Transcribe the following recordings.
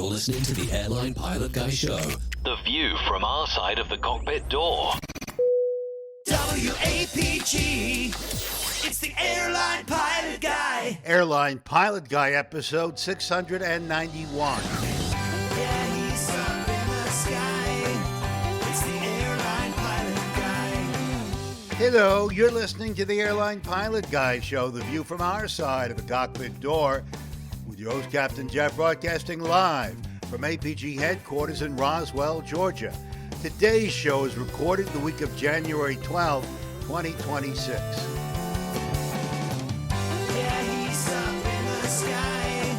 You're listening to the Airline Pilot Guy Show. The view from our side of the cockpit door. WAPG. It's the Airline Pilot Guy. Airline Pilot Guy, episode 691. Yeah, he's up in the sky. It's the Airline Pilot Guy. Hello, you're listening to the Airline Pilot Guy Show, the view from our side of the cockpit door, with your host, Captain Jeff, broadcasting live from APG headquarters in Roswell, Georgia. Today's show is recorded the week of January 12, 2026. Yeah, he's up in the sky.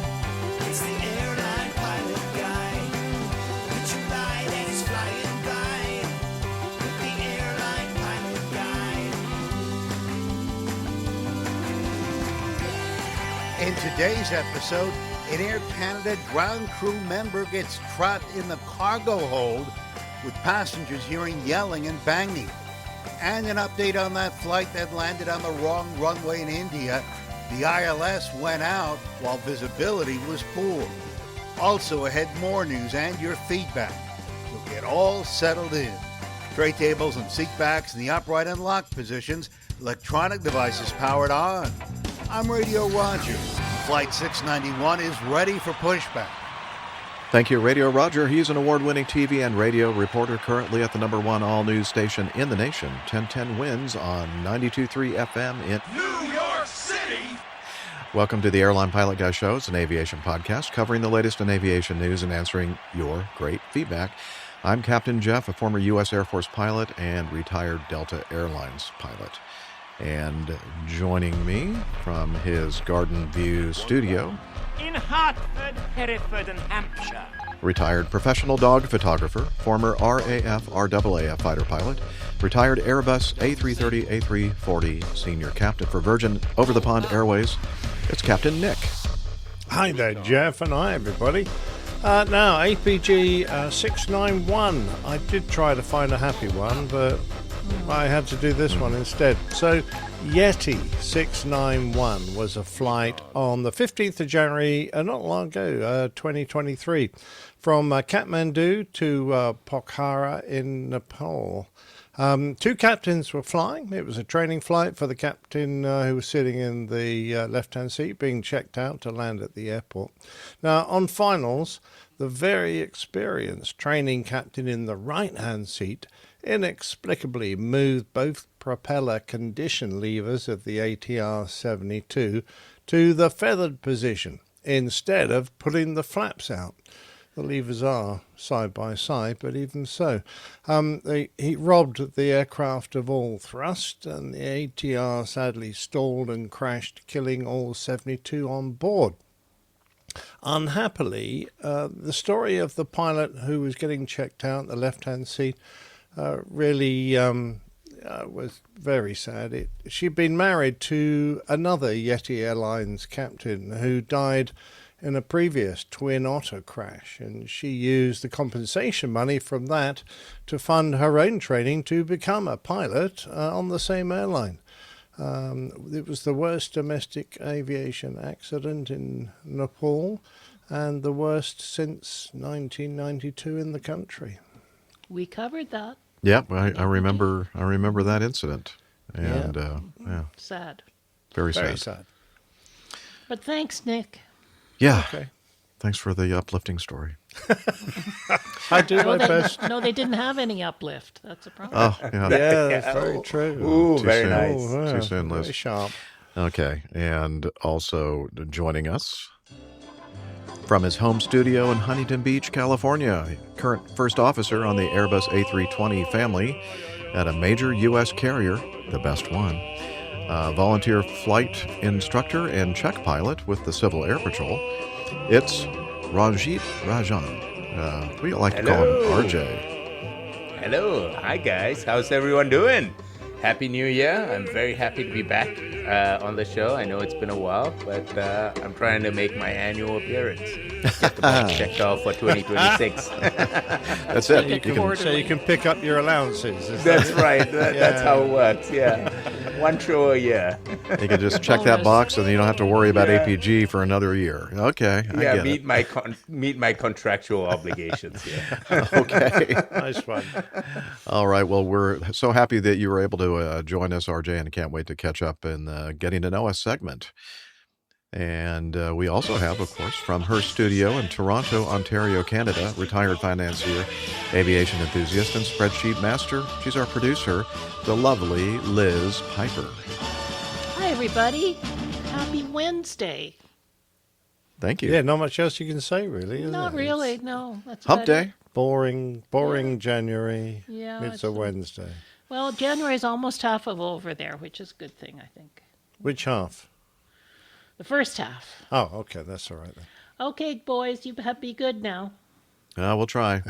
It's the Airline Pilot Guy. Put your light and he's flying by. With the Airline Pilot Guy. In today's episode, an Air Canada ground crew member gets trapped in the cargo hold with passengers hearing yelling and banging. And an update on that flight that landed on the wrong runway in India. The ILS went out while visibility was poor. Also ahead, more news and your feedback. So get all settled in. Tray tables and seat backs in the upright and locked positions. Electronic devices powered on. I'm Radio Roger. Flight 691 is ready for pushback. Thank you, Radio Roger. He's an award-winning TV and radio reporter currently at the number one all-news station in the nation, 1010 Wins on 92.3 FM in New York City. Welcome to the Airline Pilot Guy Show. It's an aviation podcast covering the latest in aviation news and answering your great feedback. I'm Captain Jeff, a former U.S. Air Force pilot and retired Delta Airlines pilot. And joining me from his Garden View studio, in Hartford, Hereford, and Hampshire, retired professional dog photographer, former RAF, RAAF fighter pilot, retired Airbus A330, A340 senior captain for Virgin Over-the-Pond Airways, it's Captain Nick. Hi there, Jeff, and hi, everybody. Now, APG 691. I did try to find a happy one, but I had to do this one instead. So, Yeti 691 was a flight on the 15th of January, not long ago, 2023, from Kathmandu to Pokhara in Nepal. Two captains were flying. It was a training flight for the captain who was sitting in the left-hand seat, being checked out to land at the airport. Now, on finals, the very experienced training captain in the right-hand seat inexplicably moved both propeller condition levers of the ATR-72 to the feathered position instead of pulling the flaps out. The levers are side by side, but even so, he robbed the aircraft of all thrust, and the ATR sadly stalled and crashed, killing all 72 on board. Unhappily, the story of the pilot who was getting checked out, the left-hand seat, really was very sad. She'd been married to another Yeti Airlines captain who died in a previous Twin Otter crash, and she used the compensation money from that to fund her own training to become a pilot on the same airline. It was the worst domestic aviation accident in Nepal and the worst since 1992 in the country. We covered that. Yep, I remember that incident. And yeah. Sad. Very Very sad. sad. But thanks, Nick. Yeah. Okay. Thanks for the uplifting story. I do my best. No, they didn't have any uplift. That's a problem. Oh, yeah. Yeah, that's very true. Ooh, Too very soon. nice. Oh, wow. Too soon, Liz. Very sharp. Okay, and also joining us from his home studio in Huntington Beach, California, current first officer on the Airbus A320 family at a major U.S. carrier, the best one, volunteer flight instructor and check pilot with the Civil Air Patrol. It's Ranjit Rajan. We like to call him RJ. Hello. Hi, guys. How's everyone doing? Happy New Year. I'm very happy to be back on the show. I know it's been a while, but I'm trying to make my annual appearance. Get the box checked off for 2026. That's it. You can pick up your allowances. is That's that it? right. That's how it works. Yeah, one show a year. You can just check that box, and you don't have to worry about APG for another year. Okay, I Yeah, get meet my contractual obligations. Yeah. it. Okay. Nice one. All right. Well, we're so happy that you were able to join us, RJ, and can't wait to catch up in the Getting to Know Us segment. And we also have, of course, from her studio in Toronto, Ontario, Canada, retired financier, aviation enthusiast, and spreadsheet master. She's our producer, the lovely Liz Piper. Hi, everybody. Happy Wednesday. Thank you. Yeah, not much else you can say, really. Is Not it? really, no. That's Hump about it. day. Boring January. Yeah, It's a Wednesday. Well, January's almost half of over there, which is a good thing, I think. Which half? The first half. Oh, okay, that's all right then. Okay, boys, you be good now. We'll try.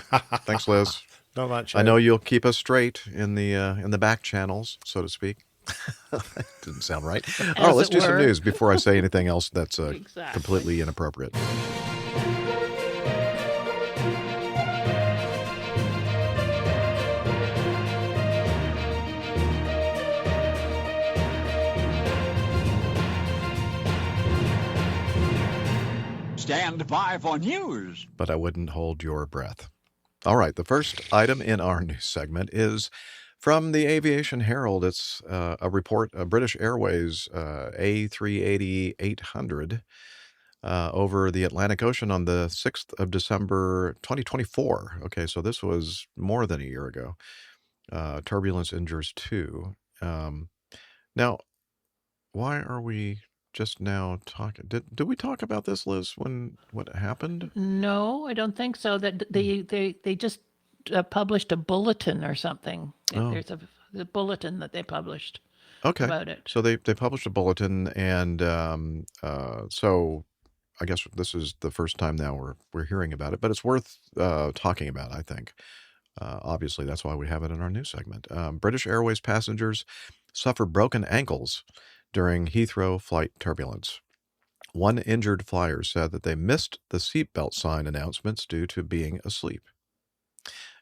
Thanks, Liz. Not much. I know you'll keep us straight in the back channels, so to speak. Didn't sound right. All right, let's it do some were. news before I say anything else that's Exactly. completely inappropriate. Stand by for news. But I wouldn't hold your breath. All right, the first item in our news segment is from the Aviation Herald. It's a report of British Airways A380-800 over the Atlantic Ocean on the 6th of December 2024. Okay, so this was more than a year ago. Turbulence, Injures 2. Now, why are we just now talking? Did we talk about this, Liz, when what happened? No, I don't think so. That they just published a bulletin or something. Oh. There's a bulletin that they published Okay. about it. So they published a bulletin, and so I guess this is the first time now we're hearing about it, but it's worth talking about, I think. Obviously, that's why we have it in our news segment. British Airways passengers suffer broken ankles during Heathrow flight turbulence. One injured flyer said that they missed the seatbelt sign announcements due to being asleep.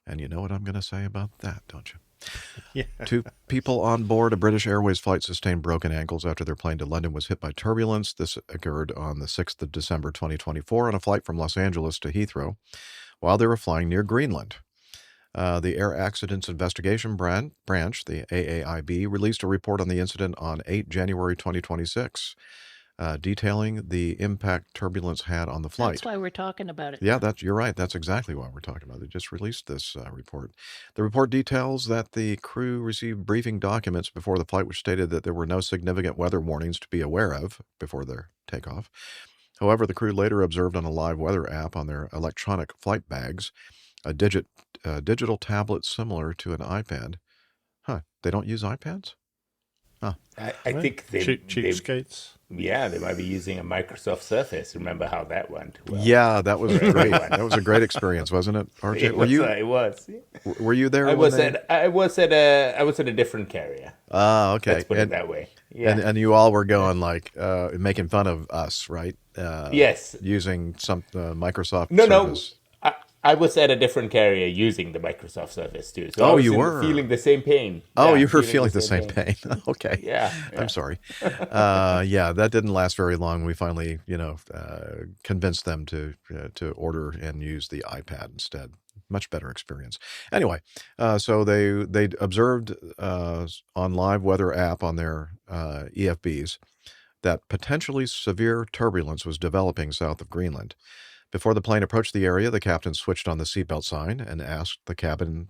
And you know what I'm going to say about that, don't you? Yeah. Two people on board a British Airways flight sustained broken ankles after their plane to London was hit by turbulence. This occurred on the 6th of December 2024 on a flight from Los Angeles to Heathrow while they were flying near Greenland. The Air Accidents Investigation Branch, the AAIB, released a report on the incident on 8 January 2026, detailing the impact turbulence had on the flight. That's why we're talking about it. Yeah, you're right. That's exactly why we're talking about it. They just released this report. The report details that the crew received briefing documents before the flight, which stated that there were no significant weather warnings to be aware of before their takeoff. However, the crew later observed on a live weather app on their electronic flight bags a digital tablet similar to an iPad. Huh? They don't use iPads? Huh. I think they cheapskates. Yeah, they might be using a Microsoft Surface. Remember how that went? Well, Yeah, that was great. That was a great experience, wasn't it, RJ? it was. Were you there? I when was at a different carrier. Ah, okay. Let's put it that way. Yeah. And you all were going like making fun of us, right? Yes. Using some Microsoft No. Surface. I was at a different carrier using the Microsoft Surface too. So Oh, I was you were feeling the same pain. Oh, Yeah, you were feeling the same pain. Okay. Yeah. I'm sorry. Yeah, that didn't last very long. We finally, convinced them to order and use the iPad instead. Much better experience. Anyway, so they observed on live weather app on their EFBs that potentially severe turbulence was developing south of Greenland. Before the plane approached the area, the captain switched on the seatbelt sign and asked the cabin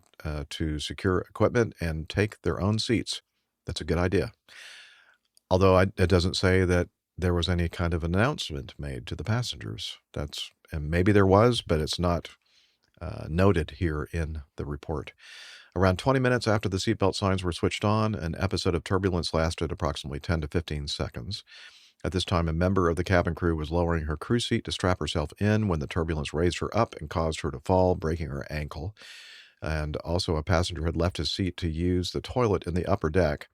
to secure equipment and take their own seats. That's a good idea. Although it doesn't say that there was any kind of announcement made to the passengers. And maybe there was, but it's not noted here in the report. Around 20 minutes after the seatbelt signs were switched on, an episode of turbulence lasted approximately 10 to 15 seconds. At this time, a member of the cabin crew was lowering her crew seat to strap herself in when the turbulence raised her up and caused her to fall, breaking her ankle. And also, a passenger had left his seat to use the toilet in the upper deck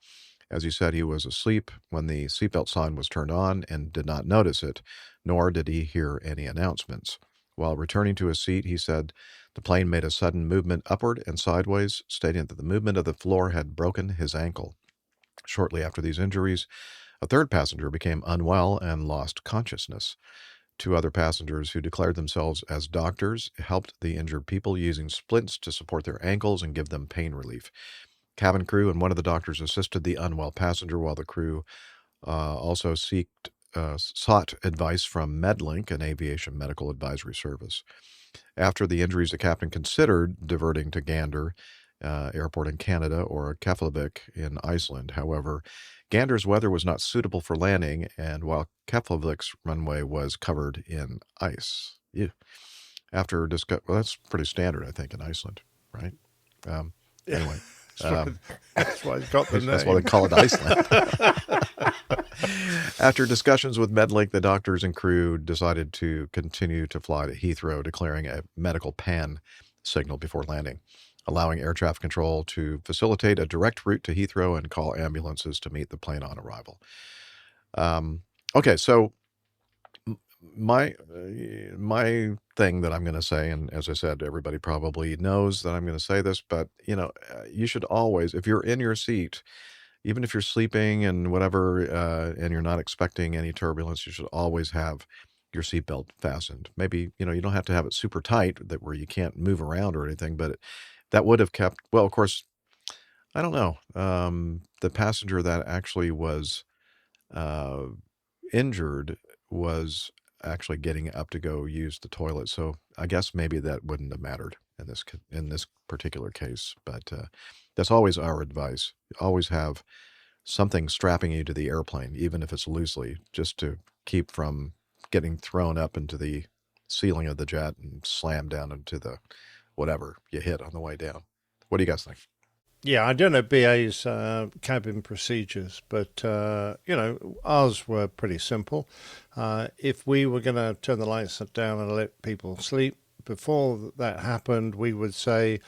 As he said, he was asleep when the seatbelt sign was turned on and did not notice it, nor did he hear any announcements. While returning to his seat, he said the plane made a sudden movement upward and sideways, stating that the movement of the floor had broken his ankle. Shortly after these injuries, a third passenger became unwell and lost consciousness. Two other passengers who declared themselves as doctors helped the injured people using splints to support their ankles and give them pain relief. Cabin crew and one of the doctors assisted the unwell passenger, while the crew also sought advice from MedLink, an aviation medical advisory service. After the injuries, the captain considered diverting to Gander Airport in Canada or Keflavik in Iceland. However, Gander's weather was not suitable for landing, and while Keflavik's runway was covered in ice. Yeah. Well, that's pretty standard, I think, in Iceland, right? Anyway. That's why it's got the name. That's why they call it Iceland. After discussions with MedLink, the doctors and crew decided to continue to fly to Heathrow, declaring a medical pan signal before landing, allowing air traffic control to facilitate a direct route to Heathrow and call ambulances to meet the plane on arrival. Okay, so my thing that I'm going to say, and as I said, everybody probably knows that I'm going to say this, but you should always, if you're in your seat, even if you're sleeping and whatever, and you're not expecting any turbulence, you should always have your seatbelt fastened. Maybe you don't have to have it super tight that where you can't move around or anything, but that would have kept. Well, of course, I don't know. The passenger that actually was injured was actually getting up to go use the toilet, so I guess maybe that wouldn't have mattered in this particular case. But that's always our advice. Always have something strapping you to the airplane, even if it's loosely, just to keep from getting thrown up into the ceiling of the jet and slammed down into the whatever you hit on the way down. What do you guys think? Yeah, I don't know BA's cabin procedures, but, ours were pretty simple. If we were going to turn the lights down and let people sleep, before that happened, we would say,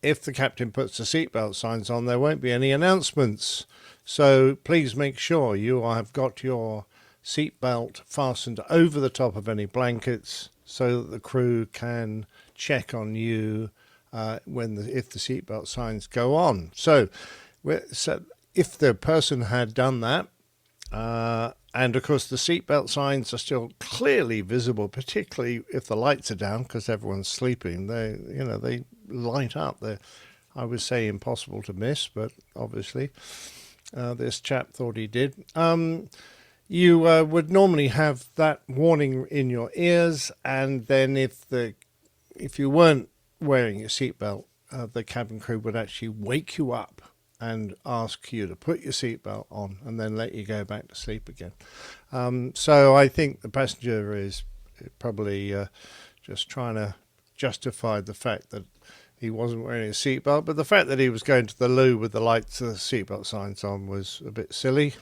if the captain puts the seatbelt signs on, there won't be any announcements. So please make sure you have got your seatbelt fastened over the top of any blankets so that the crew can check on you if the seatbelt signs go on. So if the person had done that, and of course the seatbelt signs are still clearly visible, particularly if the lights are down because everyone's sleeping. They light up. They're, I would say, impossible to miss, but obviously this chap thought he did. You would normally have that warning in your ears, and then if you weren't wearing your seatbelt, the cabin crew would actually wake you up and ask you to put your seatbelt on and then let you go back to sleep again. So I think the passenger is probably just trying to justify the fact that he wasn't wearing a seatbelt, but the fact that he was going to the loo with the lights and the seatbelt signs on was a bit silly.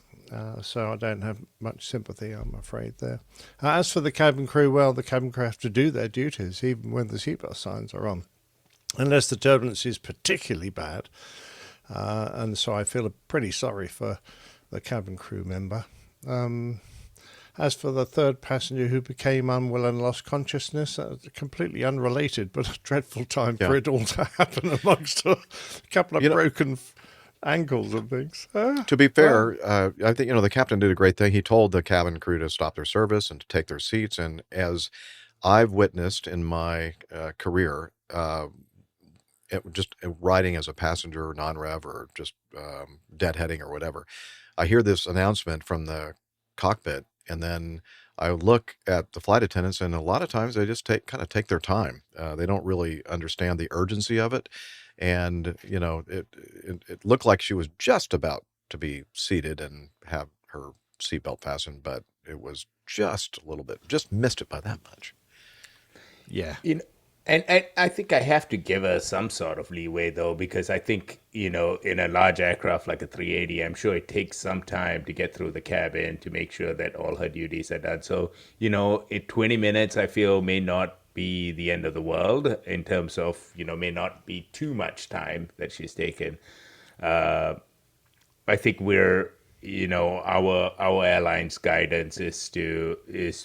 So I don't have much sympathy, I'm afraid, there. As for the cabin crew, well, the cabin crew have to do their duties even when the seatbelt signs are on, unless the turbulence is particularly bad. And so I feel pretty sorry for the cabin crew member. As for the third passenger who became unwell and lost consciousness, completely unrelated, but a dreadful time for it all to happen amongst a couple of broken ankles and things. To be fair, I think the captain did a great thing. He told the cabin crew to stop their service and to take their seats. And as I've witnessed in my career, just riding as a passenger, non-rev, or just deadheading or whatever, I hear this announcement from the cockpit, and then I look at the flight attendants, and a lot of times they just take their time. They don't really understand the urgency of it. And, it looked like she was just about to be seated and have her seatbelt fastened, but it was just a little bit, just missed it by that much. Yeah. And I think I have to give her some sort of leeway, though, because I think, in a large aircraft like a 380, I'm sure it takes some time to get through the cabin to make sure that all her duties are done. So, 20 minutes, I feel, may not be the end of the world in terms of, may not be too much time that she's taken. I think we're, our airline's guidance is to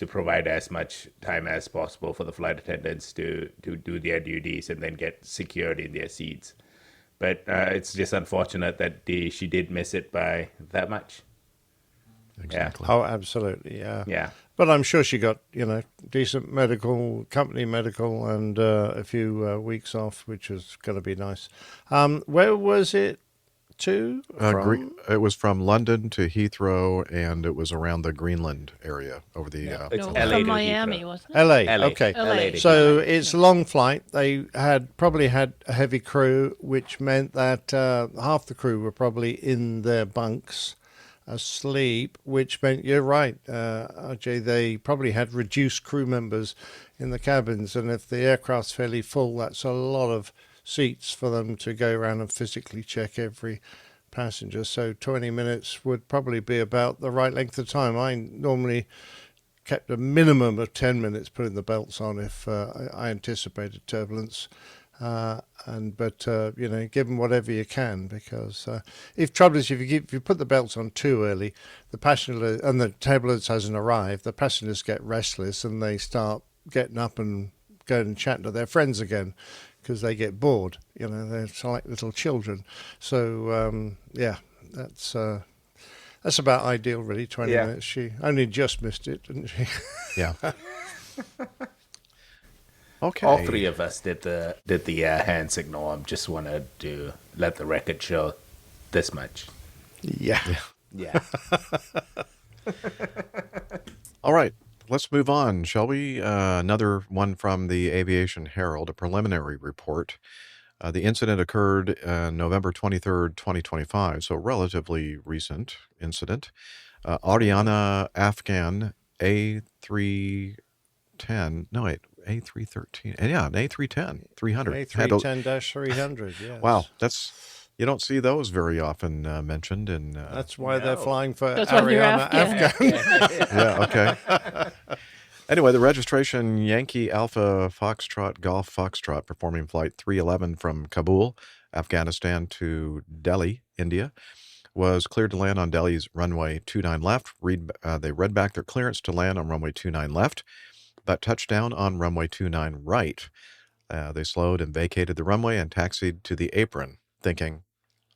provide as much time as possible for the flight attendants to do their duties and then get secured in their seats. But it's just unfortunate that she did miss it by that much. Exactly. Oh, absolutely, yeah. Yeah. But I'm sure she got, decent company medical, and a few weeks off, which was going to be nice. Where was it to? It was from London to Heathrow, and it was around the Greenland area over the. It's No, LA from to Miami, Heathrow. wasn't it? LA. Okay. LA to So it's a long flight. They probably had a heavy crew, which meant that half the crew were probably in their bunks asleep, which meant, you're right, RJ, they probably had reduced crew members in the cabins, and if the aircraft's fairly full, that's a lot of seats for them to go around and physically check every passenger. So 20 minutes would probably be about the right length of time. I normally kept a minimum of 10 minutes putting the belts on if I anticipated turbulence. But give them whatever you can, because if you put the belts on too early, the passenger and the turbulence hasn't arrived, the passengers get restless and they start getting up and going and chatting to their friends again because they get bored. They're like little children. So that's about ideal, really. 20 minutes. She only just missed it, didn't she? Yeah. Okay. All three of us did the hand signal. I just wanted to let the record show this much. Yeah. Yeah. All right. Let's move on, shall we? Another one from the Aviation Herald, a preliminary report. The incident occurred November 23rd, 2025, so a relatively recent incident. Ariana Afghan A310, A313, yeah, an A310, 300. A310-300, yes. Wow, you don't see those very often mentioned. That's why they're flying for That's why they're Ariana Afghan. Yeah, okay. Anyway, the registration Yankee Alpha Foxtrot Golf Foxtrot performing flight 311 from Kabul, Afghanistan to Delhi, India, was cleared to land on Delhi's runway 29 left. They read back their clearance to land on runway 29 left, but touched down on runway 29 right. They slowed and vacated the runway and taxied to the apron, thinking,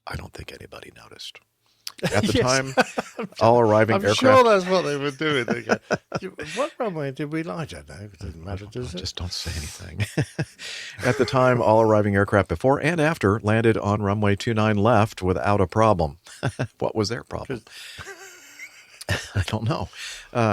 I don't think anybody noticed. At the time, all arriving aircraft... I'm sure that's what they were doing. They go, what runway did we lie? I don't know. It doesn't matter, does it? Just don't say anything. At the time, all arriving aircraft before and after landed on runway 29 left without a problem. What was their problem? I don't know.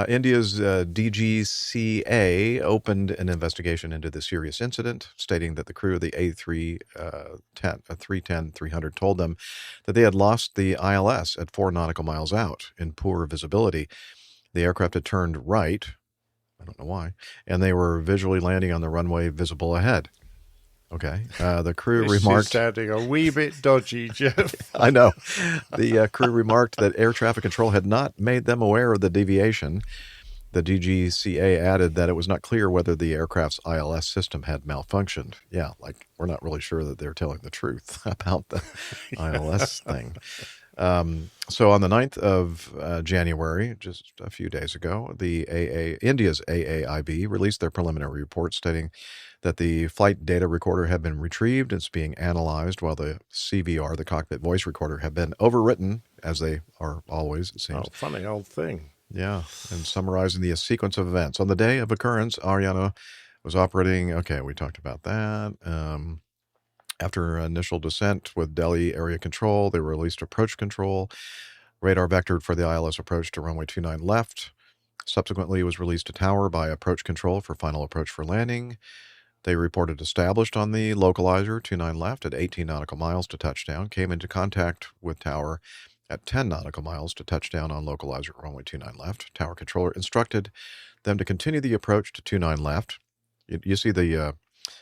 India's DGCA opened an investigation into the serious incident, stating that the crew of the A310-300 told them that they had lost the ILS at 4 nautical miles out in poor visibility. The aircraft had turned right, I don't know why, and they were visually landing on the runway visible ahead. Okay. The crew This remarked... is sounding a wee bit dodgy, Jeff. I know. The crew remarked that air traffic control had not made them aware of the deviation. The DGCA added that it was not clear whether the aircraft's ILS system had malfunctioned. Yeah, like we're not really sure that they're telling the truth about the ILS thing. So on the 9th of January, just a few days ago, India's AAIB released their preliminary report stating that the flight data recorder had been retrieved and is being analyzed, while the CVR, the cockpit voice recorder, have been overwritten, as they are always, it seems. Oh, funny old thing. Yeah, and summarizing the sequence of events. On the day of occurrence, Ariana was operating, okay, we talked about that. After initial descent with Delhi area control, they released approach control. Radar vectored for the ILS approach to runway 29 left. Subsequently, it was released to tower by approach control for final approach for landing. They reported established on the localizer 29 left at 18 nautical miles to touchdown, came into contact with tower at 10 nautical miles to touchdown on localizer runway 29 left. Tower controller instructed them to continue the approach to 29 left. You see the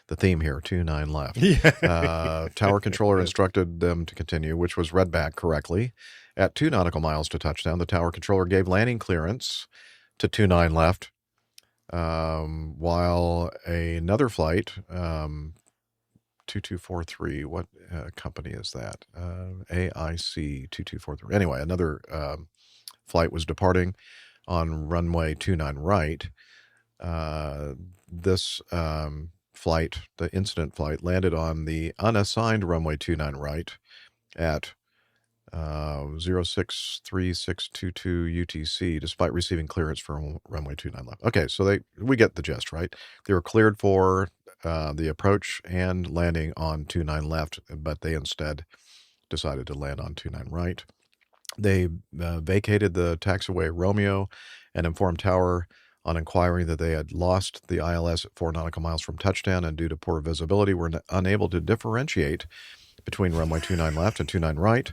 theme here, 29 left. Yeah. Tower controller instructed them to continue, which was read back correctly. At 2 nautical miles to touchdown, the tower controller gave landing clearance to 29 left, while another flight 2243. What company is that? AIC 2243. Anyway, another flight was departing on runway 29 right. This flight, the incident flight, landed on the unassigned runway 29 right at 063622 UTC, despite receiving clearance from runway 29 left. Okay, so we get the gist, right? They were cleared for the approach and landing on 29 left, but they instead decided to land on 29 right. They vacated the taxiway Romeo and informed Tower on inquiring that they had lost the ILS at 4 nautical miles from touchdown, and due to poor visibility were unable to differentiate between runway 29 left and 29 right.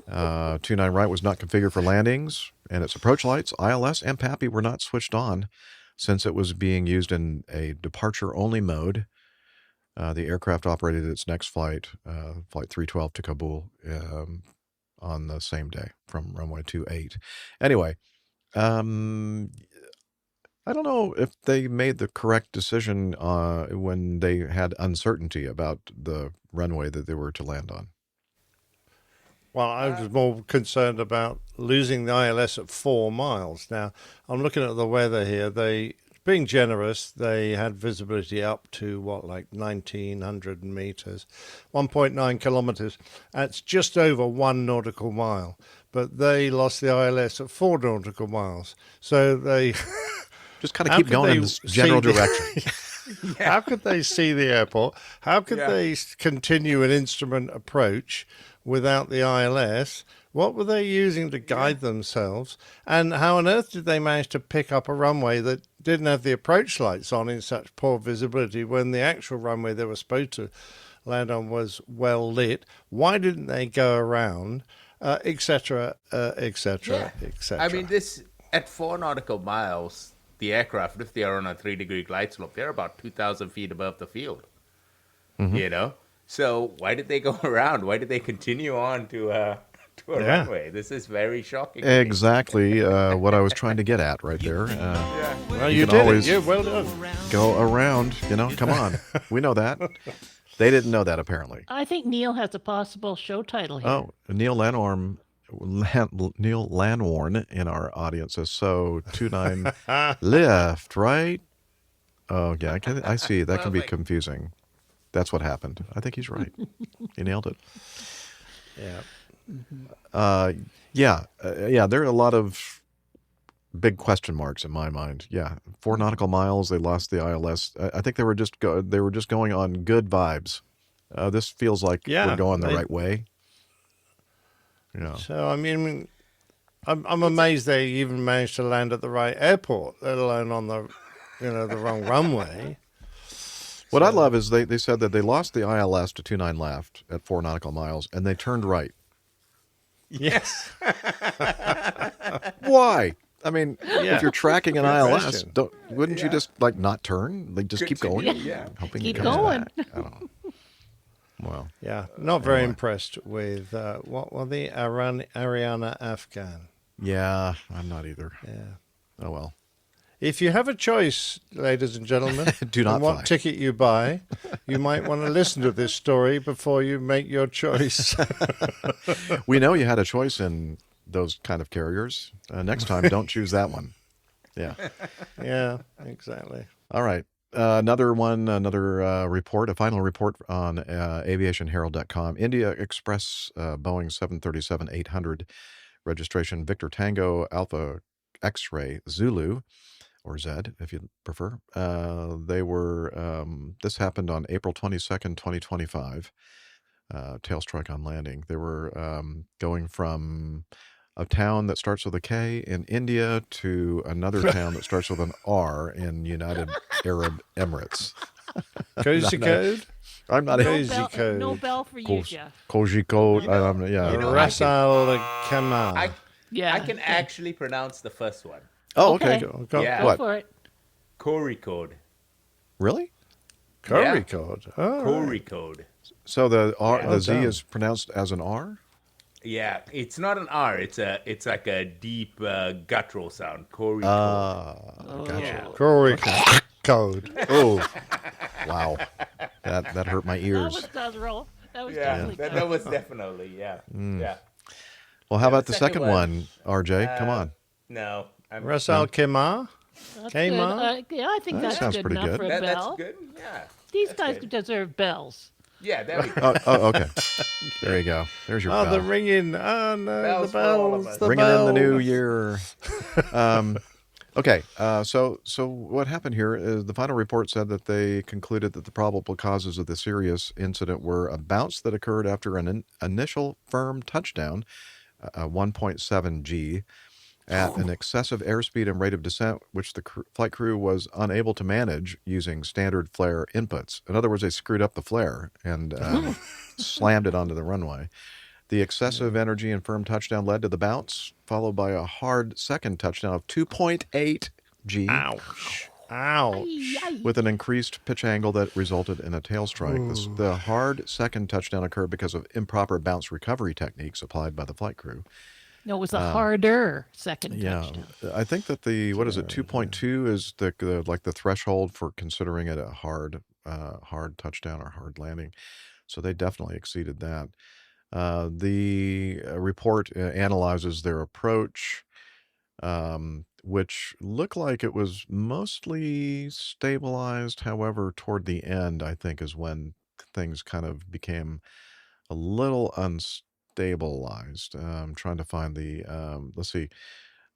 29 right was not configured for landings, and its approach lights, ILS and PAPI, were not switched on since it was being used in a departure-only mode. The aircraft operated its next flight, Flight 312 to Kabul, on the same day from runway 28. Anyway, I don't know if they made the correct decision when they had uncertainty about the runway that they were to land on. Well, I was more concerned about losing the ILS at 4 miles. Now, I'm looking at the weather here. Being generous, they had visibility up to, 1,900 meters, 1.9 kilometers. That's just over 1 nautical mile. But they lost the ILS at 4 nautical miles. So they... Just kind of keep going in this general direction. How could they see the airport? How could they continue an instrument approach without the ILS? What were they using to guide themselves? And how on earth did they manage to pick up a runway that didn't have the approach lights on in such poor visibility when the actual runway they were supposed to land on was well lit? Why didn't they go around, et cetera, et cetera, et cetera? I mean, this at 4 nautical miles, the aircraft, if they are on a 3-degree glide slope, they're about 2,000 feet above the field. You know? So why did they go around? Why did they continue on to a runway? This is very shocking. Exactly what I was trying to get at right there. Well, you you can did always it. Yeah, well done. go around, come on. We know that. They didn't know that, apparently. I think Neil has a possible show title here. Oh, Neil Lanhorn in our audience says, so 29 left, right? Oh, yeah, I see. That can be confusing. That's what happened. I think he's right. He nailed it. Yeah. There are a lot of big question marks in my mind. Yeah, 4 nautical miles, they lost the ILS. I think they were just going on good vibes. This feels like we're going the right way. Yeah. So, I mean, I'm amazed they even managed to land at the right airport, let alone on the wrong runway. What I love is they said that they lost the ILS to 29 left at 4 nautical miles, and they turned right. Yes. Why? I mean, if you're tracking an ILS, question. wouldn't you just not turn? Just keep going? Hoping Keep it comes going. back. I don't know. Well, Yeah, not very impressed with what were the Ariana Afghan. yeah, I'm not either. Yeah. Oh, well. If you have a choice, ladies and gentlemen, Do not on what fly. ticket you buy, you might want to listen to this story before you make your choice. We know you had a choice in those kind of carriers. Next time, don't choose that one. Yeah. Yeah, exactly. All right. Another report, a final report on aviationherald.com. India Express Boeing 737-800 registration Victor Tango Alpha X-Ray Zulu, or Z if you prefer. This happened on April 22nd, 2025. Tail strike on landing. They were going from a town that starts with a K in India to another town that starts with an R in United Arab Emirates. Cozy code? I'm not No bell for you, Jeff. Kozhikode. Ras Al Khaimah. I Yeah. can actually pronounce the first one. Oh, okay. Okay. Yeah. Go What? for it. Cori code. Really? Curry code. Oh, Cori code. So the R, Yeah. the Z done. is pronounced as an R? Yeah, it's not an R. It's like a deep guttural sound. Cori code. Gotcha. Yeah. Curry code. Oh, wow. That hurt my That ears. was guttural. That was Yeah, definitely that guttural. was definitely, yeah. Yeah. Well, how And about the second one, RJ? Come uh, on. No. Ras al-Khaimah. That's Khaimah? good. Yeah, I think That that's sounds good pretty enough good. for a That's bell. good. Yeah. These that's guys good. deserve bells. Yeah, there we go. Oh, okay. There you go. There's your Oh, bell. the ringing. Oh, no, Bells the for all of bells. us. The Bringing in the new bells. year. Okay, so what happened here is the final report said that they concluded that the probable causes of the serious incident were a bounce that occurred after an initial firm touchdown, 1.7 G, at an excessive airspeed and rate of descent, which the flight crew was unable to manage using standard flare inputs. In other words, they screwed up the flare and slammed it onto the runway. The excessive energy and firm touchdown led to the bounce, followed by a hard second touchdown of 2.8 G Ouch. Ouch. with an increased pitch angle that resulted in a tail strike. The hard second touchdown occurred because of improper bounce recovery techniques applied by the flight crew. No, it was a harder second Yeah, touchdown. I think that the 2.2 is the like the threshold for considering it a hard touchdown or hard landing. So they definitely exceeded that. The report analyzes their approach, which looked like it was mostly stabilized. However, toward the end, I think is when things kind of became a little unstabilized. I'm trying to find let's see.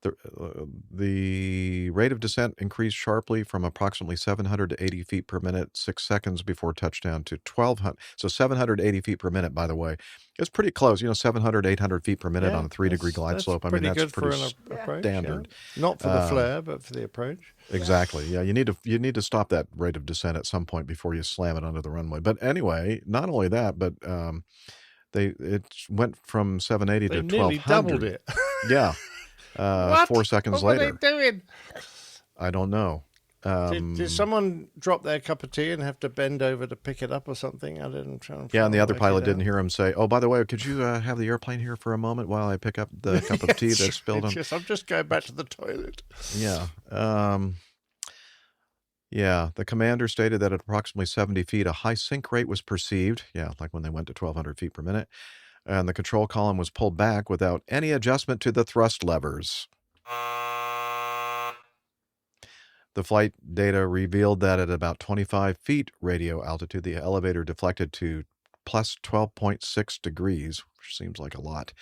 The rate of descent increased sharply from approximately 780 feet per minute, 6 seconds before touchdown to 1,200. So 780 feet per minute, by the way, is pretty close. 700, 800 feet per minute on a 3-degree glide slope. I mean, that's good pretty for an approach, standard. yeah. Not for the flare, but for the approach. Exactly. Yeah, you need to stop that rate of descent at some point before you slam it onto the runway. But anyway, not only that, but it went from 780 They to nearly 1,200. doubled it. Yeah. What? 4 seconds What later. were they doing? I don't know. Did someone drop their cup of tea and have to bend over to pick it up or something? I didn't try and Yeah, and the other work pilot it didn't out. hear him say, "Oh, by the way, could you have the airplane here for a moment while I pick up the cup of tea that spilled on?" I'm just going back to the toilet. Yeah. Yeah, the commander stated that at approximately 70 feet, a high sink rate was perceived. Yeah, like when they went to 1,200 feet per minute. And the control column was pulled back without any adjustment to the thrust levers. The flight data revealed that at about 25 feet radio altitude, the elevator deflected to plus 12.6 degrees, which seems like a lot,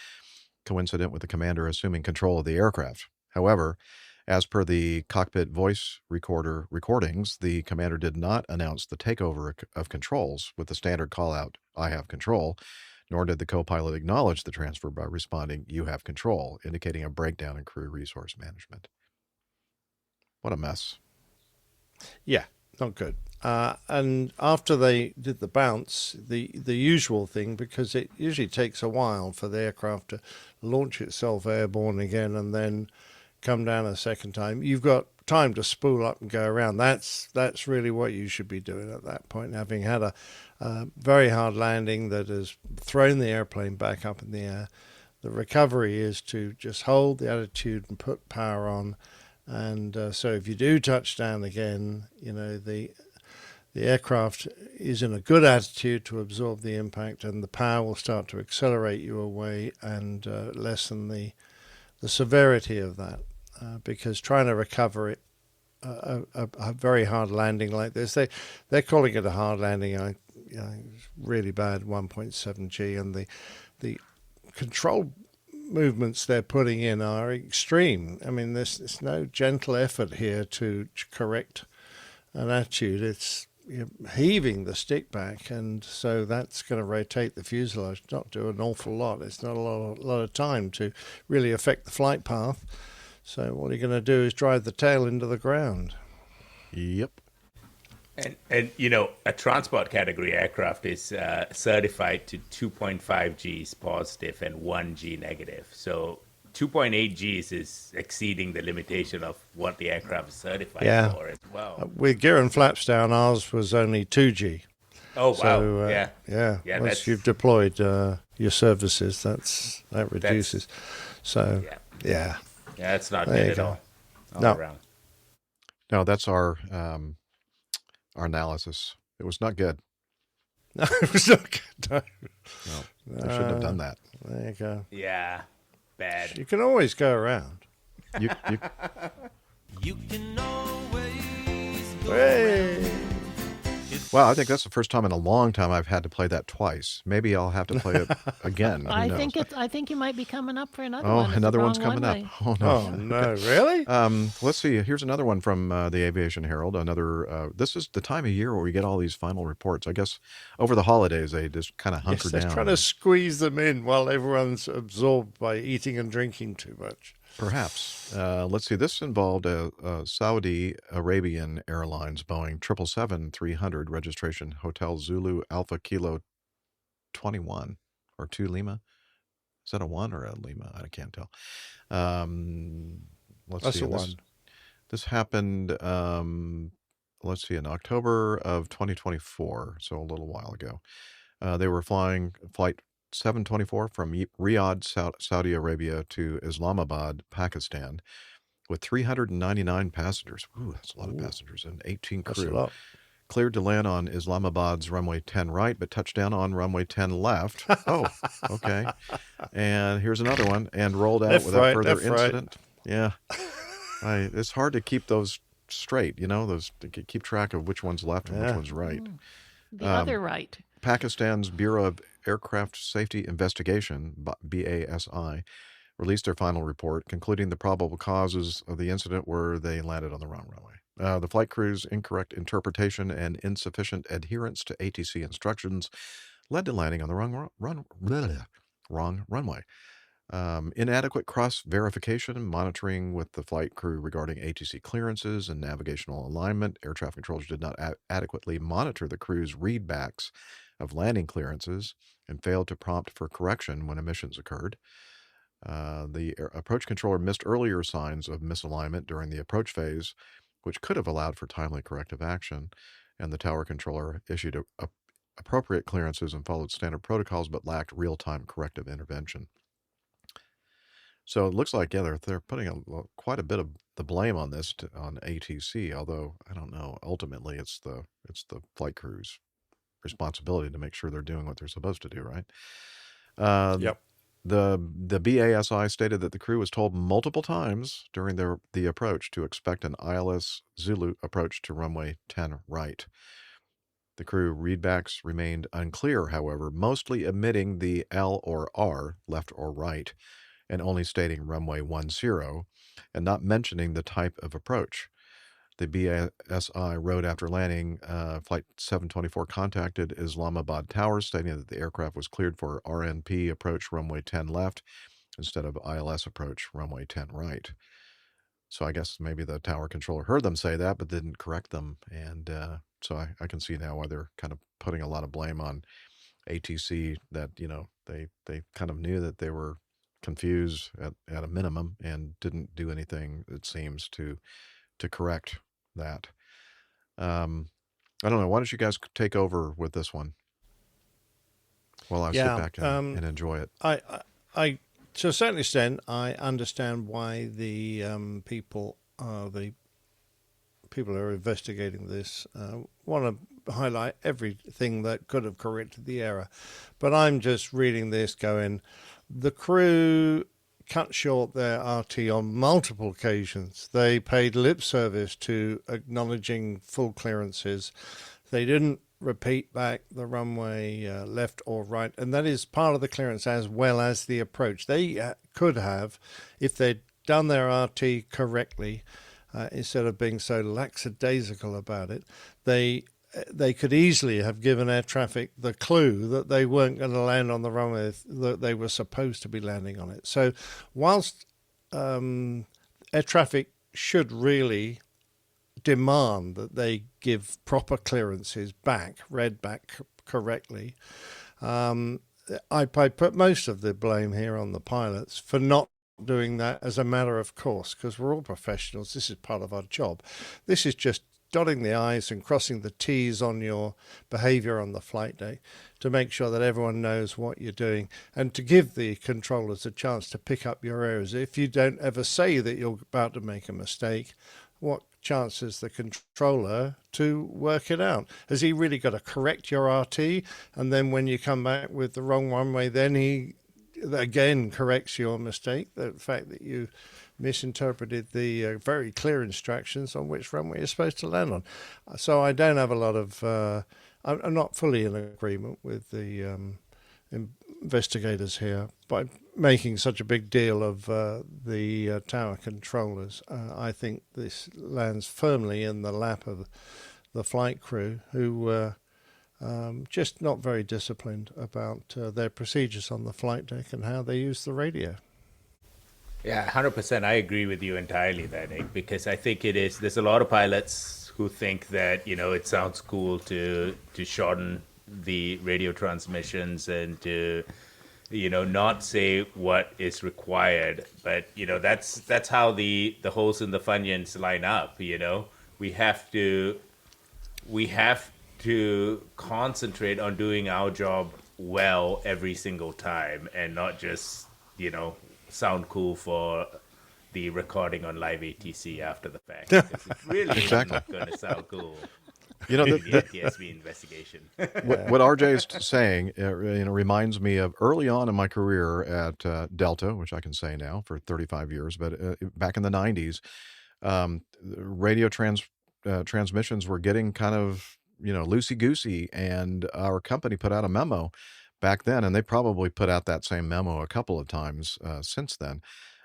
coincident with the commander assuming control of the aircraft. However, as per the cockpit voice recorder recordings, the commander did not announce the takeover of controls with the standard call-out, "I have control," nor did the co-pilot acknowledge the transfer by responding, "You have control," indicating a breakdown in crew resource management. What a mess. Yeah, not good. And after they did the bounce, the usual thing, because it usually takes a while for the aircraft to launch itself airborne again and then come down a second time, you've got time to spool up and go around. That's really what you should be doing at that point, having had a very hard landing that has thrown the airplane back up in the air. The recovery is to just hold the attitude and put power on. And so if you do touch down again, the aircraft is in a good attitude to absorb the impact, and the power will start to accelerate you away and lessen the severity of that. Because trying to recover it, a very hard landing like this, they're calling it a hard landing. It's really bad, 1.7 G, and the control movements they're putting in are extreme. I mean, there's no gentle effort here to correct an attitude. It's heaving the stick back, and so that's going to rotate the fuselage, not do an awful lot. It's not a lot of time to really affect the flight path. So what you're going to do is drive the tail into the ground. Yep. And a transport category aircraft is certified to 2.5 Gs positive and 1 G negative. So 2.8 Gs is exceeding the limitation of what the aircraft is certified for as well. With gear and flaps down, ours was only 2G. Oh, wow. So, Yeah, once you've deployed your services, that reduces. So, yeah. Yeah, that's not There good you at go. all. No. Around. No, that's our analysis. It was not good. No, it was not good. No. No, they shouldn't have done that. There you go. Yeah, bad. You can always go around. You, You can always go Hey. well, I think that's the first time in a long time I've had to play that twice. Maybe I'll have to play it again. Who I knows? think you might be coming up for another Oh, one. It's the another one's wrong coming up. runway. Oh no! Oh, no, really? Let's see. Here's another one from the Aviation Herald. Another. This is the time of year where we get all these final reports. I guess over the holidays they just kind of hunker Yes, they're down. trying to squeeze them in while everyone's absorbed by eating and drinking too much. Perhaps. Let's see. This involved a Saudi Arabian Airlines Boeing 777-300 registration Hotel Zulu Alpha Kilo 21 or 2 Lima. Is that a 1 or a Lima? I can't tell. Let's That's see. a 1. This happened, let's see, in October of 2024, so a little while ago. They were flying Flight 724 from Riyadh, Saudi Arabia to Islamabad, Pakistan, with 399 passengers. Ooh, that's a lot of passengers and 18 That's a crew. lot. Cleared to land on Islamabad's runway 10 right, but touched down on runway 10 left. Oh, okay. And here's another one, and rolled out Left, without right, further left, right. incident. Yeah. It's hard to keep those straight, those to keep track of which one's left and which Yeah. one's right. The other right. Pakistan's Bureau of Aircraft Safety Investigation, BASI, released their final report, concluding the probable causes of the incident were they landed on the wrong runway. The flight crew's incorrect interpretation and insufficient adherence to ATC instructions led to landing on the wrong runway. Inadequate cross-verification, monitoring with the flight crew regarding ATC clearances and navigational alignment. Air traffic controllers did not adequately monitor the crew's readbacks of landing clearances and failed to prompt for correction when emissions occurred. The approach controller missed earlier signs of misalignment during the approach phase, which could have allowed for timely corrective action, and the tower controller issued appropriate clearances and followed standard protocols but lacked real-time corrective intervention. So it looks like, yeah, they're putting quite a bit of the blame on this on ATC, although I don't know. Ultimately, it's the flight crew's responsibility to make sure they're doing what they're supposed to do, right? Yep. The BASI stated that the crew was told multiple times during the approach to expect an ILS Zulu approach to runway 10 right. The crew readbacks remained unclear, however, mostly omitting the L or R, left or right, and only stating runway 10 and not mentioning the type of approach. The BASI wrote after landing, Flight 724 contacted Islamabad Tower, stating that the aircraft was cleared for RNP approach runway 10 left instead of ILS approach runway 10 right. So I guess maybe the tower controller heard them say that, but didn't correct them. And so I can see now why they're kind of putting a lot of blame on ATC, that, they kind of knew that they were confused at a minimum and didn't do anything, it seems, to correct that. I don't know. Why don't you guys take over with this one while I sit back and enjoy it? I to a certain extent, I understand why the people who are investigating this want to highlight everything that could have corrected the error. But I'm just reading this going, the crew cut short their RT on multiple occasions. They paid lip service to acknowledging full clearances. They didn't repeat back the runway left or right, and that is part of the clearance as well as the approach. They could have, if they'd done their RT correctly, instead of being so lackadaisical about it, they could easily have given air traffic the clue that they weren't going to land on the runway that they were supposed to be landing on it. So whilst air traffic should really demand that they give proper clearances back, read back correctly, I put most of the blame here on the pilots for not doing that as a matter of course, because we're all professionals. This is part of our job. This is just dotting the I's and crossing the T's on your behavior on the flight day to make sure that everyone knows what you're doing and to give the controllers a chance to pick up your errors. If you don't ever say that you're about to make a mistake, what chances the controller to work it out? Has he really got to correct your RT, and then when you come back with the wrong runway, then he again corrects your mistake, the fact that you misinterpreted the very clear instructions on which runway you're supposed to land on? So I don't have a lot of, I'm not fully in agreement with the investigators here by making such a big deal of the tower controllers. I think this lands firmly in the lap of the flight crew, who just not very disciplined about their procedures on the flight deck and how they use the radio. Yeah, 100%. I agree with you entirely there, Nick, because I think there's a lot of pilots who think that, it sounds cool to shorten the radio transmissions and to, not say what is required. But, that's how the holes in the funyuns line up, We have to concentrate on doing our job well every single time and not just, sound cool for the recording on live ATC after the fact. Because it's really not going to sound cool. The NTSB investigation. what RJ is saying, reminds me of early on in my career at Delta, which I can say now for 35 years, but back in the 90s, radio transmissions were getting kind of, loosey-goosey, and our company put out a memo back then, and they probably put out that same memo a couple of times since then.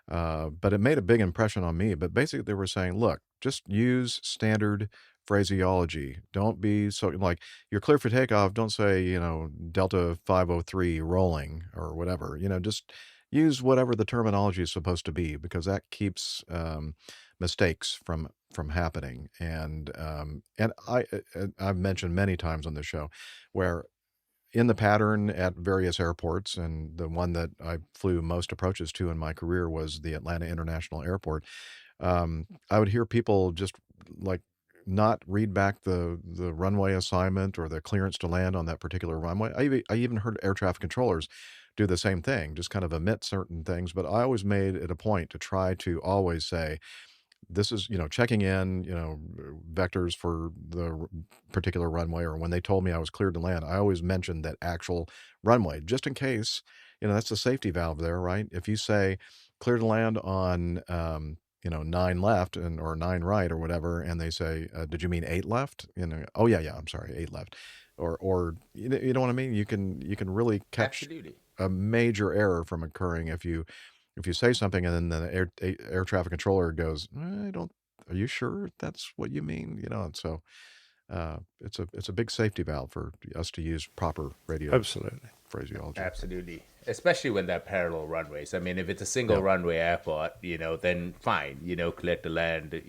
But it made a big impression on me. But basically, they were saying, look, just use standard phraseology. Don't be so like, you're clear for takeoff. Don't say, Delta 503 rolling or whatever. Just use whatever the terminology is supposed to be, because that keeps mistakes from happening. And I've mentioned many times on the show where in the pattern at various airports, and the one that I flew most approaches to in my career was the Atlanta International Airport. I would hear people just like not read back the runway assignment or the clearance to land on that particular runway. I even heard air traffic controllers do the same thing, just kind of omit certain things. But I always made it a point to try to always say, this is, checking in, vectors for the particular runway, or when they told me I was cleared to land, I always mentioned that actual runway, just in case, that's the safety valve there, right? If you say cleared to land on, 9 left or 9 right or whatever, and they say, did you mean 8 left? Oh yeah, I'm sorry, 8 left. Or you know what I mean? You can really catch Absolutely. a major error from occurring if you say something and then the air traffic controller goes, are you sure that's what you mean? And so it's a big safety valve for us to use proper radio Absolutely. phraseology. Absolutely. Especially when they're parallel runways. I mean, if it's a single runway airport, then fine, clear to land,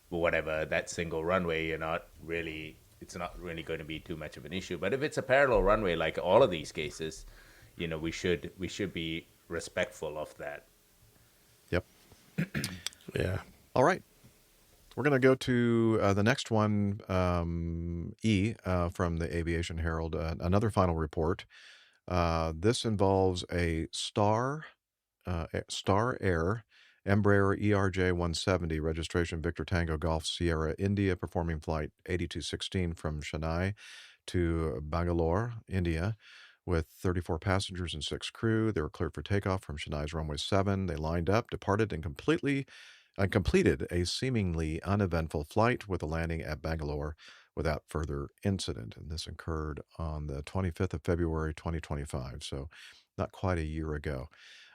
whatever, that single runway, it's not really going to be too much of an issue. But if it's a parallel runway, like all of these cases, we should be respectful of that. Yep. Yeah. All right. We're going to go to the next one, E, from the Aviation Herald, another final report. This involves a Star Air Embraer ERJ-170, registration Victor Tango Golf Sierra India, performing flight 8216 from Chennai to Bangalore, India, with 34 passengers and 6 crew. They were cleared for takeoff from Chennai's runway 7. They lined up, departed, and completed a seemingly uneventful flight with a landing at Bangalore without further incident. And this occurred on the 25th of February, 2025, so not quite a year ago.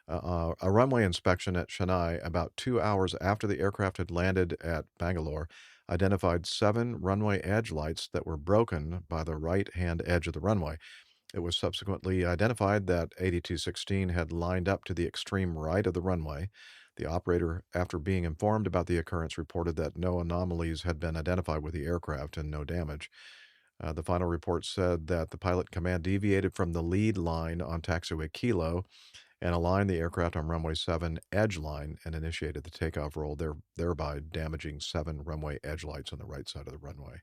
A runway inspection at Chennai about 2 hours after the aircraft had landed at Bangalore identified 7 runway edge lights that were broken by the right-hand edge of the runway. It was subsequently identified that 8216 had lined up to the extreme right of the runway. The operator, after being informed about the occurrence, reported that no anomalies had been identified with the aircraft and no damage. The final report said that the pilot command deviated from the lead line on taxiway Kilo and aligned the aircraft on runway 7 edge line and initiated the takeoff roll, thereby damaging 7 runway edge lights on the right side of the runway.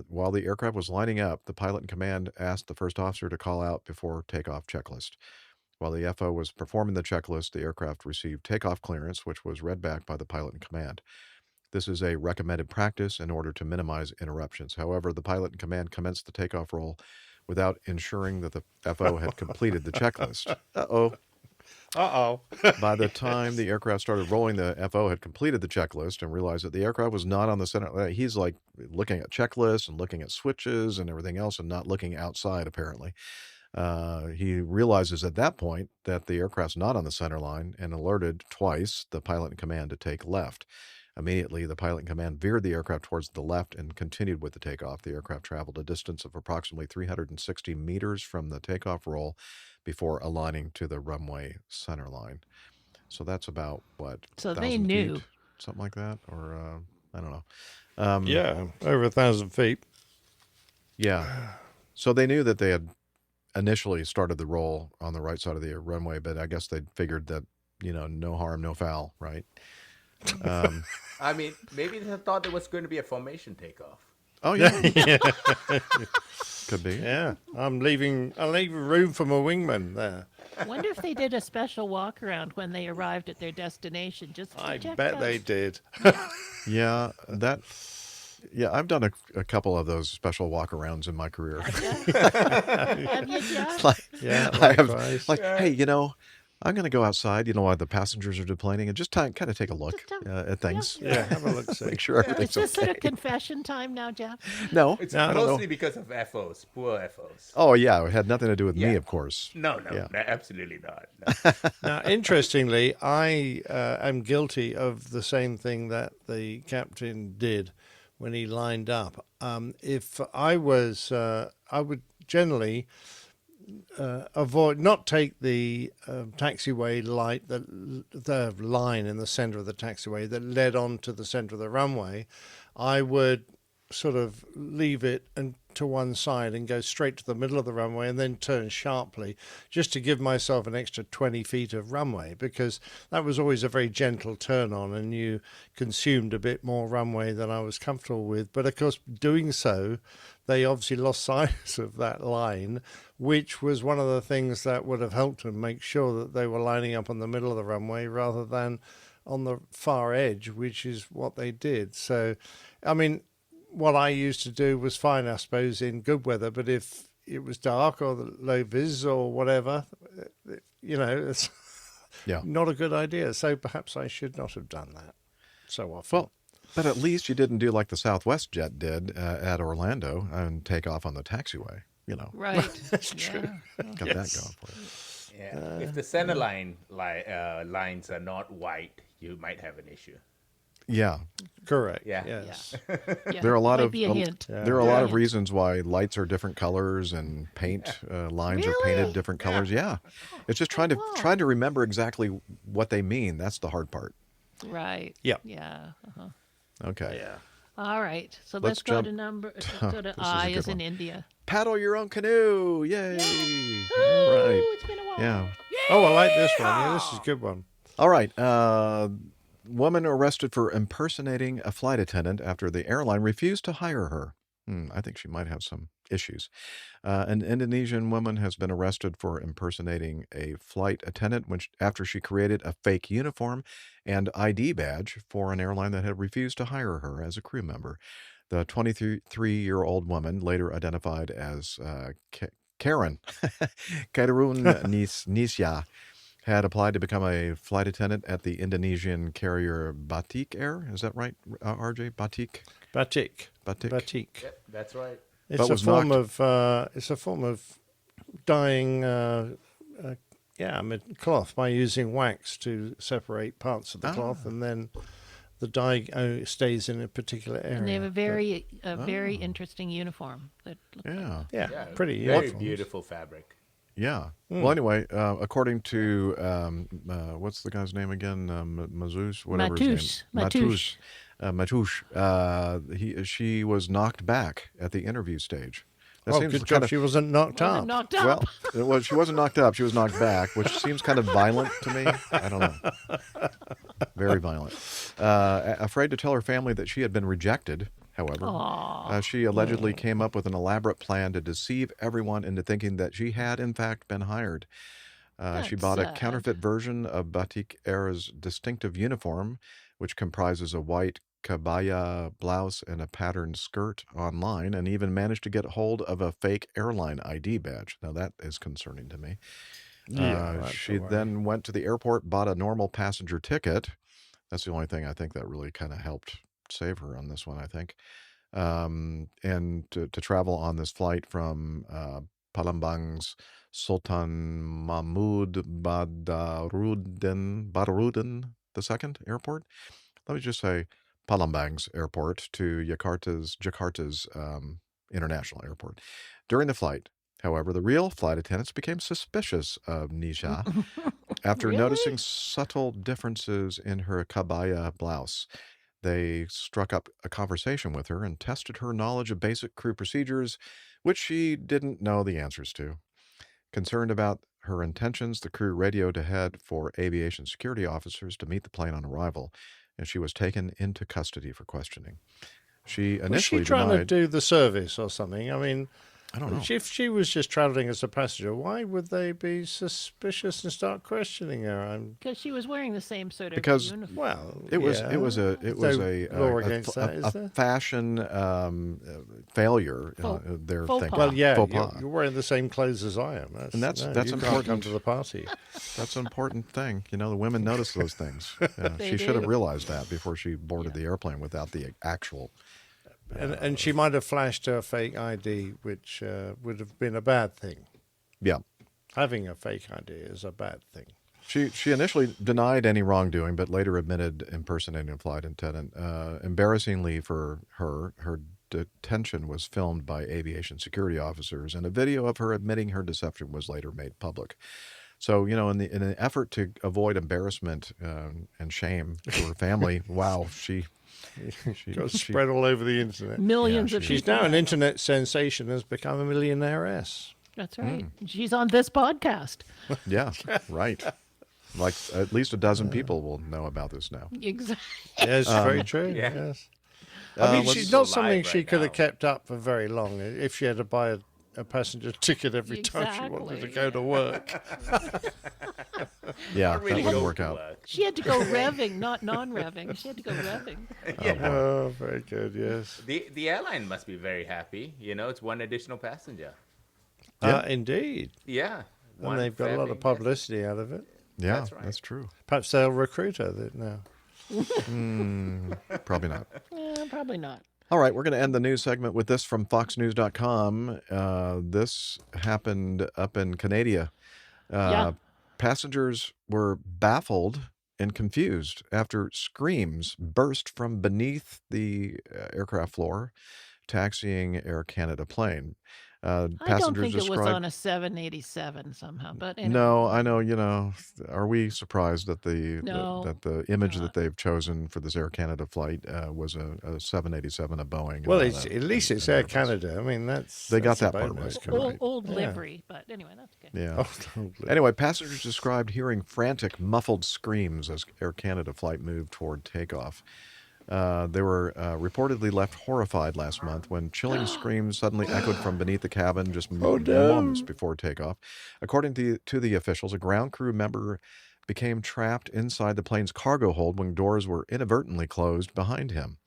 While the aircraft was lining up, the pilot in command asked the first officer to call out before takeoff checklist. While the FO was performing the checklist, the aircraft received takeoff clearance, which was read back by the pilot in command. This is a recommended practice in order to minimize interruptions. However, the pilot in command commenced the takeoff roll without ensuring that the FO had completed the checklist. Uh-oh. Uh-oh. By the time the aircraft started rolling, the FO had completed the checklist and realized that the aircraft was not on the center. He's like looking at checklists and looking at switches and everything else and not looking outside, apparently. He realizes at that point that the aircraft's not on the center line and alerted twice the pilot in command to take left. Immediately, the pilot in command veered the aircraft towards the left and continued with the takeoff. The aircraft traveled a distance of approximately 360 meters from the takeoff roll before aligning to the runway center line. So that's about, what, So 1,000 they knew. feet? Something like that? Or, I don't know. Yeah, over 1,000 feet. Yeah. So they knew that they had initially started the roll on the right side of the runway, but I guess they figured that, no harm, no foul, right? I mean, maybe they thought there was going to be a formation takeoff. Oh, yeah. Could be. Yeah, I'm leaving room for my wingman there. Wonder if they did a special walk around when they arrived at their destination. Just to I check bet out. they did. Yeah, I've done a couple of those special walkarounds in my career. Have you, Jeff? Yeah, I have, likewise. hey, I'm going to go outside, while the passengers are deplaning and just kind of take a look at things. Yeah, have a look. Make sure Is everything's this sort okay. of confession time now, Jeff? No. It's No, I don't mostly because of FOs, poor FOs. Oh, yeah. It had nothing to do with me, Yeah. of course. No, Yeah. absolutely not. No. Now, interestingly, I am guilty of the same thing that the captain did when he lined up. If I was, I would generally not take the taxiway light, the line in the center of the taxiway that led on to the center of the runway. I would sort of leave it and to one side and go straight to the middle of the runway and then turn sharply just to give myself an extra 20 feet of runway, because that was always a very gentle turn on and you consumed a bit more runway than I was comfortable with. But of course, doing so, they obviously lost sight of that line, which was one of the things that would have helped them make sure that they were lining up on the middle of the runway rather than on the far edge, which is what they did. So, I mean, what I used to do was fine, I suppose, in good weather, but if it was dark or low vis or whatever, it's not a good idea. So perhaps I should not have done that so often. Well, but at least you didn't do like the Southwest jet did at Orlando and take off on the taxiway, Right. That's true. Got that going for you. Yeah. If the center line lines are not white, you might have an issue. Yeah. Correct. Yeah. Yes. Yeah, There are a lot might of be a hint. there are a lot of reasons why lights are different colors and paint lines are painted Really? different colors. Yeah, it's just trying to remember exactly what they mean. That's the hard part. Right. Yep. Yeah. Uh-huh. Okay. Yeah. All right. So Let's let's go jump- to number. Let's go to This is a I good as in one. India. Paddle your own canoe! Yay! Ooh, All right. it's been a while. Yeah. Oh, I like this one. Yeah, this is a good one. All right. Woman arrested for impersonating a flight attendant after the airline refused to hire her. I think she might have some issues. An Indonesian woman has been arrested for impersonating a flight attendant after she created a fake uniform and ID badge for an airline that had refused to hire her as a crew member. The 23-year-old woman, later identified as Karen Nisya, had applied to become a flight attendant at the Indonesian carrier Batik Air. Is that right, RJ? Batik? Batik. Yep, that's right. It's a form of dyeing cloth by using wax to separate parts of the cloth, and then the dye stays in a particular area. And they have a very interesting uniform. Yeah. Yeah, pretty Very uniform. beautiful fabric. Yeah. Well, anyway, according to what's the guy's name again? Mazus, whatever his name. Matush. She was knocked back at the interview stage. That seems good job she wasn't knocked up. Knocked up. Well, she wasn't knocked up. She was knocked back, which seems kind of violent to me. I don't know. Very violent. Afraid to tell her family that she had been rejected. However, she allegedly came up with an elaborate plan to deceive everyone into thinking that she had, in fact, been hired. She bought a counterfeit version of Batik Air's distinctive uniform, which comprises a white kabaya blouse and a patterned skirt online and even managed to get hold of a fake airline ID badge. Now, that is concerning to me. She then went to the airport, bought a normal passenger ticket. That's the only thing I think that really kind of helped save her on this one, I think. And to travel on this flight from Palembang's Sultan Mahmud Badarudin II airport. Let me just say Palembang's airport to Jakarta's international airport. During the flight, however, the real flight attendants became suspicious of Nisha after Really? noticing subtle differences in her kabaya blouse. They struck up a conversation with her and tested her knowledge of basic crew procedures, which she didn't know the answers to. Concerned about her intentions, the crew radioed ahead for aviation security officers to meet the plane on arrival, and she was taken into custody for questioning. She Was initially she trying to denied. do the service or something? I mean, I don't know. if she was just traveling as a passenger, why would they be suspicious and start questioning her? Because she was wearing the same sort of Because uniform. Well, It was yeah. it was a law against that, is a there? fashion failure. Faux- They're faux thinking. pas. Well, yeah, Faux you're, pas. you're wearing the same clothes as I am. And that's you important. can't come to the party. That's an important thing. You know, the women notice those things. They She should have do. realized that before she boarded the airplane without the actual. And she might have flashed her fake ID, which would have been a bad thing. Yeah. Having a fake ID is a bad thing. She initially denied any wrongdoing, but later admitted impersonating a flight attendant. Embarrassingly for her, her detention was filmed by aviation security officers, and a video of her admitting her deception was later made public. So, you know, in an effort to avoid embarrassment and shame for her family, wow, she Got spread all over the internet. Millions of She's people. now an internet sensation, has become a millionaire-ess. That's right. She's on this podcast. Yeah, right. Like at least a dozen people will know about this now. Exactly. Yes, very true. yeah. Yes. I mean, let's- she's not Live something she right could have now. kept up for very long if she had to buy a passenger ticket every time she wanted to Exactly. go to work. Yeah, Really that wouldn't go work to out. work. She had to go revving, not non-revving. She had to go revving. Oh, very good, yes. The airline must be very happy. You know, it's one additional passenger. Indeed. Yeah. And they've got a lot of publicity out of it. Yeah, That's right. that's true. Perhaps they'll recruit her now. Probably not. Probably not. All right, we're going to end the news segment with this from FoxNews.com. This happened up in Canada. Yeah. Passengers were baffled and confused after screams burst from beneath the aircraft floor, taxiing Air Canada plane. I don't Passengers think it was described. on a 787 somehow, but anyway. No, I know. You know, are we surprised that No, that the image that they've chosen for this Air Canada flight was a 787, a Boeing? Well, and it's, not at least an it's Air Airbus. Canada. I mean, They got that's a that part bonus, right. come on. Old, old Yeah. livery, but anyway, that's okay. Yeah. Oh, Anyway, passengers described hearing frantic, muffled screams as Air Canada flight moved toward takeoff. They were reportedly left horrified last month when chilling screams suddenly echoed from beneath the cabin just moments before takeoff. According to the officials, a ground crew member became trapped inside the plane's cargo hold when doors were inadvertently closed behind him.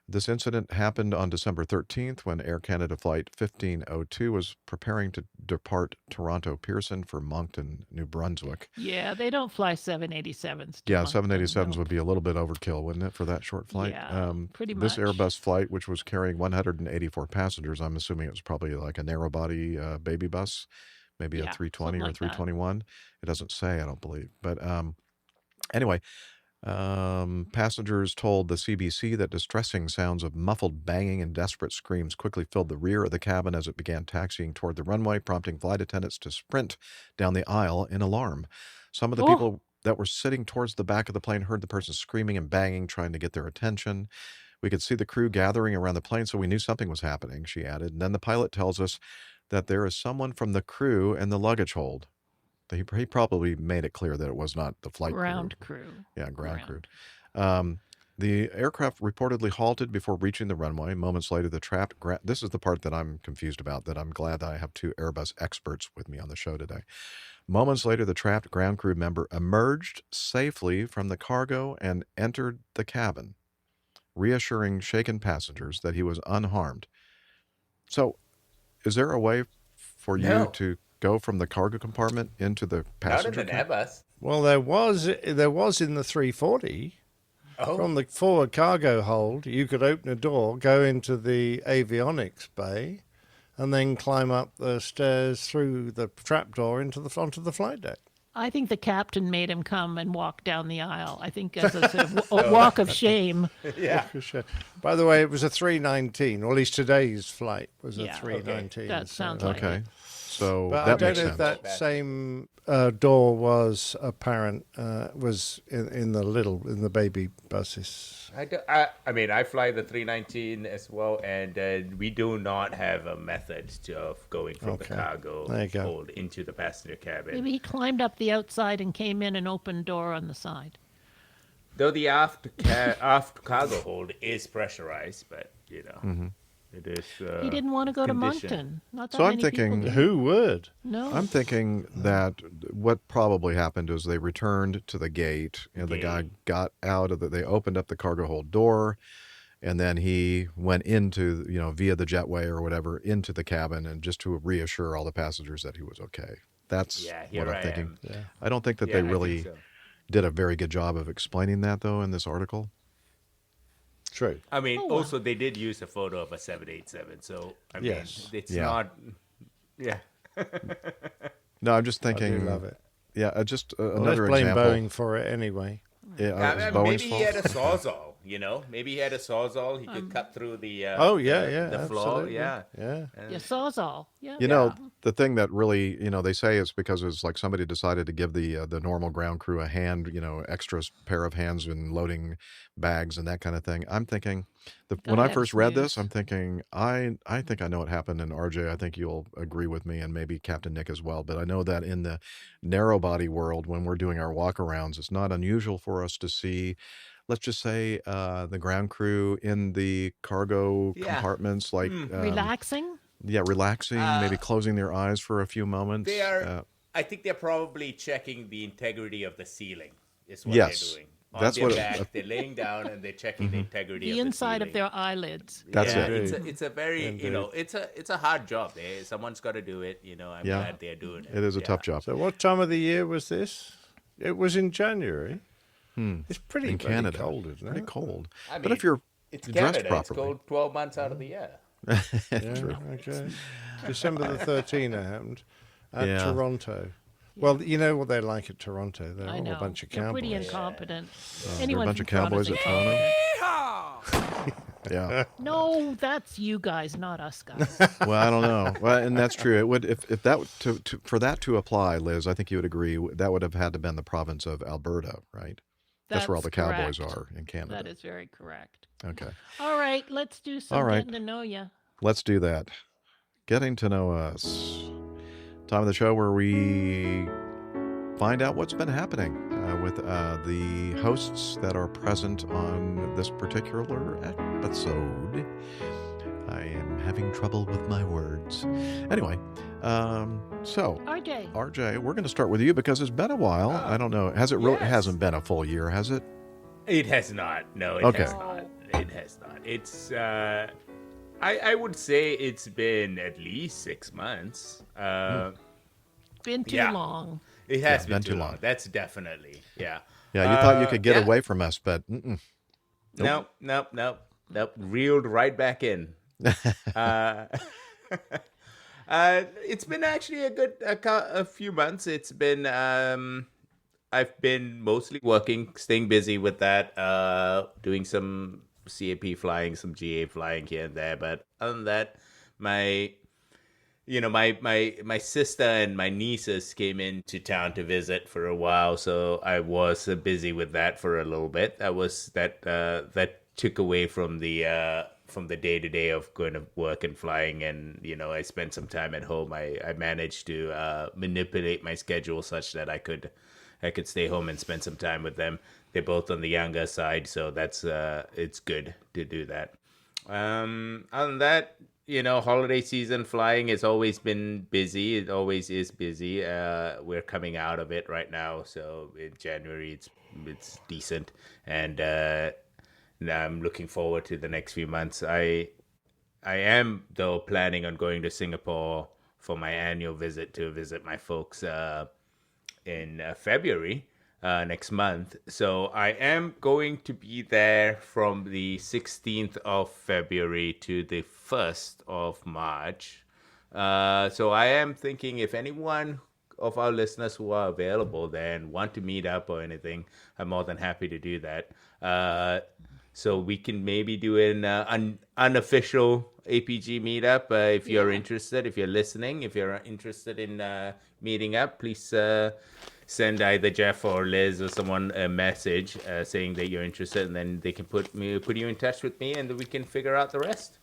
This incident happened on December 13th when Air Canada Flight 1502 was preparing to depart Toronto Pearson for Moncton, New Brunswick. Yeah, they don't fly 787s. to Yeah, Moncton, 787s no. would be a little bit overkill, wouldn't it, for that short flight? Yeah, pretty This much. Airbus flight, which was carrying 184 passengers, I'm assuming it was probably like a narrow-body baby bus, maybe a Yeah, 320 or something like that. 321. It doesn't say, I don't believe. But anyway, passengers told the CBC that distressing sounds of muffled banging and desperate screams quickly filled the rear of the cabin as it began taxiing toward the runway, prompting flight attendants to sprint down the aisle in alarm. Some of the people that were sitting towards the back of the plane heard the person screaming and banging, trying to get their attention. We could see the crew gathering around the plane, so we knew something was happening, she added. And then the pilot tells us that there is someone from the crew in the luggage hold. He probably made it clear that it was not the flight Ground crew. crew. Yeah, ground crew. The aircraft reportedly halted before reaching the runway. Moments later, the trapped this is the part that I'm confused about, that I'm glad that I have two Airbus experts with me on the show today. Moments later, the trapped ground crew member emerged safely from the cargo and entered the cabin. reassuring shaken passengers that he was unharmed. So, is there a way for you No. to go from the cargo compartment into the Not in passenger an cabin? Airbus. Well, there was in the 340. Oh. From the forward cargo hold, you could open a door, go into the avionics bay, and then climb up the stairs through the trapdoor onto the flight deck. I think the captain made him come and walk down the aisle. I think as a sort of a walk of shame. Yeah. For sure. By the way, it was a 319, or at least today's flight was a Yeah. 319. That sounds like Okay. it. So But that I don't makes know sense. if that same door was apparent, was in the baby buses. I mean, I fly the 319 as well, and we do not have a method of going from the Okay. cargo There you go. hold into the passenger cabin. Maybe he climbed up the outside and came in and opened door on the side. Though the aft cargo hold is pressurized, but it is. He didn't want to go to conditioned. Moncton. Not that So I'm many people thinking- do. Who would? No. I'm thinking that what probably happened is they returned to the gate, and the guy got out of they opened up the cargo hold door, and then he went into, via the jetway or whatever, into the cabin, and just to reassure all the passengers that he was okay. That's Yeah, here what I'm I thinking. am. I don't think that Yeah, they I think really so. did a very good job of explaining that, though, in this article. True. I mean, Oh, wow. also they did use a photo of a 787, so I mean, Yes. it's Yeah. not. Yeah. No, I'm just I thinking. do love it. Yeah, just Well, another let's blame example. Boeing for it anyway. Yeah, I it was mean, Boeing's maybe fault. he had a sawzall, Maybe he had a sawzall. He could cut through the. Oh, yeah, yeah, The floor, absolutely. yeah. Yeah. Yeah, Sawzall. Yeah. You know, the thing that really, they say it's because it's like somebody decided to give the normal ground crew a hand, extra pair of hands in loading bags and that kind of thing. I'm thinking, when I have first read this, snooze. I'm thinking, I think I know what happened. And RJ, I think you'll agree with me, and maybe Captain Nick as well. But I know that in the narrow body world, when we're doing our walkarounds, it's not unusual for us to see, let's just say, the ground crew in the cargo Yeah. compartments, like Relaxing? yeah, relaxing, maybe closing their eyes for a few moments. They are. I think they're probably checking the integrity of the ceiling. Is what Yes. they're doing. On That's their what it- back, they're laying down and they're checking the integrity The of the inside of ceiling. their eyelids. That's yeah, it. It's a very it's a hard job. Someone's got to do it. I'm Yeah. glad they're doing it. It is a Yeah. tough job. So what time of the year was this? It was in January. It's pretty In bloody Canada, cold, isn't pretty it? cold. I But mean, if you're It's dressed Canada. properly, It's cold 12 months out of the year. Yeah, okay. December the 13th it happened at Yeah. Toronto. Well, you know what they're like at Toronto. They're I all know. a bunch of They're cowboys. pretty incompetent. They're a Anyone bunch from of cowboys Toronto's at Toronto. incompetent. Yeah. No, that's you guys, not us guys. Well, I don't know. Well, and that's true. It would if that for that to apply, Liz. I think you would agree that would have had to been the province of Alberta, right? That's where all the cowboys correct. are in Canada. That is very correct. Okay. All right, let's do some All right. getting to know you. Let's do that. Getting to know us. Time of the show where we find out what's been happening with the hosts that are present on this particular episode. I am having trouble with my words. Anyway, so RJ, we're going to start with you because it's been a while. I don't know. Has it really? It yes. hasn't been a full year, has it? It has not. No, it Okay. has not. It has not. It's. I would say it's been at least 6 months. been too yeah. long. It has Yeah, been too long. That's definitely. Yeah. Yeah, you thought you could get yeah. away from us, but Nope. Reeled right back in. It's been actually a few months. It's been I've been mostly working, staying busy with that, doing some CAP flying, some GA flying here and there. But other than that, my sister and my nieces came into town to visit for a while, so I was busy with that for a little bit. That took away from the day-to-day of going to work and flying, and I spent some time at home. I managed to manipulate my schedule such that I could stay home and spend some time with them. They're both on the younger side, so that's it's good to do that. Other than that, holiday season flying has always been busy. It always is busy. We're coming out of it right now, so in January it's decent, and and I'm looking forward to the next few months. I am though planning on going to Singapore for my annual visit to visit my folks in February next month. So I am going to be there from the 16th of February to the 1st of March. So I am thinking if anyone of our listeners who are available there and want to meet up or anything, I'm more than happy to do that. So we can maybe do an unofficial APG meetup if you're interested, if you're listening, if you're interested in meeting up, please send either Jeff or Liz or someone a message saying that you're interested, and then they can put you in touch with me, and we can figure out the rest.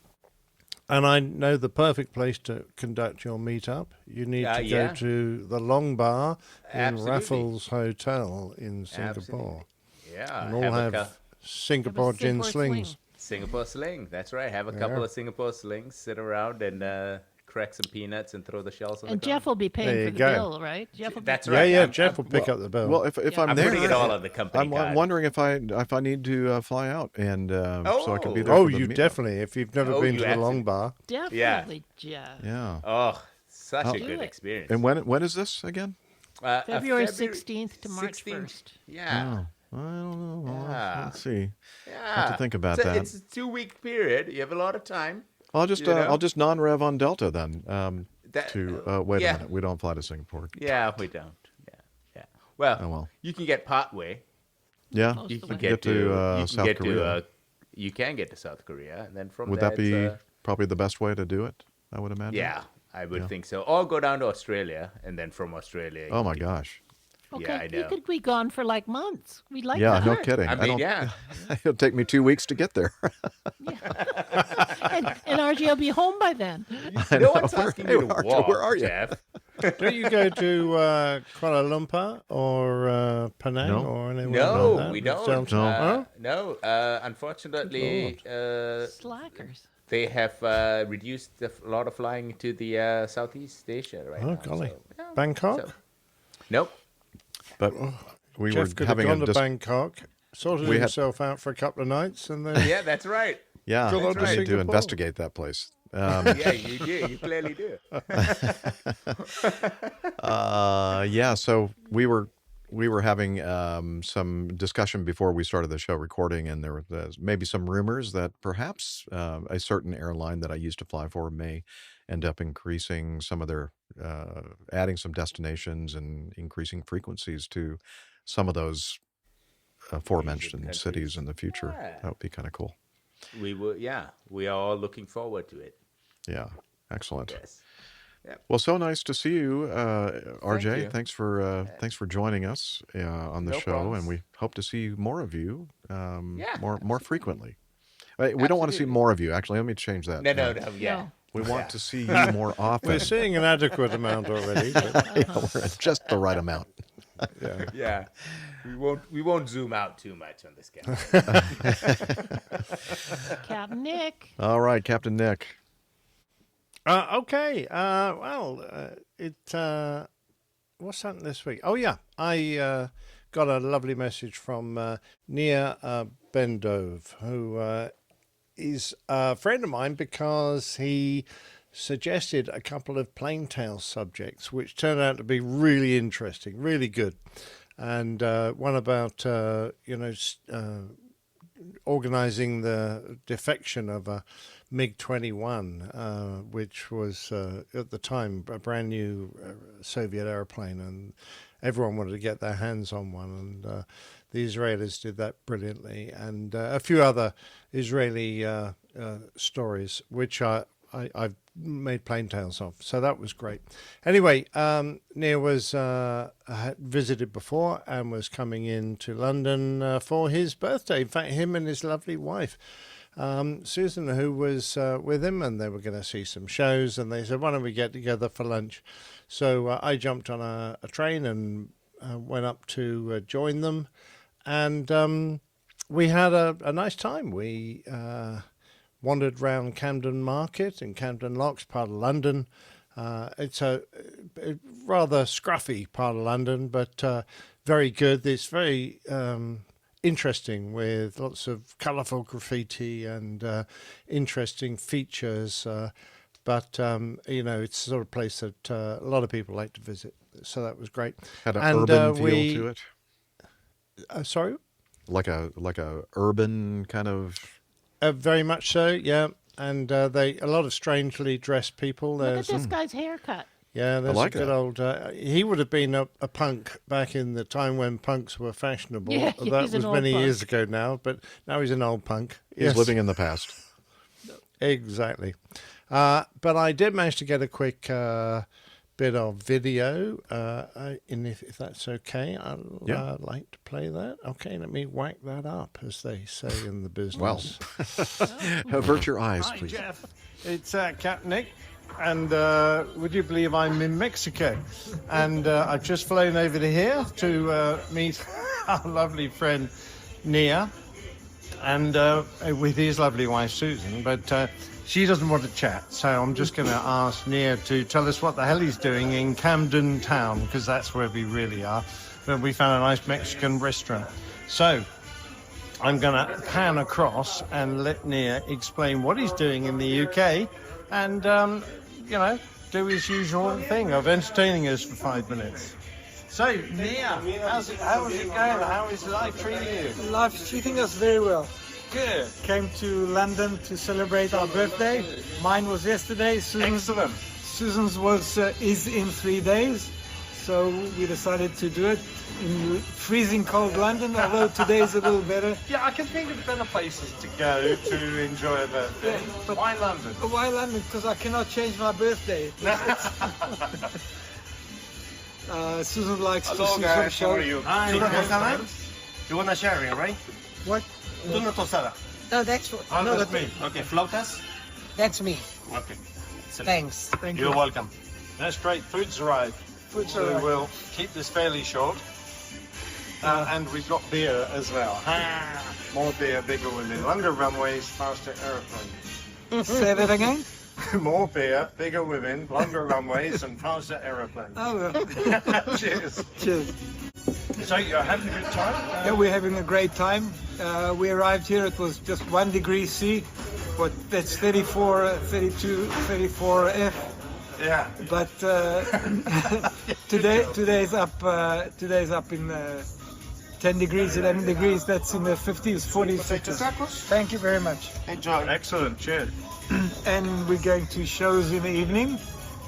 And I know the perfect place to conduct your meetup. You need to go to the Long Bar in Raffles Hotel in Singapore. Absolutely. Yeah. And all have Singapore gin slings. Singapore sling, that's right. Have a couple of Singapore slings, sit around and crack some peanuts and throw the shells on the ground. And Jeff will be paying for the bill, right? Jeff will That's right. Yeah, Jeff will pick up the bill. Well, if I'm there, putting it all on the company I'm card. wondering if I need to fly out and so I can be there. Oh, for the you meetup. definitely. If you've never been to the Long Bar. Definitely, Jeff. Yeah. Oh, such a good experience. And when is this again? February 16th to March 16th. 1st. Yeah. Oh, I don't know. Yeah. Let's see. Yeah. Have to think about that. It's a 2-week period. You have a lot of time. I'll just non-rev on Delta then. Wait a yeah. minute. We don't fly to Singapore. Yeah, we don't. Yeah. Well, Oh, well. you can get part way. Yeah. Most You of the can way. get to South Korea. You can get to South Korea, and then from Would there, that be it's, probably the best way to do it? I would imagine. yeah, I would think so. Or go down to Australia, and then from Australia. Oh my gosh. Okay, Yeah, I you know. could be gone for like months. We'd like Yeah, that. no kidding. I mean, yeah. It'll take me 2 weeks to get there. And RJ will be home by then. No one's asking you to Archie, walk, where are you? Jeff. Don't you go to Kuala Lumpur or Penang No. or anywhere No, like that? we Down don't. to- No, unfortunately, Slackers. they have reduced a lot of flying to the Southeast Asia right Oh, now. golly. So, yeah. Bangkok? So- nope. But we Jeff were could have having gone a to Bangkok, sorted we had- himself out for a couple of nights, and then Yeah, that's right. yeah. Go We on to need to Singapore. investigate that place. Yeah, you do. You clearly do. Yeah. So we were having some discussion before we started the show recording, and there was maybe some rumors that perhaps a certain airline that I used to fly for may end up increasing some of their, adding some destinations and increasing frequencies to some of those aforementioned countries. cities in the future. Yeah. That would be kind of cool. We will. Yeah, we are all looking forward to it. Yeah. Excellent. Yes. Well, so nice to see you, RJ. you. Thanks for joining us on the No show, problems. and we hope to see more of you Yeah, more frequently. We don't want to see more of you. Actually, let me change that. No. Yeah. No. We want to see you more often. we're seeing an adequate amount already. But, Yeah, we're at just the right amount. yeah. Yeah. We won't zoom out too much on this guy. Captain Nick. All right, Captain Nick. Okay. What's happened this week? Oh, yeah. I got a lovely message from Nia Bendove, who is a friend of mine because he suggested a couple of plain-tale subjects, which turned out to be really interesting, really good. And one about, organizing the defection of a MiG-21, which was at the time a brand new Soviet airplane, and everyone wanted to get their hands on one, and the Israelis did that brilliantly, and a few other Israeli stories, which I've made plain tales of, so that was great. Anyway, Nia was had visited before and was coming in to London for his birthday. In fact, him and his lovely wife, Susan, who was with him, and they were going to see some shows, and they said, why don't we get together for lunch? So I jumped on a train and went up to join them, and we had a nice time. We wandered round Camden Market in Camden Locks, part of London. It's a rather scruffy part of London, but very good. It's very interesting with lots of colourful graffiti and interesting features. But it's the sort of place that a lot of people like to visit. So that was great. Had an And, urban feel to it. Sorry? Like a urban kind of. Very much so, yeah. And a lot of strangely dressed people. Look at this guy's haircut. Yeah, there's like a good that. old. He would have been a punk back in the time when punks were fashionable. Yeah, that he's an was old many punk. years ago now, but now he's an old punk. He's living in the past. Exactly. But I did manage to get a quick bit of video, if that's okay. I'd like to play that. Okay, let me whack that up, as they say in the business. Well, avert your eyes, Hi, please. Jeff. It's Captain Nick. And would you believe I'm in Mexico? And I've just flown over to here to meet our lovely friend Nia, and with his lovely wife Susan. But she doesn't want to chat, so I'm just going to ask Nia to tell us what the hell he's doing in Camden Town, because that's where we really are. But we found a nice Mexican restaurant. So I'm going to pan across and let Nia explain what he's doing in the UK and, do his usual thing of entertaining us for 5 minutes. So, Nia, how is it going? How is life treating you? Life is treating us very well. Good. Came to London to celebrate our birthday. Mine was yesterday. Excellent. Susan's is in 3 days, so we decided to do it in freezing cold London. Although today is a little better. Yeah, I can think of better places to go to enjoy a birthday. Yeah, but why London? Why London? Because I cannot change my birthday. Susan likes to see some show. Hi, You want a sharing, right? What? Tuna tostada. No, that's what. Oh, no, that's me. Okay, flautas. That's me. Okay. Thanks. Thank you. You're welcome. That's great. Food's arrived. Food's So arrived. we'll keep this fairly short. And we've got beer as well. More beer, bigger women, longer runways, faster aeroplanes. Say that again. More beer, bigger women, longer runways, and faster aeroplanes. Oh, Cheers. cheers. So you're having a good time? Yeah, we're having a great time. We arrived here, it was just 1 degree C. That's 34, 32, 34 F. Yeah. But today's up in 10 degrees, 11 degrees. That's in the 50s, 40s, 50s. Thank you very much. Enjoy. Excellent. Cheers. And we're going to shows in the evening.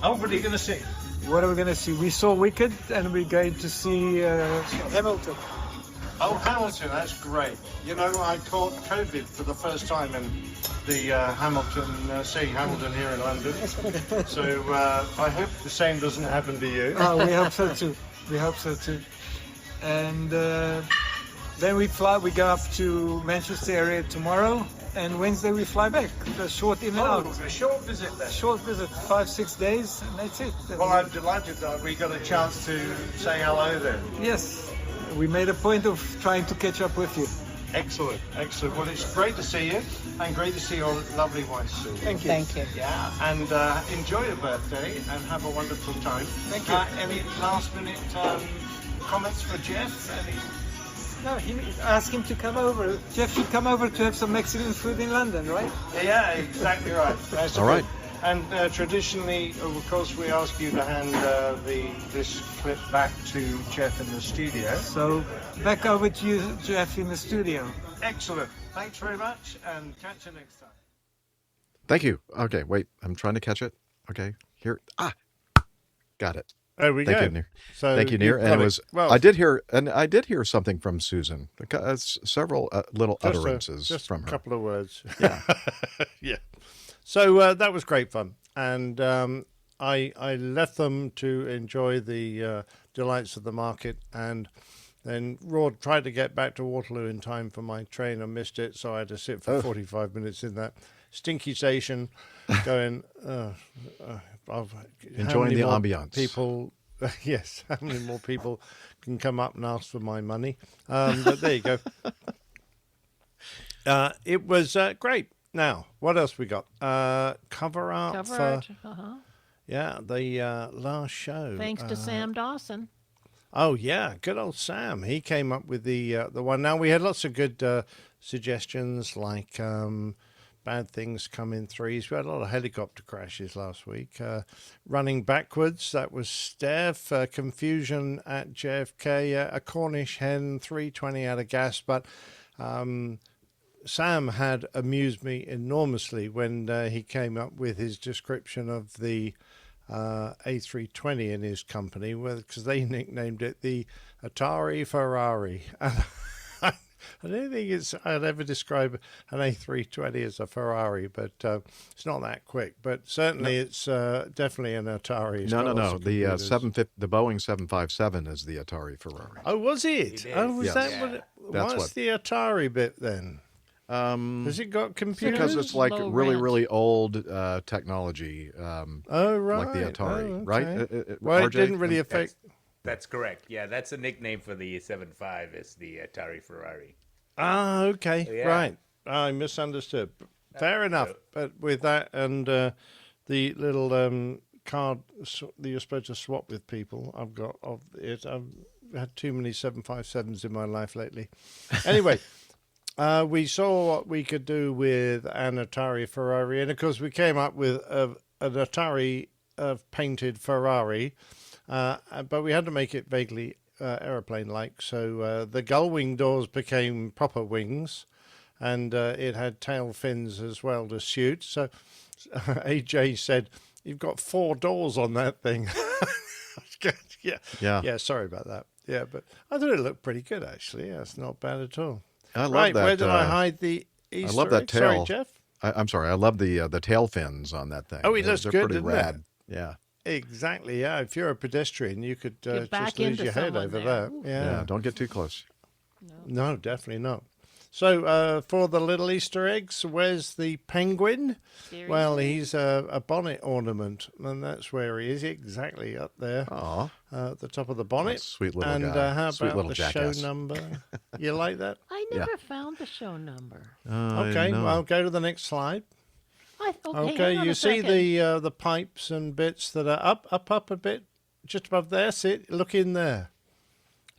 Oh, what are you going to see? What are we going to see? We saw Wicked, and we're going to see Hamilton. Oh, Hamilton, that's great. You know, I caught COVID for the first time in the seeing Hamilton here in London. So I hope the same doesn't happen to you. Oh, we hope so too. We hope so too. And then we go up to Manchester area tomorrow, and Wednesday we fly back. A short in and out. A short visit there. Short visit, 5-6 days, and that's it. Well, I'm delighted that we got a chance to say hello then. Yes, we made a point of trying to catch up with you. Excellent, excellent. Well, it's great to see you, and great to see your lovely wife, Sue. Thank you. Thank you. Yeah, and enjoy your birthday and have a wonderful time. Thank you. Any last-minute comments for Jeff? No, ask him to come over. Jeff should come over to have some Mexican food in London, right? Yeah, exactly right. That's All right. And traditionally, of course, we ask you to hand this clip back to Jeff in the studio. So, back over to you, Jeff, in the studio. Excellent. Thanks very much, and catch you next time. Thank you. Okay, wait. I'm trying to catch it. Okay, here. Got it. There we Thank go. you, Nir. So Thank you, you've Nir. And got it was. well, I did hear something from Susan. Several little just utterances just from a her. couple of words. Yeah. Yeah. So that was great fun, and I left them to enjoy the delights of the market, and then Rod tried to get back to Waterloo in time for my train and missed it, so I had to sit for 45 minutes in that stinky station, going. Enjoying the ambiance. People, yes. How many more people can come up and ask for my money? But there you go. It was great. Now, what else we got? Cover art. Cover art. Uh-huh. Yeah, the last show. Thanks to Sam Dawson. Oh yeah, good old Sam. He came up with the one. Now we had lots of good suggestions, like bad things come in threes. We had a lot of helicopter crashes last week. Running backwards, that was Steph. Confusion at JFK. A Cornish hen, 320 out of gas. But Sam had amused me enormously when he came up with his description of the A320 in his company, because they nicknamed it the Atari Ferrari. I don't think I'd ever describe an A320 as a Ferrari, but it's not that quick. But certainly it's definitely an Atari. No. The Boeing 757 is the Atari Ferrari. Oh, was it? Oh, was Yes. that what it, what's the Atari bit then? Has it got computers? Because it's like really old technology. Oh, right. Like the Atari, Oh, okay. right? Well, RJ? it didn't really affect... That's correct. Yeah, that's a nickname for the 75 is the Atari Ferrari. Ah, okay. Yeah. Right. I misunderstood. Fair enough. But with that and the little card that you're supposed to swap with people, I've got of it. I've had too many 757s in my life lately. Anyway, we saw what we could do with an Atari Ferrari. And, of course, we came up with an Atari painted Ferrari. But we had to make it vaguely aeroplane-like, so the gull wing doors became proper wings, and it had tail fins as well to shoot. So AJ said, "You've got 4 doors on that thing." Yeah. Sorry about that. Yeah, but I thought it looked pretty good actually. Yeah, it's not bad at all. I love right, that. Where did I hide the Easter I love that egg? tail. Sorry, Jeff. I'm sorry. I love the tail fins on that thing. Oh, it looks They're good, pretty doesn't it? rad. Yeah. Exactly, yeah. If you're a pedestrian, you could just lose into your head someone over there. that. Ooh. Yeah. Don't get too close. No, definitely not. So for the little Easter eggs, where's the penguin? Well, he's a bonnet ornament, and that's where he is, exactly up there. Aw. At the top of the bonnet. Sweet little and guy. how Sweet about little the jackass. show number? You like that? I never found the show number. Okay, well, go to the next slide. Okay, hang on you a see second. the pipes and bits that are up a bit, just above there. Look in there.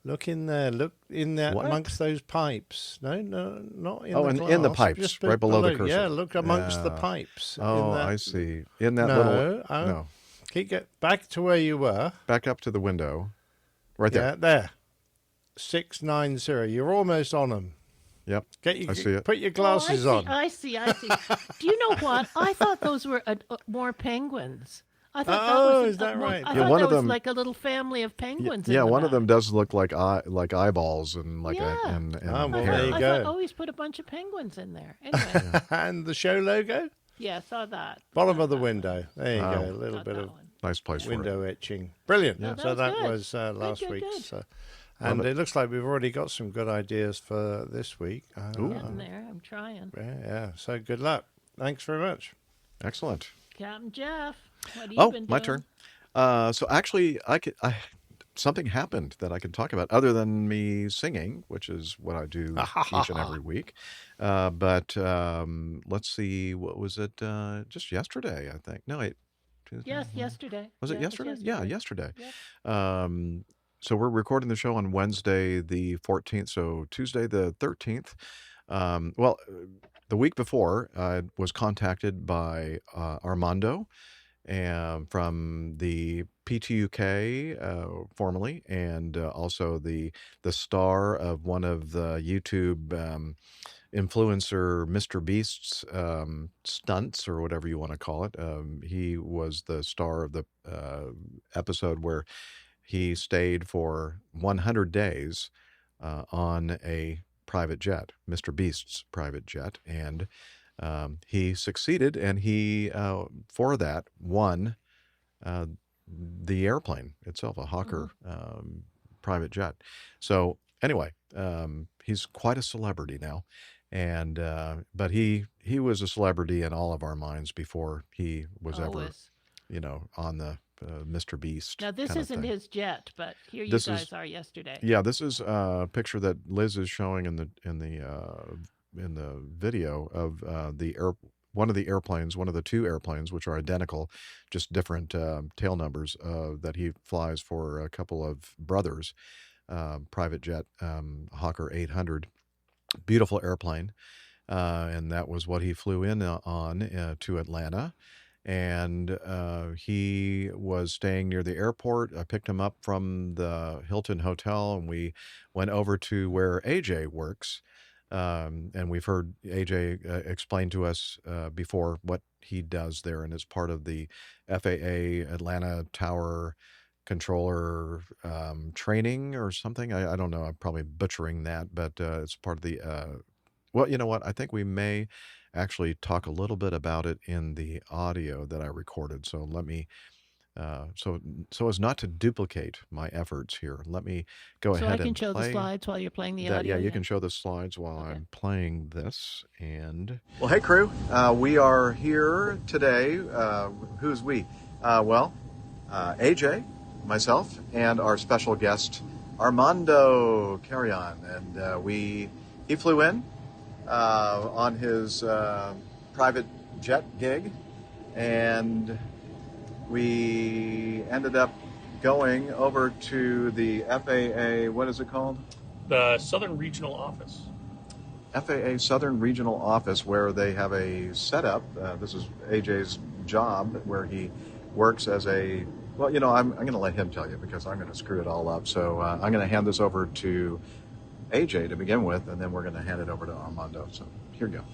Look in there. Look in there What? amongst those pipes. No, not in Oh, the glass. in the pipes, just right below the cursor. Yeah, look amongst the Yeah. pipes. Oh, in that. I see. In that No, little... oh. No. Get back to where you were. Back up to the window. Right there. Yeah, there. 690. You're almost on them. Yep. I see it. Put your glasses on. I see. Do you know what? I thought those were more penguins. I thought Oh, that was is that right? I Yeah, thought one that of was them- like a little family of penguins. Yeah, in the one of them back. does look like eyeballs and like Yeah. and Oh, well, I hair. there you thought, go. always put a bunch of penguins in there. Anyway, And the show logo? yeah, saw that. Bottom of the window. There you Oh. go. A little Got bit that of one. Nice place for it. window etching. Brilliant. Yeah. So That that was was good. last Good, week's. good. And Love it. it looks like we've already got some good ideas for this week. Getting there. I'm trying. Yeah. So good luck. Thanks very much. Excellent. Captain Jeff, what have you Oh, been my doing? turn. So actually, something happened that I can talk about other than me singing, which is what I do each and every week. But let's see, what was it? Just yesterday, I think. No, Tuesday? Yes, yesterday. Was it Yeah, yesterday? Yeah, yesterday. Yep. So we're recording the show on Wednesday the 14th, so Tuesday the 13th. Well, the week before, I was contacted by Armando from the PTUK, formerly, and also the star of one of the YouTube influencer Mr. Beast's stunts, or whatever you want to call it. He was the star of the episode where he stayed for 100 days on a private jet, Mr. Beast's private jet, and he succeeded, and he, for that, won the airplane itself, a Hawker private jet. So anyway, he's quite a celebrity now, and but he was a celebrity in all of our minds before he was ever, Always. on the Mr. Beast. Now, this kind of isn't thing. his jet, but here This you is- guys are yesterday. Yeah, this is a picture that Liz is showing in the video of one of the airplanes, one of the two airplanes, which are identical, just different tail numbers, that he flies for a couple of brothers, private jet, Hawker 800, beautiful airplane. And that was what he flew in on to Atlanta. And he was staying near the airport. I picked him up from the Hilton Hotel, and we went over to where AJ works. And we've heard AJ explain to us before what he does there, and it's part of the FAA Atlanta Tower controller training or something. I don't know. I'm probably butchering that, but it's part of the... well, you know what? I think we may actually talk a little bit about it in the audio that I recorded. So let me... so as not to duplicate my efforts here, let me go ahead and play. So I can show the slides while you're playing the audio? Yeah, you can show the slides while I'm playing this. And well, hey crew, we are here today. Who's we? AJ, myself, and our special guest Armando Carrion, and he flew in on his private jet gig, and we ended up going over to the FAA, what is it called? The Southern Regional Office. FAA Southern Regional Office, where they have a setup. This is AJ's job, where he works as a... Well, you know, I'm going to let him tell you because I'm going to screw it all up. So I'm going to hand this over to AJ to begin with, and then we're going to hand it over to Armando. So here you go.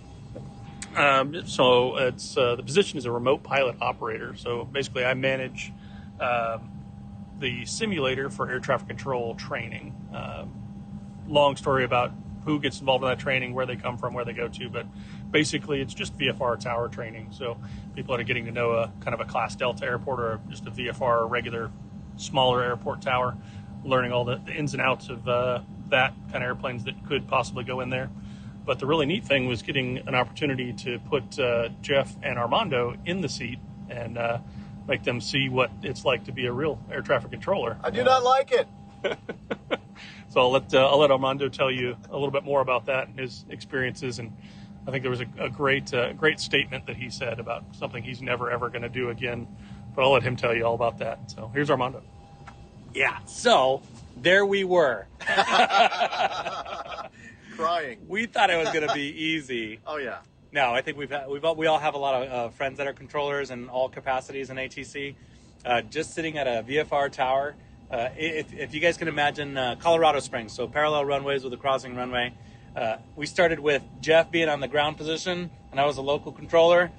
So it's the position is a remote pilot operator. So basically, I manage the simulator for air traffic control training. Long story about who gets involved in that training, where they come from, where they go to, but basically it's just VFR tower training. So people that are getting to know a kind of a Class Delta airport or just a VFR regular smaller airport tower, learning all the ins and outs of that kind of airplanes that could possibly go in there. But the really neat thing was getting an opportunity to put Jeff and Armando in the seat and make them see what it's like to be a real air traffic controller. I do not like it. So I'll let Armando tell you a little bit more about that and his experiences. And I think there was a great statement that he said about something he's never ever going to do again. But I'll let him tell you all about that. So here's Armando. Yeah. So there we were. Crying. We thought it was going to be easy. Oh yeah. No, I think we all have a lot of friends that are controllers in all capacities in ATC. Just sitting at a VFR tower. If you guys can imagine Colorado Springs, so parallel runways with a crossing runway. We started with Jeff being on the ground position, and I was a local controller.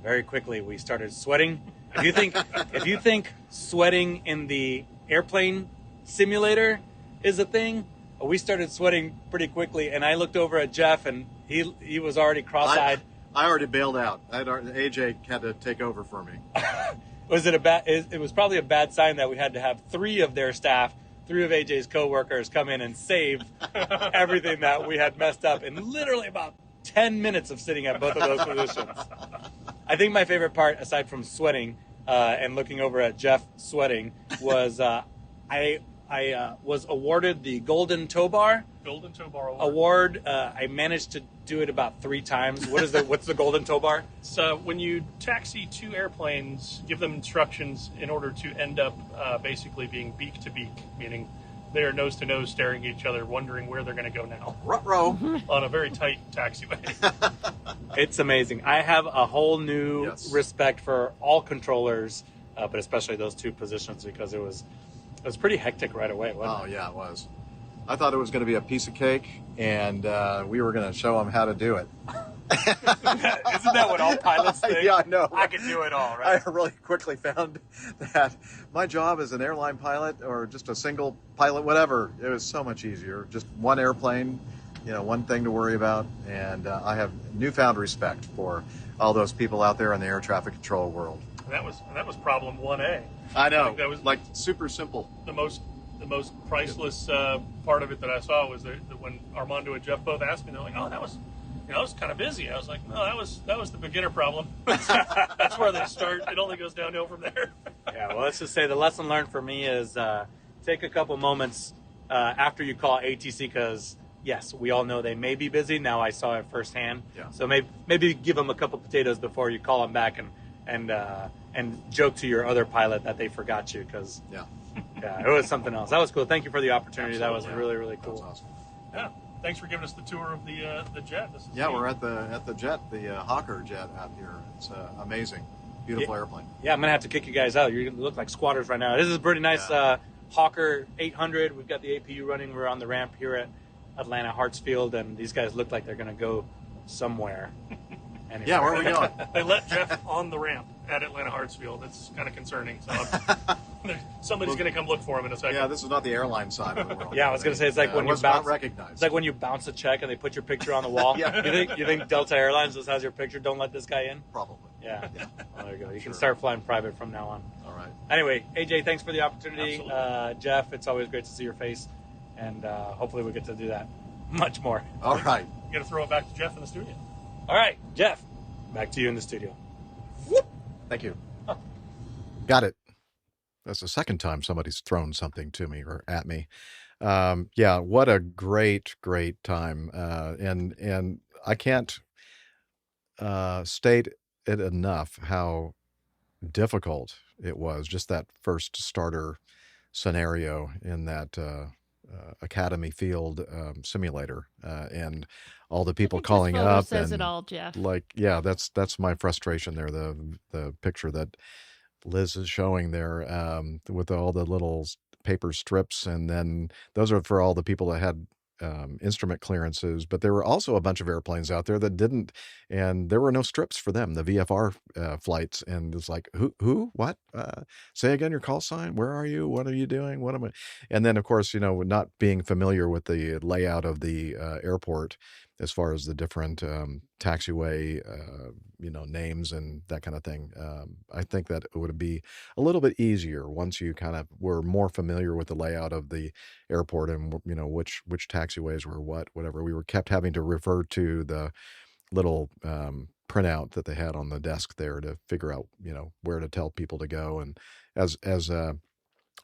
Very quickly, we started sweating. If you think sweating in the airplane simulator is a thing, we started sweating pretty quickly. And I looked over at Jeff, and he was already cross-eyed. I already bailed out. AJ had to take over for me. It was probably a bad sign that we had to have three of their staff, three of AJ's coworkers come in and save everything that we had messed up in literally about 10 minutes of sitting at both of those positions. I think my favorite part, aside from sweating and looking over at Jeff sweating, was I was awarded the Golden Tow Bar. Golden Tow Bar Award. I managed to do it about 3 times. What's the Golden Tow Bar? So when you taxi two airplanes, give them instructions in order to end up basically being beak to beak, meaning they are nose to nose staring at each other, wondering where they're going to go now. Ruh-roh. On a very tight taxiway. It's amazing. I have a whole new respect for all controllers, but especially those two positions, because it was pretty hectic right away, wasn't it? Oh, yeah, it was. I thought it was going to be a piece of cake, and we were going to show them how to do it. Isn't that what all pilots think? Yeah, I know. I can do it all, right? I really quickly found that my job as an airline pilot or just a single pilot, whatever, it was so much easier. Just one airplane, one thing to worry about. And I have newfound respect for all those people out there in the air traffic control world. That was problem 1A. I know. That was like super simple. The most priceless part of it that I saw was that when Armando and Jeff both asked me, they're like, "Oh, that was kind of busy." I was like, "No, that was the beginner problem." That's where they start. It only goes downhill from there. Yeah, well, let's just say the lesson learned for me is take a couple moments after you call ATC, because yes, we all know they may be busy. Now I saw it firsthand. Yeah. So maybe give them a couple potatoes before you call them back and joke to your other pilot that they forgot you, because Yeah. yeah, it was something else. That was cool. Thank you for the opportunity. That was Absolutely. really cool. That was awesome. Yeah. Thanks for giving us the tour of the jet. This is Yeah, neat. we're at the jet, the Hawker jet out here. It's amazing, beautiful airplane. Yeah, I'm gonna have to kick you guys out. You look like squatters right now. This is a pretty nice Hawker 800. We've got the APU running. We're on the ramp here at Atlanta Hartsfield, and these guys look like they're gonna go somewhere. Anyway. Yeah, where are we going? They let Jeff on the ramp at Atlanta Hartsfield. It's kind of concerning. So somebody's going to come look for him in a second. Yeah, this is not the airline side of the world. Yeah, I was going to say, it's like when you was bounce. not recognized. It's like when you bounce a check and they put your picture on the wall. Yeah. You think Delta Airlines just has your picture? Don't let this guy in. Probably. Yeah. Well, there you go. You can start flying private from now on. All right. Anyway, AJ, thanks for the opportunity. Absolutely. Jeff, it's always great to see your face, and hopefully we get to do that much more. All right. You got to throw it back to Jeff in the studio. All right, Jeff, back to you in the studio. Thank you. Got it. That's the second time somebody's thrown something to me or at me. Yeah, what a great time. And I can't state it enough how difficult it was, just that first starter scenario in that Academy Field simulator, and all the people calling photo up. says and it all, Jeff. Like, yeah, that's my frustration there. The picture that Liz is showing there, with all the little paper strips, and then those are for all the people that had instrument clearances, but there were also a bunch of airplanes out there that didn't, and there were no strips for them, the VFR flights, and it's like, who, what, say again your call sign, where are you, what are you doing, what am I, and then of course, not being familiar with the layout of the airport as far as the different taxiway, names and that kind of thing. I think that it would be a little bit easier once you kind of were more familiar with the layout of the airport and, which taxiways were whatever. We were kept having to refer to the little printout that they had on the desk there to figure out, where to tell people to go. And as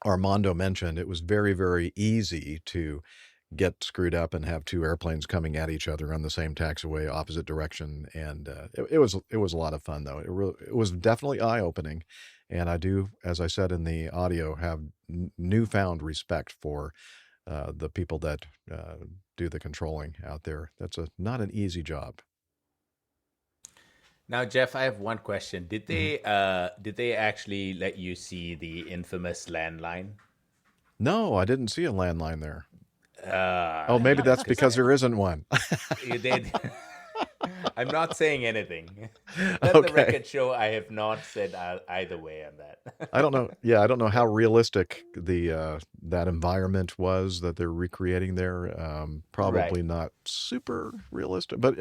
Armando mentioned, it was very, very easy to get screwed up and have two airplanes coming at each other on the same taxiway, opposite direction. And it was a lot of fun, though. It was definitely eye-opening. And I do, as I said in the audio, have newfound respect for the people that do the controlling out there. That's not an easy job. Now, Jeff, I have one question. Did they actually let you see the infamous landline? No, I didn't see a landline there. Oh, maybe that's because there isn't one. You did. I'm not saying anything. Let the record show I have not said either way on that. I don't know. Yeah, I don't know how realistic that environment was that they're recreating there. Probably not super realistic, but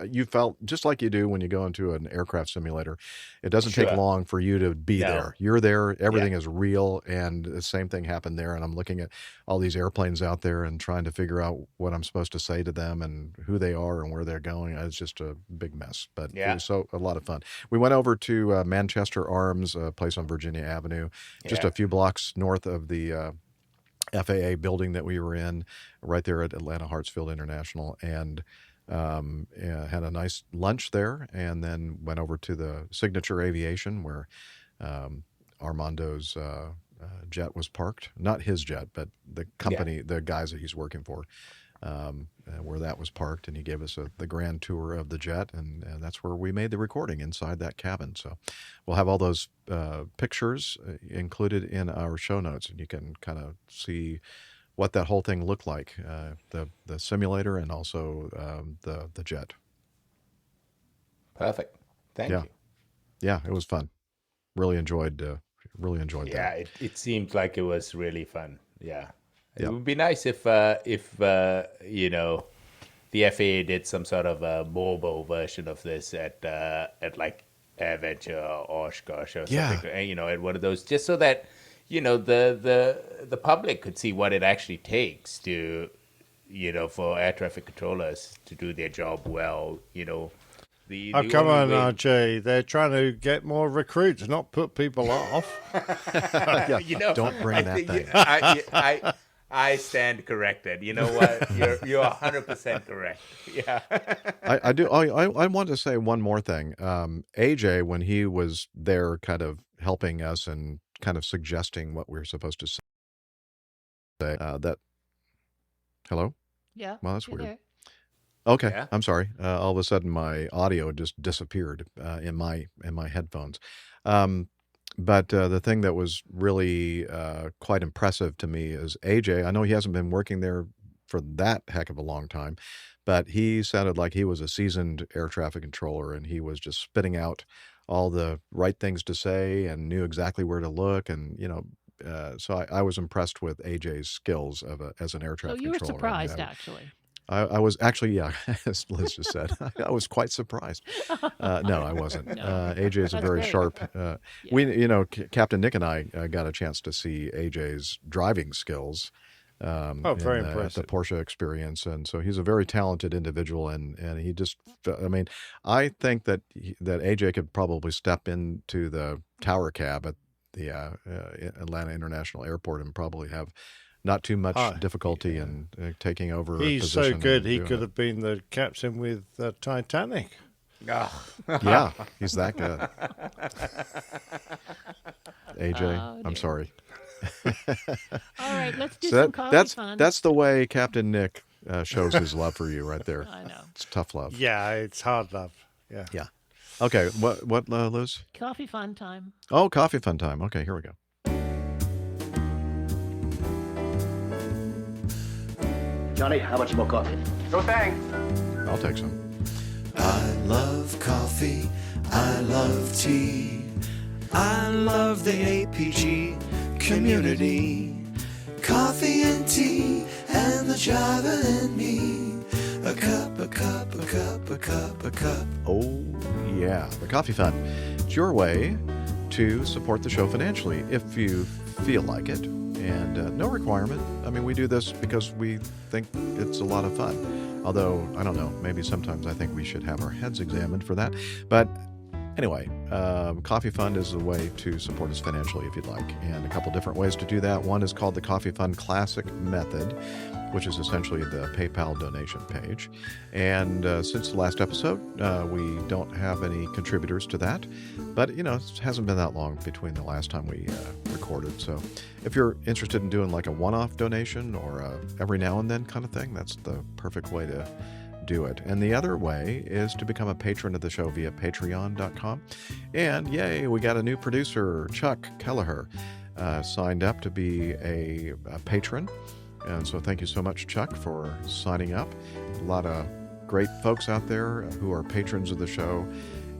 you felt just like you do when you go into an aircraft simulator. It doesn't take long for you to be there. You're there. Everything is real, and the same thing happened there. And I'm looking at all these airplanes out there and trying to figure out what I'm supposed to say to them and who they are and where they're going. It's just a big mess, but it was a lot of fun. We went over to Manchester Arms, a place on Virginia Avenue, just a few blocks north of the FAA building that we were in, right there at Atlanta Hartsfield International, and had a nice lunch there, and then went over to the Signature Aviation where Armando's jet was parked. Not his jet, but the company, the guys that he's working for. Where that was parked, and he gave us the grand tour of the jet, and that's where we made the recording inside that cabin. So we'll have all those pictures included in our show notes, and you can kind of see what that whole thing looked like, the simulator and also the jet. Perfect. Thank you. Yeah, it was fun. Really enjoyed that. Yeah, it seemed like it was really fun. Yeah. Yep. It would be nice if the FAA did some sort of a mobile version of this at like AirVenture or Oshkosh or something, at one of those, just so that the public could see what it actually takes to, for air traffic controllers to do their job well. Come on, RJ. They're trying to get more recruits, not put people off. Don't bring that thing. I stand corrected. You know what? You're 100% correct. Yeah. I do. I want to say one more thing. AJ, when he was there, kind of helping us and kind of suggesting what we're supposed to say. That. Hello. Yeah. Well, that's you're weird. there. Okay, Yeah. I'm sorry. All of a sudden, my audio just disappeared in my headphones. But the thing that was really quite impressive to me is AJ. I know he hasn't been working there for that heck of a long time, but he sounded like he was a seasoned air traffic controller, and he was just spitting out all the right things to say and knew exactly where to look, and so I was impressed with AJ's skills as an air So traffic you were controller. surprised, actually. I was actually, yeah, as Liz just said, I was quite surprised. No, I wasn't. AJ is a That's very great. sharp. Captain Nick and I got a chance to see AJ's driving skills. Very at the impressive. Porsche experience, and so he's a very talented individual, and he just, I mean, I think that AJ could probably step into the tower cab at the Atlanta International Airport and probably have not too much difficulty in taking over. He's so position good. and He doing could it. have been the captain with Titanic. Yeah, he's that good. AJ, I'm sorry. All right, let's do So some coffee fun. that's the way Captain Nick shows his love for you right there. I know. It's tough love. Yeah, it's hard love. Yeah. Yeah. Okay, what Liz? Coffee fun time. Oh, coffee fun time. Okay, here we go. Johnny, how much more coffee? No thanks. I'll take some. I love coffee. I love tea. I love the APG community. Coffee and tea and the driver and me. A cup, a cup, a cup, a cup, a cup. Oh, yeah. The Coffee Fund. It's your way to support the show financially if you feel like it. And no requirement. I mean, we do this because we think it's a lot of fun. Although, I don't know, maybe sometimes I think we should have our heads examined for that. But anyway, Coffee Fund is a way to support us financially if you'd like. And a couple different ways to do that. One is called the Coffee Fund Classic Method, which is essentially the PayPal donation page. And since the last episode, we don't have any contributors to that. But, it hasn't been that long between the last time we recorded. So if you're interested in doing like a one-off donation or every now and then kind of thing, that's the perfect way to do it. And the other way is to become a patron of the show via patreon.com. And yay, we got a new producer, Chuck Kelleher, signed up to be a patron. And so thank you so much, Chuck, for signing up. A lot of great folks out there who are patrons of the show,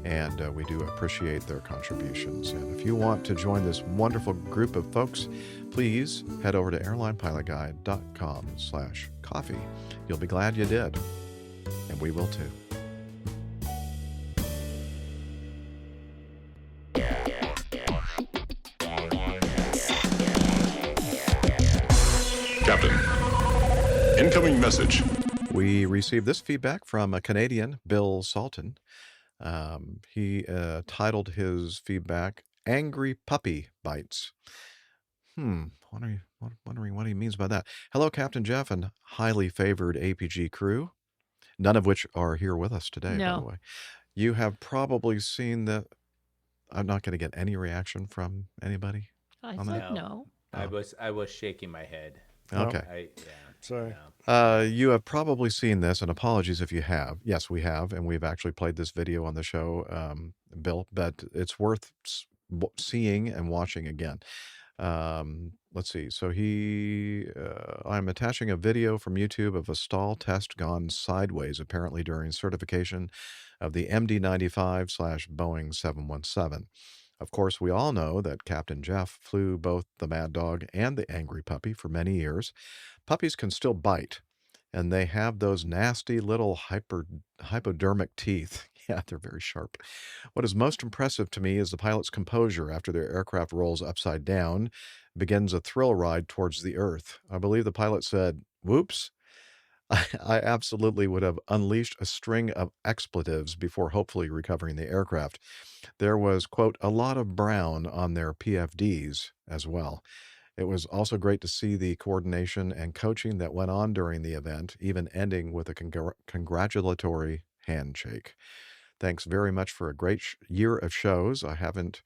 and we do appreciate their contributions. And if you want to join this wonderful group of folks, please head over to airlinepilotguide.com/coffee. You'll be glad you did, and we will too. Captain, incoming message. We received this feedback from a Canadian, Bill Salton. He titled his feedback, Angry Puppy Bites. Wondering what he means by that. Hello, Captain Jeff and highly favored APG crew, none of which are here with us today, by the way. You have probably seen the... I'm not going to get any reaction from anybody on that? No. I was shaking my head. Okay. Sorry. You have probably seen this, and apologies if you have. Yes, we have, and we've actually played this video on the show, Bill, but it's worth seeing and watching again. Let's see. So I'm attaching a video from YouTube of a stall test gone sideways, apparently during certification of the MD-95/Boeing 717. Of course, we all know that Captain Jeff flew both the Mad Dog and the Angry Puppy for many years. Puppies can still bite, and they have those nasty little hypodermic teeth. Yeah, they're very sharp. What is most impressive to me is the pilot's composure after their aircraft rolls upside down, begins a thrill ride towards the earth. I believe the pilot said, "Whoops." I absolutely would have unleashed a string of expletives before hopefully recovering the aircraft. There was, quote, a lot of brown on their PFDs as well. It was also great to see the coordination and coaching that went on during the event, even ending with a congratulatory handshake. Thanks very much for a great year of shows. I haven't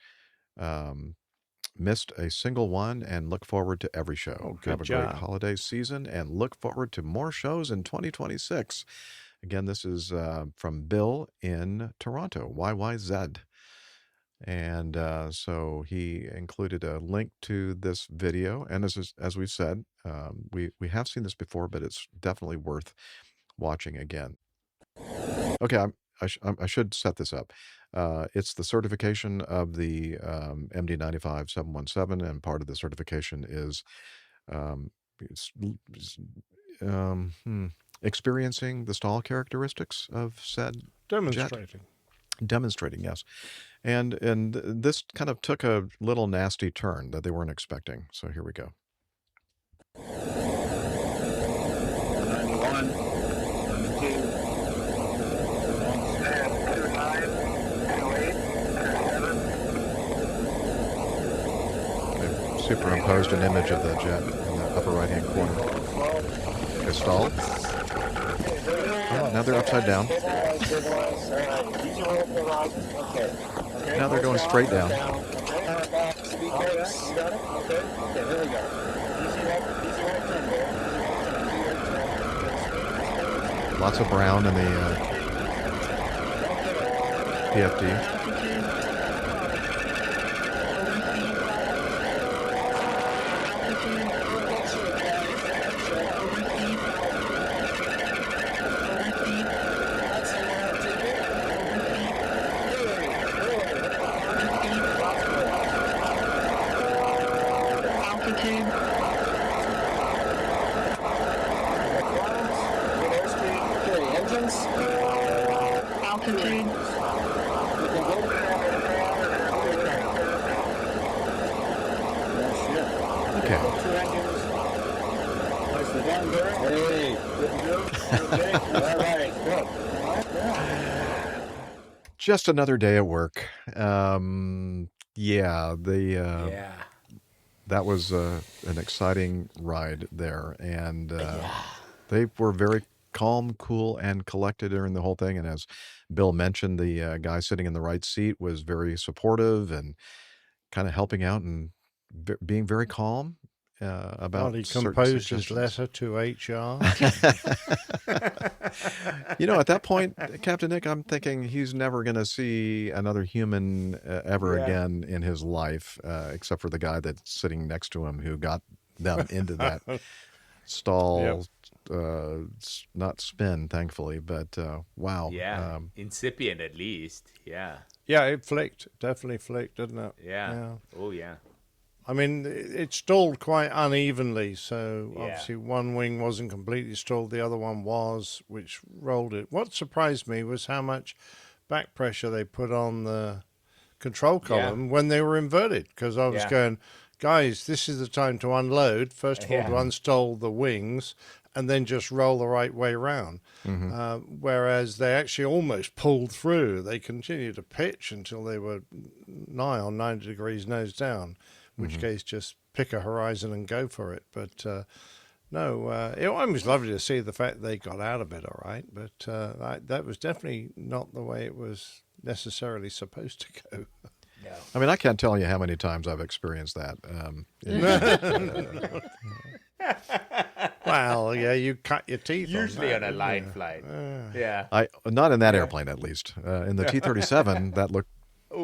missed a single one and look forward to every show. Have a great holiday season and look forward to more shows in 2026. Again, this is from Bill in Toronto, YYZ. And so he included a link to this video. And as we've said, we have seen this before, but it's definitely worth watching again. Okay, I should set this up. It's the certification of the MD95 717, and part of the certification is experiencing the stall characteristics of said Demonstrating. jet. Demonstrating, yes. And this kind of took a little nasty turn that they weren't expecting. So here we go. 91, 92. Superimposed an image of the jet in the upper right-hand corner. Okay, stall. Oh, now they're upside down. Now they're going straight down. Lots of brown in the PFD. Just another day at work. That was an exciting ride there, and they were very calm, cool, and collected during the whole thing. And as Bill mentioned, the guy sitting in the right seat was very supportive and kind of helping out and being very calm about. He composed his letter to HR. At that point, Captain Nick, I'm thinking he's never going to see another human ever again in his life, except for the guy that's sitting next to him who got them into that stall. Not spin, thankfully, but wow. Yeah, incipient at least. Yeah. Yeah, it flicked. Definitely flicked, didn't it? Yeah. Oh, yeah. I mean, it stalled quite unevenly, so obviously one wing wasn't completely stalled, the other one was, which rolled it. What surprised me was how much back pressure they put on the control column when they were inverted, because I was going, guys, this is the time to unload, first of all to unstall the wings, and then just roll the right way round. Whereas they actually almost pulled through. They continued to pitch until they were nigh on 90 degrees nose down. In which case, just pick a horizon and go for it. But it was lovely to see the fact they got out of it all right. But that was definitely not the way it was necessarily supposed to go. No. I mean, I can't tell you how many times I've experienced that. Well, yeah, you cut your teeth. Usually on a line flight. Not in that airplane, at least. In the T-37, that looked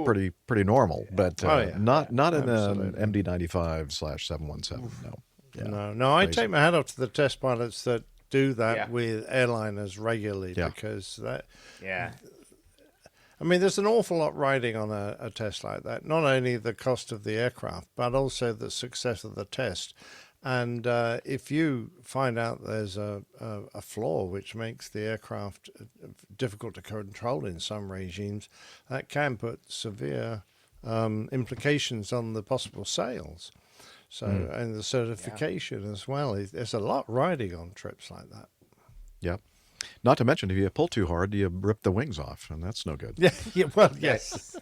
pretty normal, but not in an MD-95/717. No. I take my hat off to the test pilots that do that with airliners regularly because that. Yeah. I mean, there's an awful lot riding on a test like that. Not only the cost of the aircraft, but also the success of the test. And if you find out there's a flaw which makes the aircraft difficult to control in some regimes, that can put severe implications on the possible sales. So and the certification as well. There's a lot riding on trips like that. Yep. Not to mention, if you pull too hard, you rip the wings off, and that's no good. Well, yes.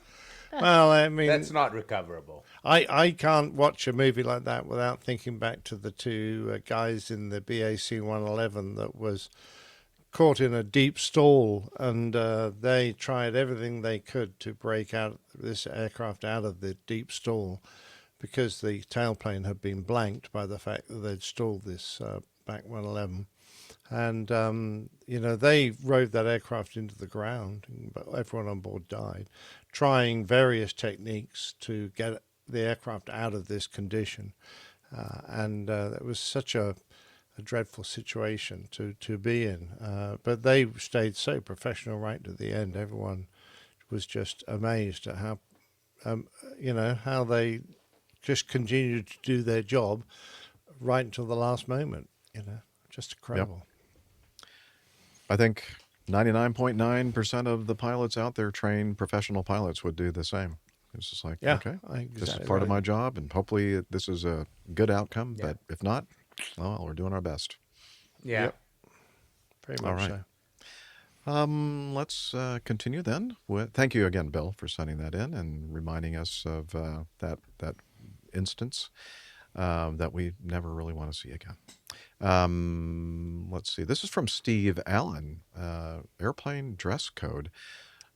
Well, I mean, That's not recoverable. I can't watch a movie like that without thinking back to the two guys in the BAC 111 that was caught in a deep stall, and they tried everything they could to break out this aircraft out of the deep stall because the tailplane had been blanked by the fact that they'd stalled this BAC 111. And, they rode that aircraft into the ground, but everyone on board died, trying various techniques to get the aircraft out of this condition. And it was such a dreadful situation to be in. But they stayed so professional right to the end. Everyone was just amazed at how, how they just continued to do their job right until the last moment, just incredible. Yep. I think 99.9% of the pilots out there, trained professional pilots, would do the same. It's just like, okay, this is part of my job, and hopefully this is a good outcome. Yeah. But if not, well, we're doing our best. Yeah. Yep. Very much all right. so. Let's continue then. Thank you again, Bill, for sending that in and reminding us of that instance that we never really want to see again. Let's see. This is from Steve Allen, airplane dress code.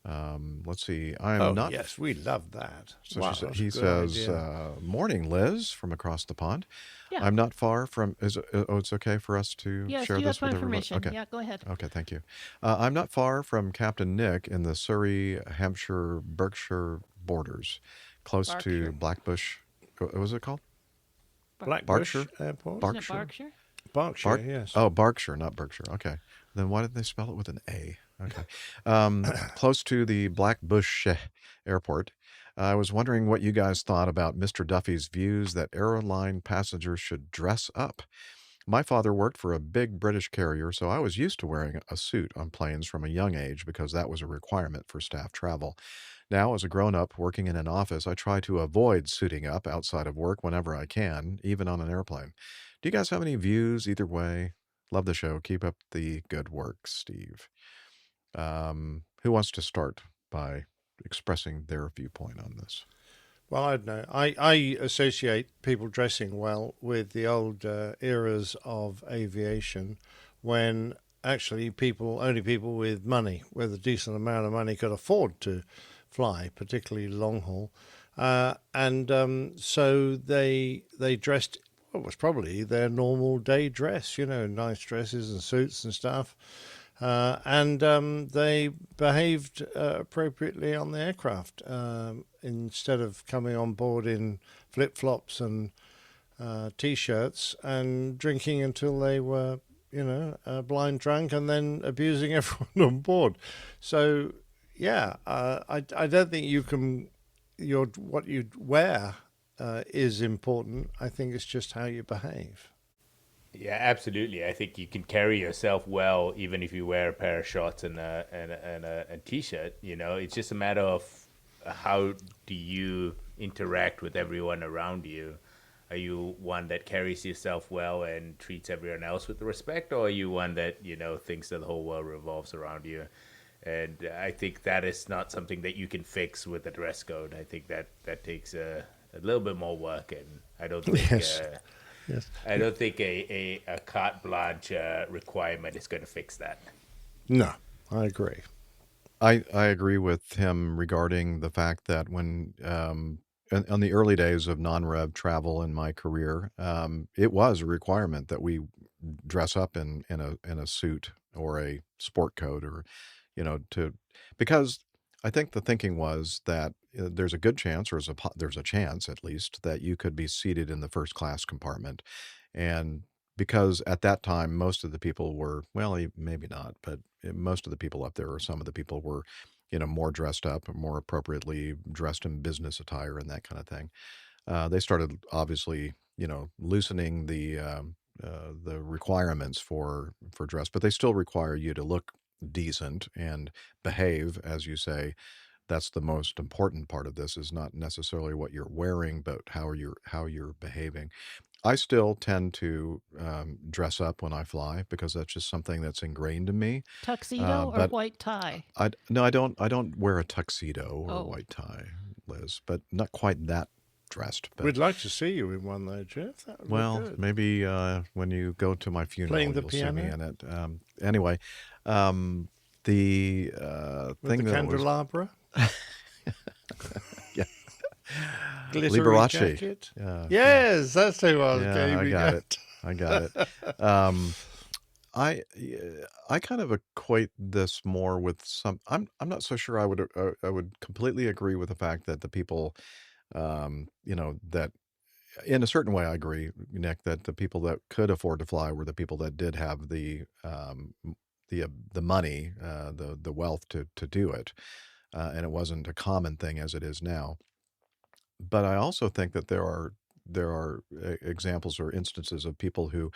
Let's see. Yes, we love that. So wow, he says, morning, Liz, from across the pond. Yeah. I'm not far from, it's okay for us to share this with everyone? Permission. Okay. Yeah, go ahead. Okay, thank you. I'm not far from Captain Nick in the Surrey, Hampshire, Berkshire borders, close to Blackbush. What was it called? Berkshire Airport? Berkshire? Berkshire? Berkshire, yes. Oh, Berkshire, not Berkshire. Okay. Then why did they spell it with an A? Okay. Close to the Blackbush Airport. I was wondering what you guys thought about Mr. Duffy's views that airline passengers should dress up. My father worked for a big British carrier, so I was used to wearing a suit on planes from a young age because that was a requirement for staff travel. Now, as a grown-up working in an office, I try to avoid suiting up outside of work whenever I can, even on an airplane. Do you guys have any views either way? Love the show. Keep up the good work, Steve. Who wants to start by expressing their viewpoint on this? Well, I don't know. I associate people dressing well with the old eras of aviation when actually only people with money, with a decent amount of money, could afford to fly, particularly long haul. So they dressed what was probably their normal day dress, nice dresses and suits and stuff. They behaved appropriately on the aircraft instead of coming on board in flip-flops and T-shirts and drinking until they were, blind drunk and then abusing everyone on board. So, I don't think what you wear is important. I think it's just how you behave. Yeah, absolutely. I think you can carry yourself well even if you wear a pair of shorts and a T-shirt. It's just a matter of how do you interact with everyone around you. Are you one that carries yourself well and treats everyone else with respect, or are you one that thinks that the whole world revolves around you? And I think that is not something that you can fix with a dress code. I think that takes a little bit more work, and I don't think. Yes. I don't think a carte blanche requirement is going to fix that. No, I agree. I agree with him regarding the fact that when on the early days of non-rev travel in my career, it was a requirement that we dress up in a suit or a sport coat, or because I think the thinking was that there's a good chance, or there's a chance at least, that you could be seated in the first class compartment. And because at that time, most of the people were, well, maybe not, but most of the people up there, or some of the people were, more dressed up, more appropriately dressed in business attire and that kind of thing. They started obviously, loosening the requirements for dress, but they still require you to look decent and behave, as you say. That's the most important part of this, is not necessarily what you're wearing, but how you're behaving. I still tend to dress up when I fly because that's just something that's ingrained in me. Tuxedo or white tie? No, I don't wear a tuxedo or a white tie. Liz, but not quite that dressed. But, We'd like to see you in one, though, Jeff. That would well, be good. maybe when you go to my funeral, Playing the you'll see me piano? in it. Anyway, the With thing the that was candelabra? yeah. Glittery Liberace. jacket? Yes, that's who I was Yeah, I aiming got at. it. I got it. I kind of equate this more with some. I'm not so sure I would completely agree with the fact that the people, that in a certain way I agree, Nick, that the people that could afford to fly were the people that did have the money, the wealth to do it, and it wasn't a common thing as it is now. But I also think that there are examples or instances of people who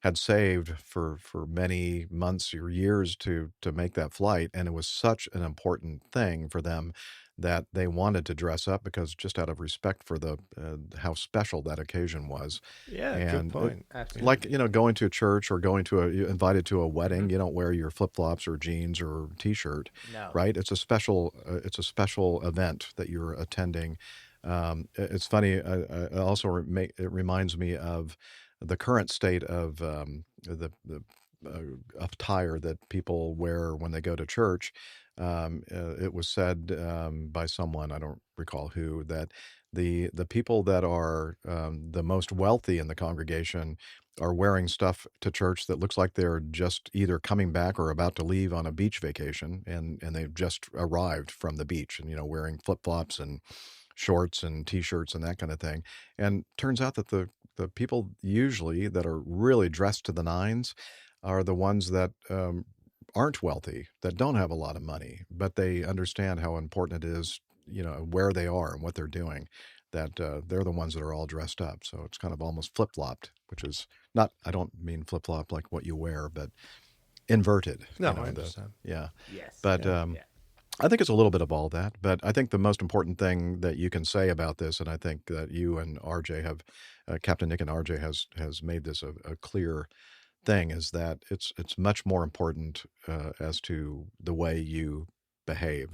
had saved for many months or years to make that flight, and it was such an important thing for them that they wanted to dress up because just out of respect for the how special that occasion was. Yeah, And good point. like going to a church or you're invited to a wedding, you don't wear your flip-flops or jeans or t-shirt, No. right? It's a special event that you're attending. It's funny. It also it reminds me of the current state of the attire that people wear when they go to church. It was said by someone, I don't recall who, that the people that are the most wealthy in the congregation are wearing stuff to church that looks like they're just either coming back or about to leave on a beach vacation, and they've just arrived from the beach, and wearing flip-flops and shorts and t-shirts and that kind of thing. And turns out that the people usually that are really dressed to the nines are the ones that aren't wealthy, that don't have a lot of money, but they understand how important it is, where they are and what they're doing, that they're the ones that are all dressed up. So it's kind of almost flip-flopped, which is not, I don't mean flip-flop like what you wear, but inverted. No, I understand. Yeah. Yes. But I think it's a little bit of all that, but I think the most important thing that you can say about this, and I think that you and RJ have, Captain Nick and RJ has made this a clear thing, is that it's much more important as to the way you behave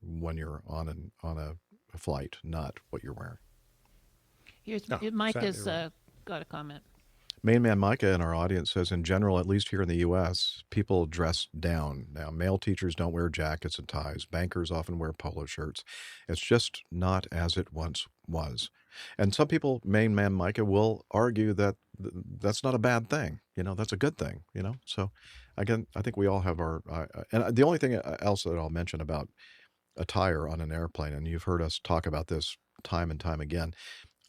when you're on a flight, not what you're wearing. Here's No, Mike exactly has right. got a comment. Main man Micah in our audience says, in general, at least here in the U.S., people dress down. Now, male teachers don't wear jackets and ties. Bankers often wear polo shirts. It's just not as it once was. And some people, main man Micah, will argue that that's not a bad thing. That's a good thing. So, again, I think we all have our. And the only thing else that I'll mention about attire on an airplane, and you've heard us talk about this time and time again.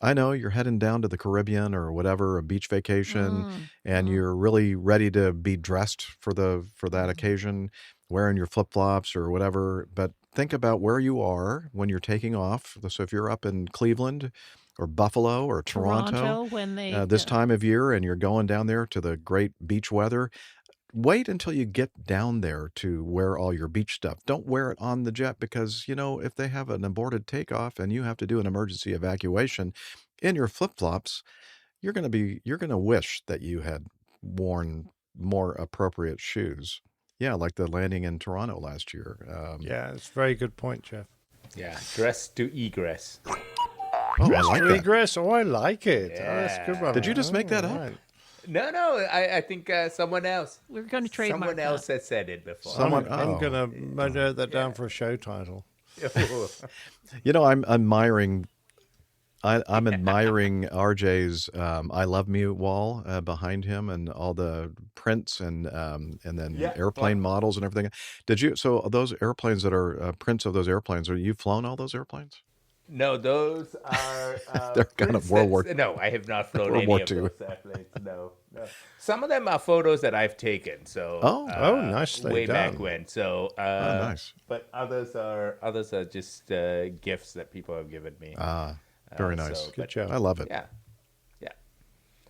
I know you're heading down to the Caribbean or whatever, a beach vacation, and you're really ready to be dressed for that occasion, wearing your flip-flops or whatever. But think about where you are when you're taking off. So if you're up in Cleveland or Buffalo or Toronto when they this time of year, and you're going down there to the great beach weather, wait until you get down there to wear all your beach stuff. Don't wear it on the jet, because, if they have an aborted takeoff and you have to do an emergency evacuation in your flip-flops, you're going to wish that you had worn more appropriate shoes. Yeah, like the landing in Toronto last year. Yeah, it's a very good point, Jeff. Yeah, dress to egress. Oh, I like that. Egress. Oh, I like it. Yeah. Oh, that's a good one. Did you just make that up? Right. No, I think someone else. We're going to trademark Someone else that. has said it before. I'm going to note that down for a show title. I'm admiring RJ's "I Love Me" wall behind him, and all the prints and then airplane models and everything. Did you? So those airplanes that are prints of those airplanes, are you flown all those airplanes? No, those are They're kind of World War. No, I have not flown World any War of II. those airplanes. No. Some of them are photos that I've taken. So nicely way done. back when. So nice. But others are just gifts that people have given me. Very nice. Good job. I love it. Yeah.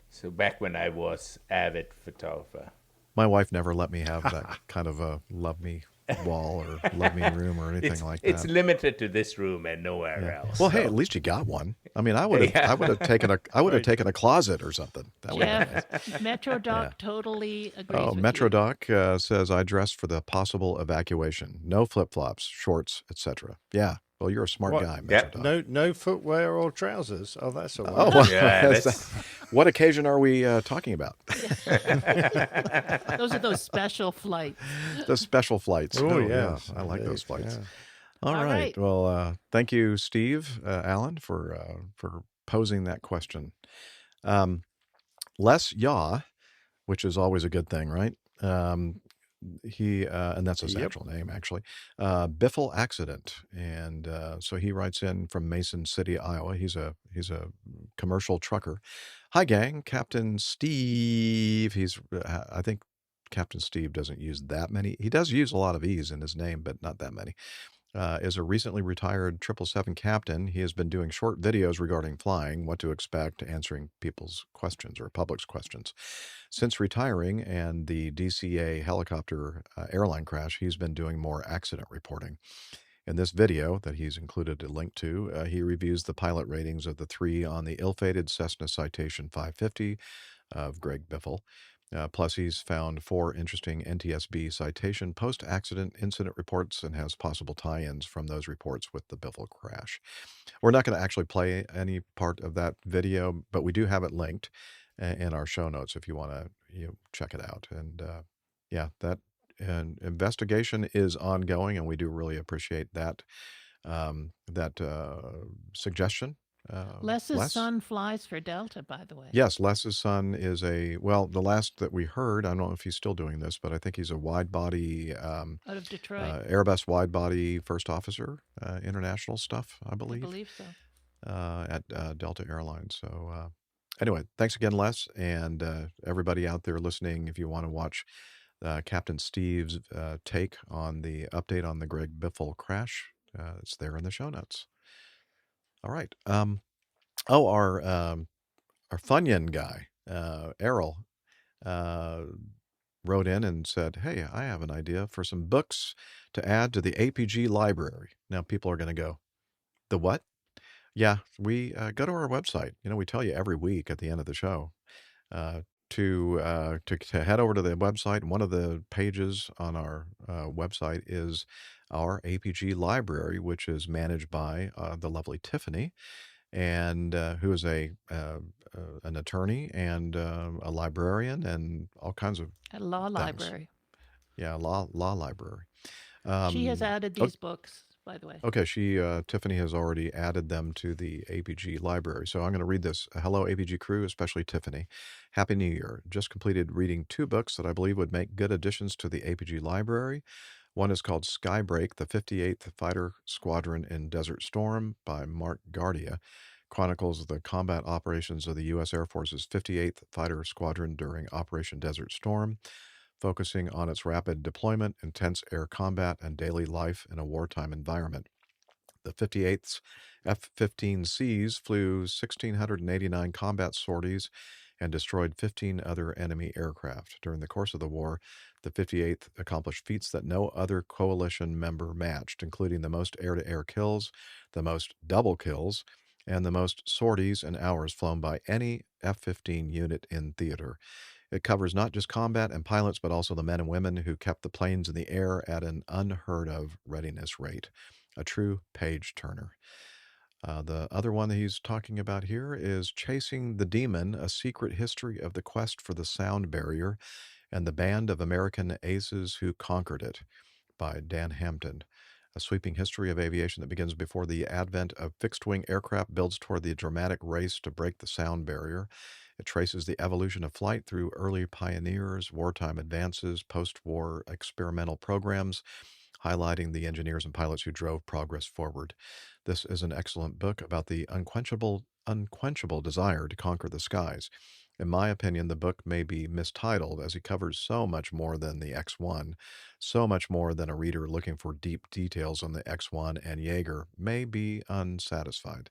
So back when I was avid photographer. My wife never let me have that kind of a love me wall or love me room or anything like that. It's limited to this room and nowhere else. Well, so. hey, at least you got one. I mean, I would have taken a closet or something. That would have been nice. Jeff, Metro Doc totally agrees Oh, with Metro you. Doc says, I dress for the possible evacuation. No flip-flops, shorts, etc. Yeah, Well, you're a smart What? guy, Mr. Yep. Dodd. No footwear or trousers. Oh, that's all Oh, right. well, Yeah, what occasion are we talking about? Those are those special flights. The special flights. Oh, yeah, yes, I like those indeed, flights. yeah. All All right. right. Well, thank you, Steve Allen, for posing that question. Les Yaw, which is always a good thing, right? He and that's his Yep. actual name, actually. Biffle accident, and so he writes in from Mason City, Iowa. He's a commercial trucker. Hi, gang. Captain Steve. I think Captain Steve doesn't use that many. He does use a lot of E's in his name, but not that many. Is a recently retired 777 captain. He has been doing short videos regarding flying, what to expect, answering people's questions or public's questions. Since retiring and the DCA helicopter airline crash, he's been doing more accident reporting. In this video that he's included a link to, he reviews the pilot ratings of the three on the ill-fated Cessna Citation 550 of Greg Biffle. Plus, he's found 4 interesting NTSB citation post-accident incident reports and has possible tie-ins from those reports with the Biffle crash. We're not going to actually play any part of that video, but we do have it linked in our show notes if you want to check it out. And yeah, that investigation is ongoing, and we do really appreciate that suggestion. Les's son flies for Delta, by the way. Yes, Les's son is the last that we heard, I don't know if he's still doing this, but I think he's a wide body, out of Detroit. Airbus wide body first officer, international stuff, I believe. I believe so. At Delta Airlines. So anyway, thanks again, Les, and everybody out there listening, if you want to watch Captain Steve's take on the update on the Greg Biffle crash, it's there in the show notes. All right. Our Funyun guy, Errol, wrote in and said, hey, I have an idea for some books to add to the APG library. Now, people are going to go, the what? Yeah, we go to our website. We tell you every week at the end of the show to head over to the website. And one of the pages on our website is our APG library, which is managed by the lovely Tiffany, and who is an attorney and a librarian and all kinds of At a law things. library. Yeah, law library. She has added these books, by the way. Okay, Tiffany has already added them to the APG library. So I'm going to read this. Hello, APG crew, especially Tiffany. Happy New Year. Just completed reading 2 books that I believe would make good additions to the APG library. One is called Skybreak, the 58th Fighter Squadron in Desert Storm by Mark Gardia. Chronicles the combat operations of the U.S. Air Force's 58th Fighter Squadron during Operation Desert Storm, focusing on its rapid deployment, intense air combat, and daily life in a wartime environment. The 58th's F-15Cs flew 1,689 combat sorties and destroyed 15 other enemy aircraft. During the course of the war, the 58th accomplished feats that no other coalition member matched, including the most air-to-air kills, the most double kills, and the most sorties and hours flown by any F-15 unit in theater. It covers not just combat and pilots, but also the men and women who kept the planes in the air at an unheard-of readiness rate. A true page-turner. The other one that he's talking about here is Chasing the Demon, A Secret History of the Quest for the Sound Barrier and the Band of American Aces Who Conquered It by Dan Hampton. A sweeping history of aviation that begins before the advent of fixed-wing aircraft builds toward the dramatic race to break the sound barrier. It traces the evolution of flight through early pioneers, wartime advances, post-war experimental programs, highlighting the engineers and pilots who drove progress forward. This is an excellent book about the unquenchable desire to conquer the skies. In my opinion, the book may be mistitled as it covers so much more than the X-1, so much more than a reader looking for deep details on the X-1 and Jaeger may be unsatisfied.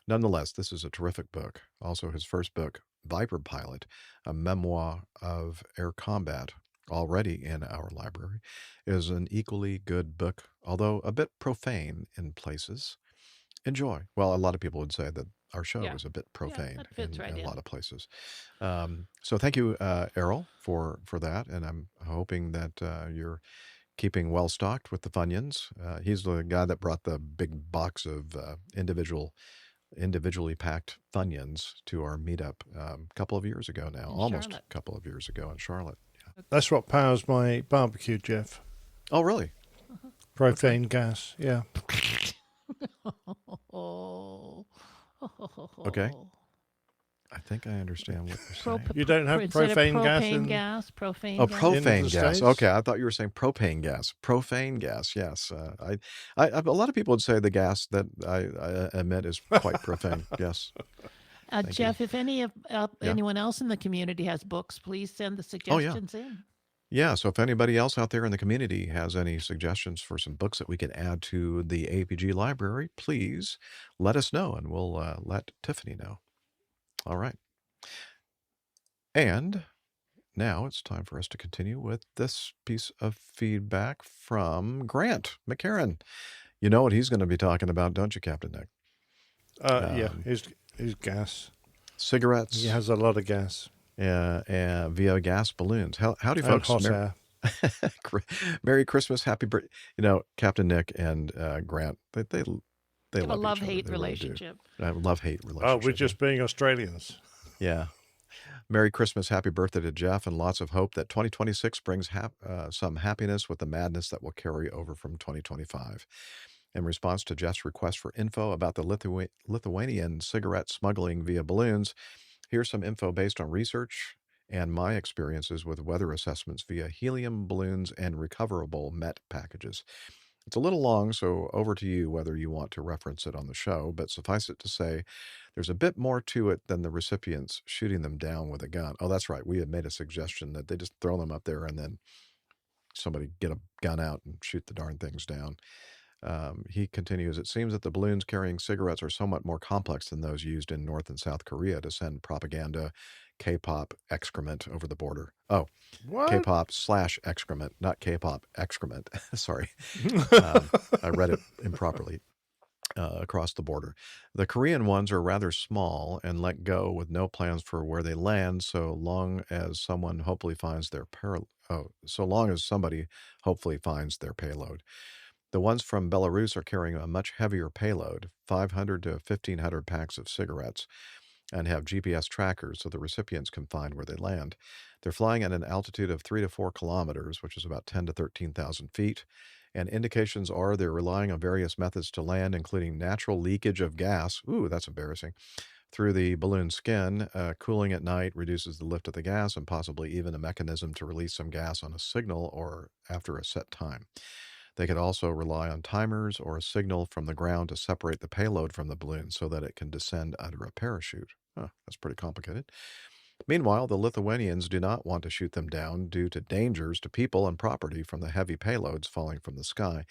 Nonetheless, this is a terrific book. Also, his first book, Viper Pilot, a memoir of air combat, already in our library, is an equally good book, although a bit profane in places. Enjoy. Well, a lot of people would say that our show is a bit profane in a lot of places. So thank you, Errol, for that, and I'm hoping that you're keeping well stocked with the Funyuns. He's the guy that brought the big box of individually packed Funyuns to our meetup a couple of years ago now, almost a couple of years ago in Charlotte. Yeah. That's what powers my barbecue, Jeff. Oh, really? Propane gas, yeah. Okay. I think I understand what you're saying. You don't have profane gas in... Profane Oh, gas. profane gas. Okay, I thought you were saying propane gas. Profane gas, yes. A lot of people would say the gas that I emit is quite profane, yes. Jeff, if anyone else in the community has books, please send the suggestions in. Yeah, so if anybody else out there in the community has any suggestions for some books that we could add to the APG library, please let us know, and we'll let Tiffany know. All right. And now it's time for us to continue with this piece of feedback from Grant McCarran. You know what he's going to be talking about, don't you, Captain Nick? Yeah, his gas. Cigarettes. He has a lot of gas. Via gas balloons. Howdy, folks. Hot air. Merry Christmas, happy birthday. You know, Captain Nick and Grant, they have a love love-hate relationship. Really love-hate relationship. Oh, we're just being Australians. Yeah. Merry Christmas, happy birthday to Jeff, and lots of hope that 2026 brings some happiness with the madness that will carry over from 2025. In response to Jeff's request for info about the Lithuanian cigarette smuggling via balloons, here's some info based on research and my experiences with weather assessments via helium balloons and recoverable MET packages. It's a little long, so over to you whether you want to reference it on the show, but suffice it to say, there's a bit more to it than the recipients shooting them down with a gun. Oh, that's right. We had made a suggestion that they just throw them up there and then somebody get a gun out and shoot the darn things down. He continues, it seems that the balloons carrying cigarettes are somewhat more complex than those used in North and South Korea to send propaganda, K-pop excrement over the border. Oh, what? K-pop / excrement, not K-pop excrement. Sorry. I read it improperly. Across the border. The Korean ones are rather small and let go with no plans for where they land so long as somebody hopefully finds their payload. The ones from Belarus are carrying a much heavier payload, 500 to 1,500 packs of cigarettes, and have GPS trackers so the recipients can find where they land. They're flying at an altitude of 3 to 4 kilometers, which is about 10 to 13,000 feet, and indications are they're relying on various methods to land, including natural leakage of gas. Ooh, that's embarrassing. Through the balloon skin, cooling at night reduces the lift of the gas, and possibly even a mechanism to release some gas on a signal or after a set time. They could also rely on timers or a signal from the ground to separate the payload from the balloon so that it can descend under a parachute. That's pretty complicated. Meanwhile, the Lithuanians do not want to shoot them down due to dangers to people and property from the heavy payloads falling from the sky.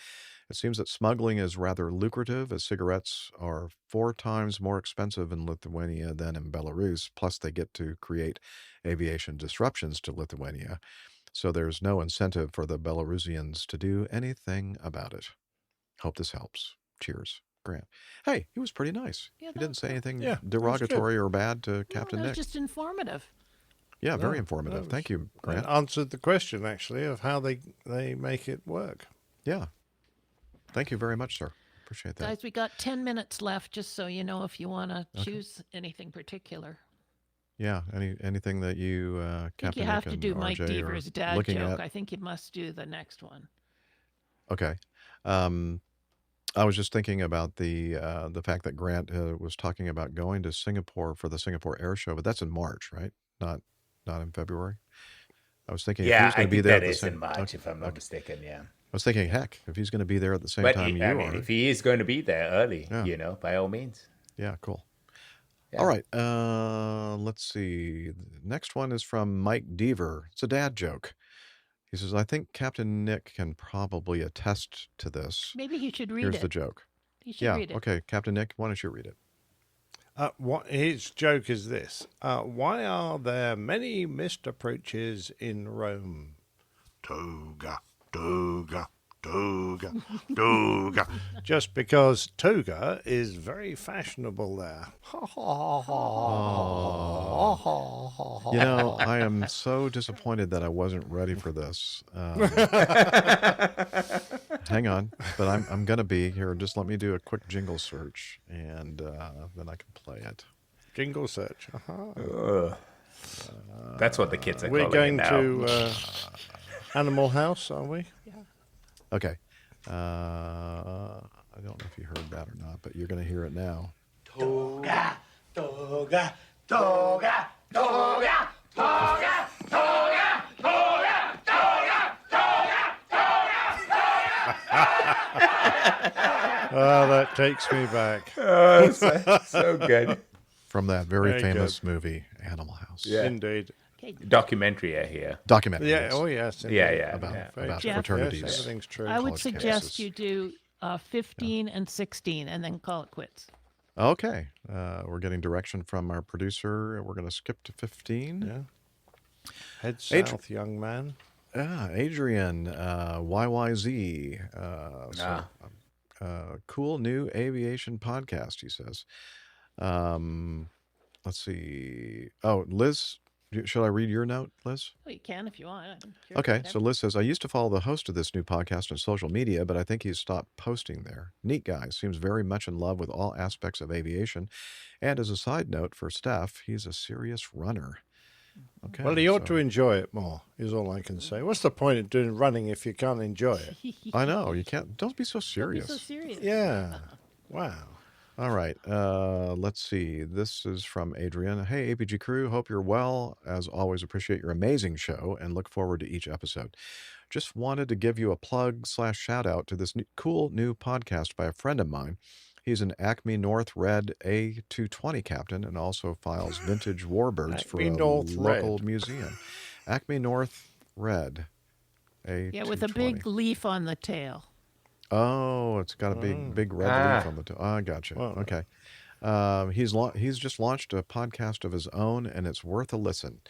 It seems that smuggling is rather lucrative, as cigarettes are 4 times more expensive in Lithuania than in Belarus, plus they get to create aviation disruptions to Lithuania. So there's no incentive for the Belarusians to do anything about it. Hope this helps. Cheers, Grant. Hey, he was pretty nice. Yeah, he didn't say anything Yeah, derogatory or bad to Captain No, Nick. just informative. Yeah, very informative. Thank you, Grant. It answered the question, actually, of how they make it work. Yeah. Thank you very much, sir. Appreciate that. Guys, we got 10 minutes left, just so you know if you want to choose anything particular. Yeah, anything that you, I think Captain you have Nick to and do Mike RJ Deaver's are dad looking joke. at. I think you must do the next one. Okay. I was just thinking about the fact that Grant was talking about going to Singapore for the Singapore Air Show, but that's in March, right? Not in February. I was thinking if he was going to be there at the same in March, if I'm not mistaken. Yeah. I was thinking, heck, if he's going to be there at the same But time I you mean, are. if he is going to be there early, Yeah. by all means. Yeah, cool. Yeah. All right. Let's see. The next one is from Mike Deaver. It's a dad joke. He says, I think Captain Nick can probably attest to this. Maybe he should read Here's it. the joke. He should read it. Okay. Captain Nick, why don't you read it? His joke is this. Why are there many missed approaches in Rome? Toga, toga, Toga. Just because toga is very fashionable there. You know, I am so disappointed that I wasn't ready for this. Hang on, but I'm going to be here. Just let me do a quick jingle search, and then I can play it. Jingle search. That's what the kids are We're calling going it to now. Animal House, are we? Yeah. Okay. I don't know if you heard that or not, but you're going to hear it now. Toga, toga, toga, toga, toga, toga, toga, toga, Oh, that takes me back. Oh, so good. From that very Very famous movie, Animal House. Yeah. Indeed. Documentary, I hear. Documentary. Yeah. yes. Oh, yes. Yeah, indeed. yeah. About Jeff? fraternities. Yes, everything's true. I would college suggest campuses. you do 15 and 16 and then call it quits. Okay. We're getting direction from our producer. We're going to skip to 15. Yeah. Head south, young man. Adrian, YYZ. Cool new aviation podcast, he says. Let's see. Oh, Liz, should I read your note, Liz? Well, you can if you want. I'm curious, Okay, whatever. so Liz says, I used to follow the host of this new podcast on social media, but I think he's stopped posting there. Neat guy, seems very much in love with all aspects of aviation. And as a side note for Steph, he's a serious runner. Okay. Well, he ought to enjoy it more, is all I can say. What's the point of doing running if you can't enjoy it? I know, you can't, don't be so Don't be serious. so serious. Yeah. Wow. All right. Let's see. This is from Adrian. Hey, APG crew. Hope you're well. As always, appreciate your amazing show and look forward to each episode. Just wanted to give you a plug / shout out to this cool new podcast by a friend of mine. He's an Acme North Red A220 captain and also files vintage warbirds for Acme a North local Red. museum. Acme North Red A220. Yeah, with a big leaf on the tail. Oh, it's got a big red leaf on the top. I gotcha. Well, Okay. He's just launched a podcast of his own, and it's worth a listen.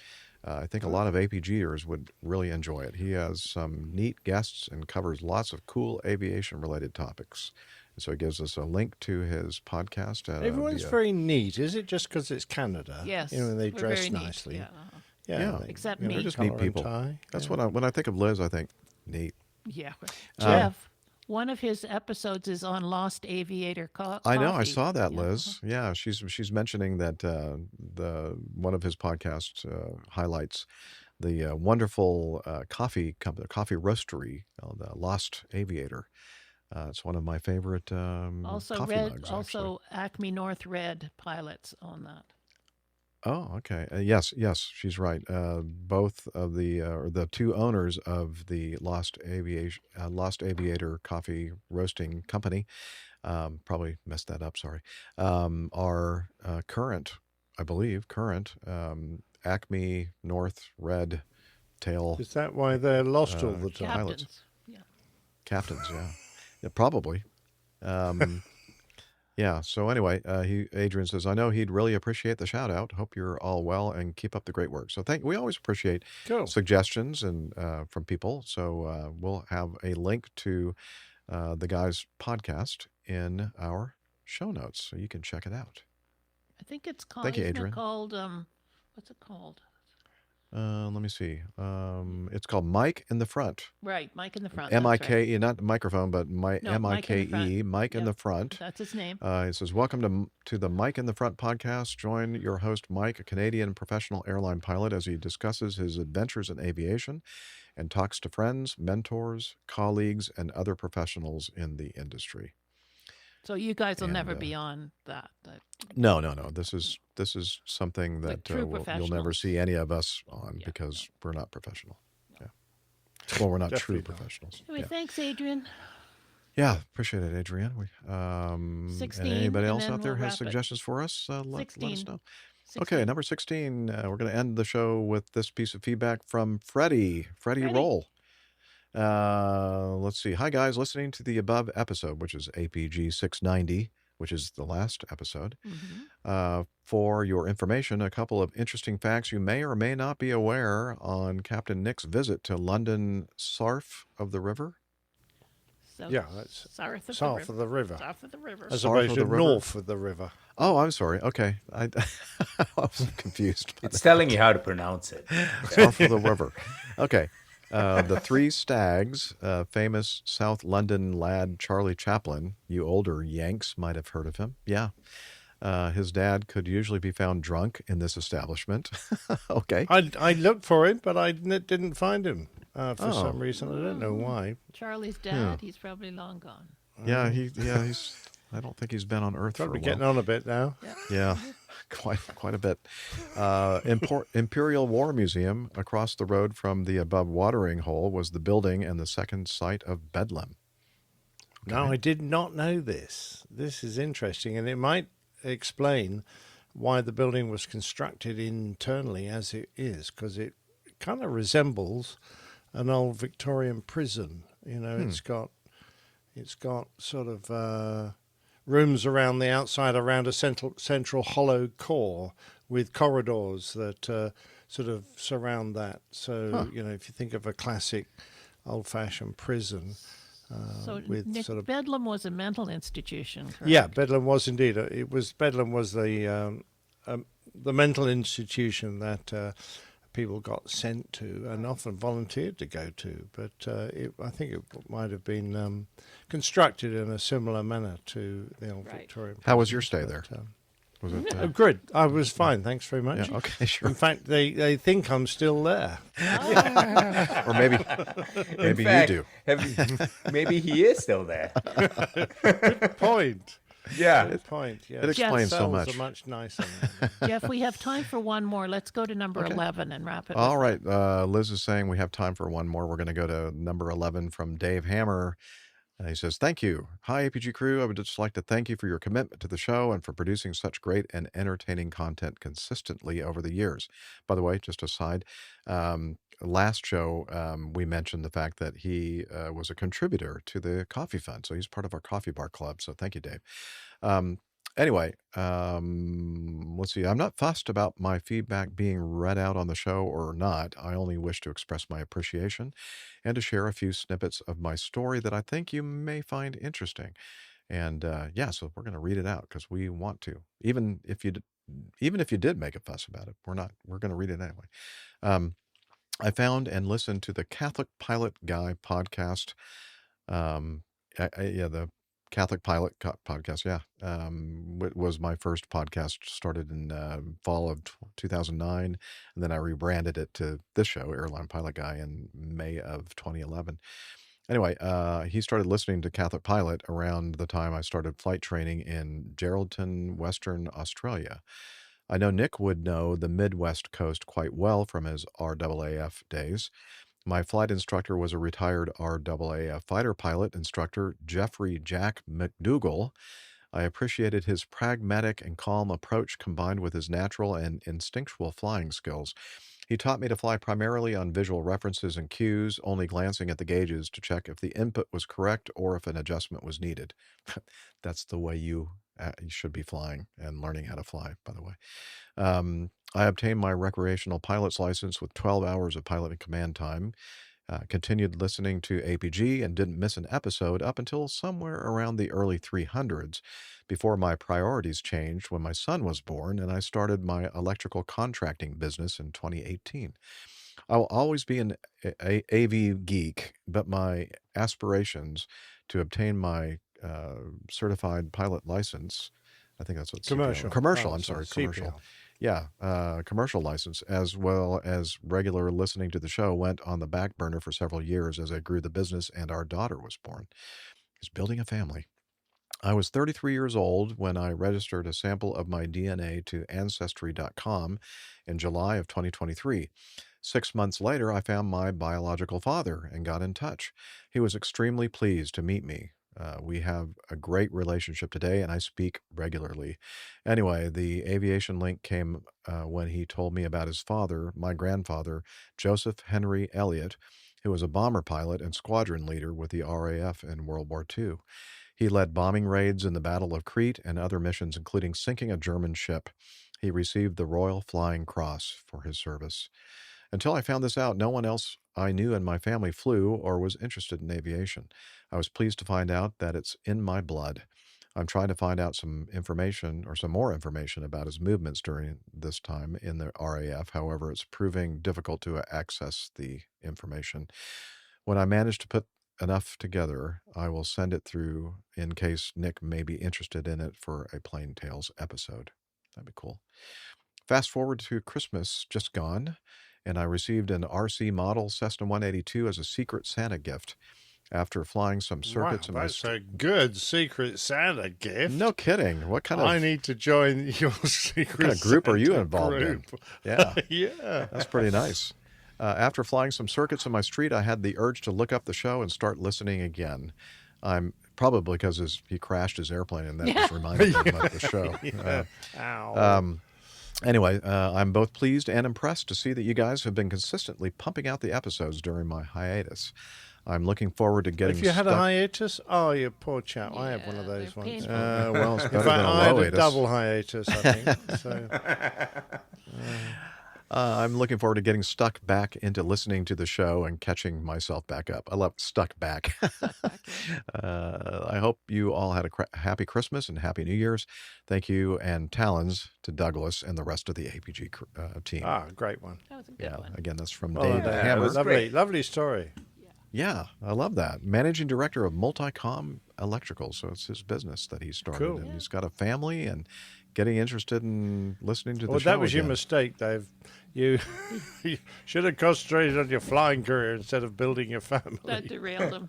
I think a lot of APGers would really enjoy it. He has some neat guests and covers lots of cool aviation-related topics. And so he gives us a link to his podcast. Everyone's very neat. Is it just because it's Canada? Yes, You know, they we're dress very neat, nicely. yeah. Yeah. Except you know, me. They're just collar neat and people. tie. That's Yeah. what when I think of Liz, I think neat. Yeah. Jeff, one of his episodes is on Lost Aviator Coffee. I know. I saw that, Liz. Yeah, she's mentioning that one of his podcasts highlights the wonderful coffee company, coffee roastery, the Lost Aviator. It's one of my favorite Also coffee Red, mugs. also Acme North Red pilots on that. Oh, okay. Yes, she's right. Both of the two owners of the Lost Aviator Coffee Roasting Company, probably messed that up. Sorry. Are current Acme North Red Tail. Is that why they're lost all the time? Pilots. Captains. Yeah. Captains, yeah, probably. Yeah. So anyway, Adrian says, I know he'd really appreciate the shout out. Hope you're all well and keep up the great work. So we always appreciate suggestions and from people. So we'll have a link to the guy's podcast in our show notes, so you can check it out. I think it's called. Thank you, isn't it Adrian. called what's it called? Let me see. It's called Mike in the Front. Right, Mike in the Front. M-I-K-E, not microphone, but M-I-K-E, Mike in the Front. That's his name. It says, welcome to the Mike in the Front podcast. Join your host, Mike, a Canadian professional airline pilot, as he discusses his adventures in aviation and talks to friends, mentors, colleagues, and other professionals in the industry. So you guys will never be on that. No. This is something that true you'll never professionals. see any of us on because we're not professional. Yeah. Well, we're not true professionals. Anyway, Yeah. thanks, Adrian. Yeah, appreciate it, Adrian. And 16, anybody and else then out there we'll has wrap it. suggestions for us? Let us 16. know. Okay, number 16. We're going to end the show with this piece of feedback from Freddie Roll. Let's see. Hi, guys. Listening to the above episode, which is APG 690, which is the last episode. For your information, a couple of interesting facts you may or may not be aware on Captain Nick's visit to London Sarf of the River. So Yeah, that's south of south of the river. South of the river. As South opposed of to the river? north of the river. Oh, I'm sorry. Okay. I was confused. It's telling you how to pronounce it. South of the river. Okay. The Three Stags, famous South London lad Charlie Chaplin. You older Yanks might have heard of him. Yeah. His dad could usually be found drunk in this establishment. Okay. I looked for him, but I didn't find him for some reason. I don't know why. Charlie's dad, he's probably long gone. Yeah, he's. I don't think he's been on Earth Probably for a while. getting on a bit now. Yeah, quite a bit. Imperial War Museum across the road from the above watering hole was the building and the second site of Bedlam. Okay. No, I did not know this. This is interesting, and it might explain why the building was constructed internally as it is, because it kind of resembles an old Victorian prison. You know, it's got sort of rooms around the outside, around a central hollow core with corridors that sort of surround that. So you know, if you think of a classic old-fashioned prison. So with Nick, sort of Bedlam was a mental institution, correct? Yeah, Bedlam was indeed. Bedlam was the mental institution that people got sent to and often volunteered to go to. But I think it might have been constructed in a similar manner to the old Victorian. How was your stay there? Was it good? I was fine. Thanks very much. Yeah, okay, sure. In fact, they think I'm still there. Or maybe fact, you do. Maybe he is still there. Good point. Yeah. Good point. Yeah. It explains so Cells much. are much nicer. Jeff, we have time for one more. Let's go to number 11 and wrap it up. All right. Liz is saying we have time for one more. We're going to go to number 11 from Dave Hammer. He says, thank you. Hi, APG crew. I would just like to thank you for your commitment to the show and for producing such great and entertaining content consistently over the years. By the way, just aside, last show, we mentioned the fact that he was a contributor to the Coffee Fund. So he's part of our Coffee Bar Club. So thank you, Dave. Anyway, let's see. I'm not fussed about my feedback being read out on the show or not. I only wish to express my appreciation and to share a few snippets of my story that I think you may find interesting. And so we're going to read it out because we want to. Even if you did make a fuss about it, we're going to read it anyway. I found and listened to the Catholic Pilot Guy podcast. The Catholic Pilot podcast, it was my first podcast, started in fall of 2009, and then I rebranded it to this show, Airline Pilot Guy, in May of 2011. Anyway, he started listening to Catholic Pilot around the time I started flight training in Geraldton, Western Australia. I know Nick would know the Midwest coast quite well from his RAAF days. My flight instructor was a retired RAAF fighter pilot instructor, Jeffrey Jack McDougall. I appreciated his pragmatic and calm approach combined with his natural and instinctual flying skills. He taught me to fly primarily on visual references and cues, only glancing at the gauges to check if the input was correct or if an adjustment was needed. That's the way you should be flying and learning how to fly, by the way. I obtained my recreational pilot's license with 12 hours of pilot and command time, continued listening to APG and didn't miss an episode up until somewhere around the early 300s before my priorities changed when my son was born and I started my electrical contracting business in 2018. I will always be an AV geek, but my aspirations to obtain my certified pilot license, I think that's what commercial. I'm sorry, commercial. CPL. Yeah, commercial license, as well as regular listening to the show, went on the back burner for several years as I grew the business and our daughter was born. He's building a family. I was 33 years old when I registered a sample of my DNA to Ancestry.com in July of 2023. 6 months later, I found my biological father and got in touch. He was extremely pleased to meet me. We have a great relationship today, and I speak regularly. Anyway, the aviation link came when he told me about his father, my grandfather, Joseph Henry Elliott, who was a bomber pilot and squadron leader with the RAF in World War II. He led bombing raids in the Battle of Crete and other missions, including sinking a German ship. He received the Royal Flying Cross for his service. Until I found this out, no one else I knew and my family flew or was interested in aviation. I was pleased to find out that it's in my blood. I'm trying to find out some information or some more information about his movements during this time in the RAF. However, it's proving difficult to access the information. When I manage to put enough together, I will send it through in case Nick may be interested in it for a Plain Tales episode. That'd be cool. Fast forward to Christmas just gone, and I received an RC model Cessna 182 as a Secret Santa gift. After flying some circuits, wow, that's a good Secret Santa gift. No kidding. What kind of? I need to join your Secret What kind of group Santa are you involved group. in? Yeah, yeah, that's pretty nice. After flying some circuits on my street, I had the urge to look up the show and start listening again. I'm probably because he crashed his airplane, and that just reminded me about the show. Ow. Anyway, I'm both pleased and impressed to see that you guys have been consistently pumping out the episodes during my hiatus. I'm looking forward to getting. If you had stuck. a hiatus, oh, you poor chap. I have one of those ones. Well, it's In better fact, than a I had low a hiatus. double hiatus, I think. So. I'm looking forward to getting stuck back into listening to the show and catching myself back up. I love stuck back. I hope you all had a happy Christmas and happy New Year's. Thank you and talons to Douglas and the rest of the APG team. Ah, great one. That was a good one. Again, that's from Well, Dave Hammer. Lovely story. Yeah, I love that. Managing director of Multicom Electrical. So it's his business that he started. Cool. And he's got a family and getting interested in listening to the Well, show. that was your again. mistake, Dave. You should have concentrated on your flying career instead of building your family. That derailed him.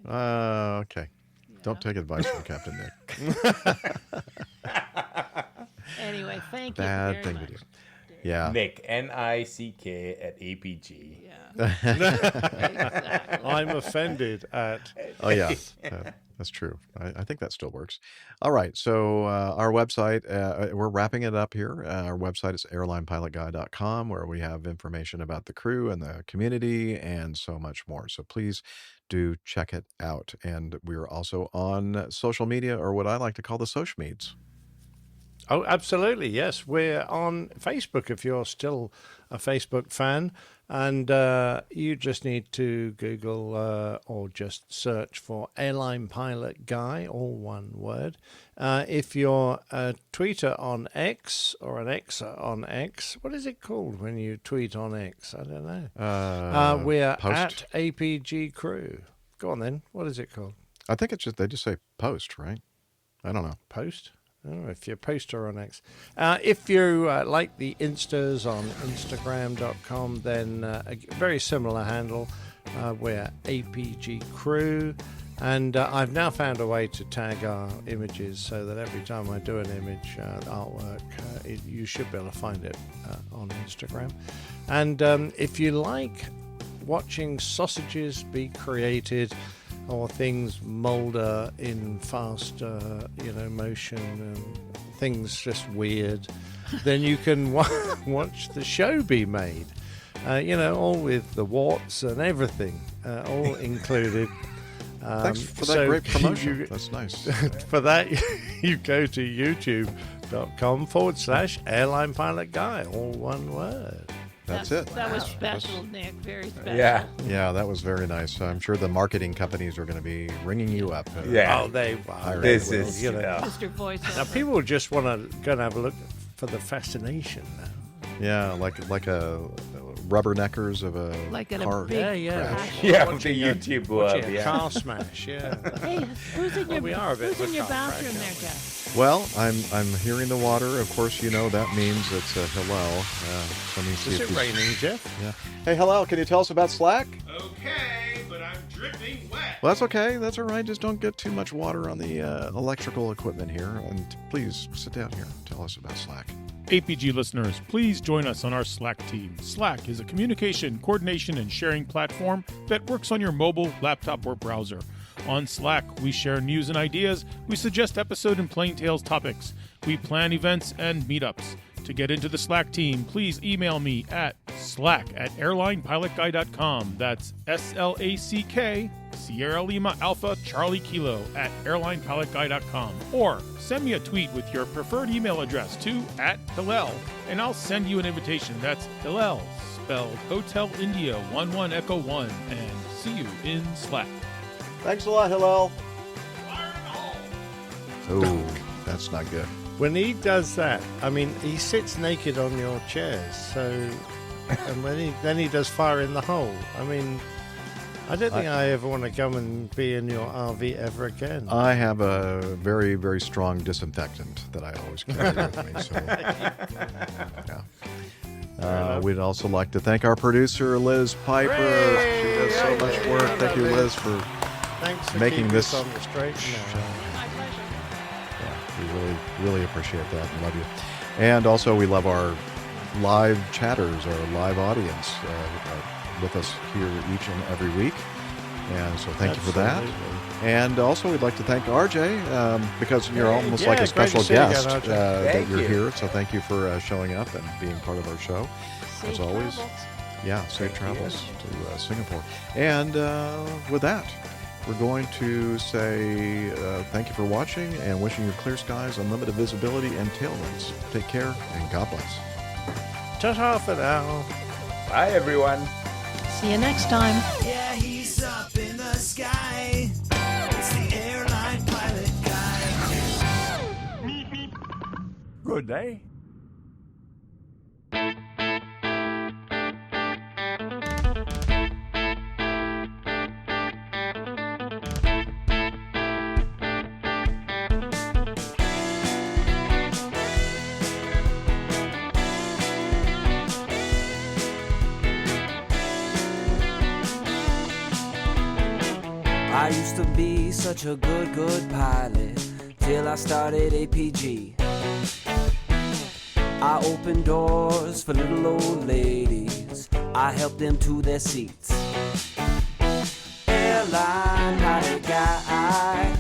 Okay. Don't take advice from Captain Nick. Anyway, thank Bad you very thing much. to do. Yeah. Nick, N-I-C-K at APG. Exactly. I'm offended at. Oh, yeah. That's true. I think that still works. All right. So our website, we're wrapping it up here. Our website is airlinepilotguy.com, where we have information about the crew and the community and so much more. So please do check it out. And we're also on social media, or what I like to call the social meds. Oh, absolutely. Yes. We're on Facebook if you're still a Facebook fan. And you just need to Google or just search for Airline Pilot Guy, all one word. If you're a tweeter on X or an Xer on X, what is it called when you tweet on X? I don't know. We're post. at APG Crew. Go on then. What is it called? I think they just say post, right? I don't know. Post? Oh, if you're a poster on X. If you like the Instas on Instagram.com, then a very similar handle. We're APG Crew. And I've now found a way to tag our images so that every time I do an image, artwork, you should be able to find it on Instagram. And if you like watching sausages be created, or things molder in fast, motion, and things just weird, then you can watch the show be made. All with the warts and everything, all included. Thanks for that great promotion. That's nice. For that, you go to youtube.com/Airline Pilot Guy, all one word. That's it. That was special, Nick. Very special. Yeah, that was very nice. I'm sure the marketing companies are going to be ringing you up. Oh, they hiring this you. is Mr. Voiceover. Now people just want to go and have a look for the fascination now. Yeah, like a rubberneckers of a Like in a car big crash. The YouTube watching a car smash. Yeah. Hey, who's in your, we are a bit who's in your of a car bathroom crash, there, aren't we? Jeff? Well, I'm hearing the water. Of course, that means it's a Hillel. Let me see Is if it he's- raining, Jeff? Yeah. Hey, Hillel, can you tell us about Slack? Okay, but I'm dripping wet. Well, that's okay. That's all right. Just don't get too much water on the electrical equipment here. And please sit down here and tell us about Slack. APG listeners, please join us on our Slack team. Slack is a communication, coordination, and sharing platform that works on your mobile, laptop, or browser. On Slack, we share news and ideas, we suggest episode and Plain Tales topics, we plan events and meetups. To get into the Slack team, please email me at Slack at airlinepilotguy.com. That's SLACK, Sierra Lima Alpha Charlie Kilo at airlinepilotguy.com. Or send me a tweet with your preferred email address to @Hillel, and I'll send you an invitation. That's Hillel, spelled Hotel India 11 Echo 1, and see you in Slack. Thanks a lot, Hillel. Oh, that's not good. When he does that, I mean, he sits naked on your chairs. So, and then he does fire in the hole. I mean, I don't think I ever want to come and be in your RV ever again. I have a very, very strong disinfectant that I always carry with me. So, yeah. We'd also like to thank our producer, Liz Piper. She does so much work. Thank you, Liz, for making this on the straight and narrow. We really, really appreciate that and love you. And also, we love our live chatters, our live audience with us here each and every week. And so thank you for that. And also, we'd like to thank RJ because you're almost like a special guest that you're here. So thank you for showing up and being part of our show. As always. Yeah, safe travels to Singapore. And with that, we're going to say thank you for watching and wishing you clear skies, unlimited visibility, and tailwinds. Take care, and God bless. Ta-ta for now. Bye, everyone. See you next time. Yeah, he's up in the sky. It's the airline pilot guy. Good day. I used to be such a good pilot till I started APG. I opened doors for little old ladies. I helped them to their seats. Airline pilot guy,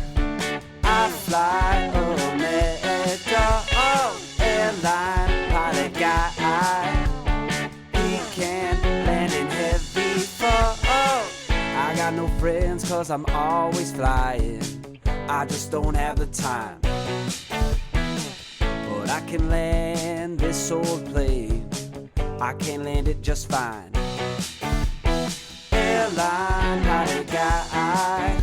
I fly America. Oh, airline pilot guy, he can land in heavy fog. I got no friends 'cause I'm always flying. I just don't have the time. But I can land this old plane. I can land it just fine. Airline pilot guy,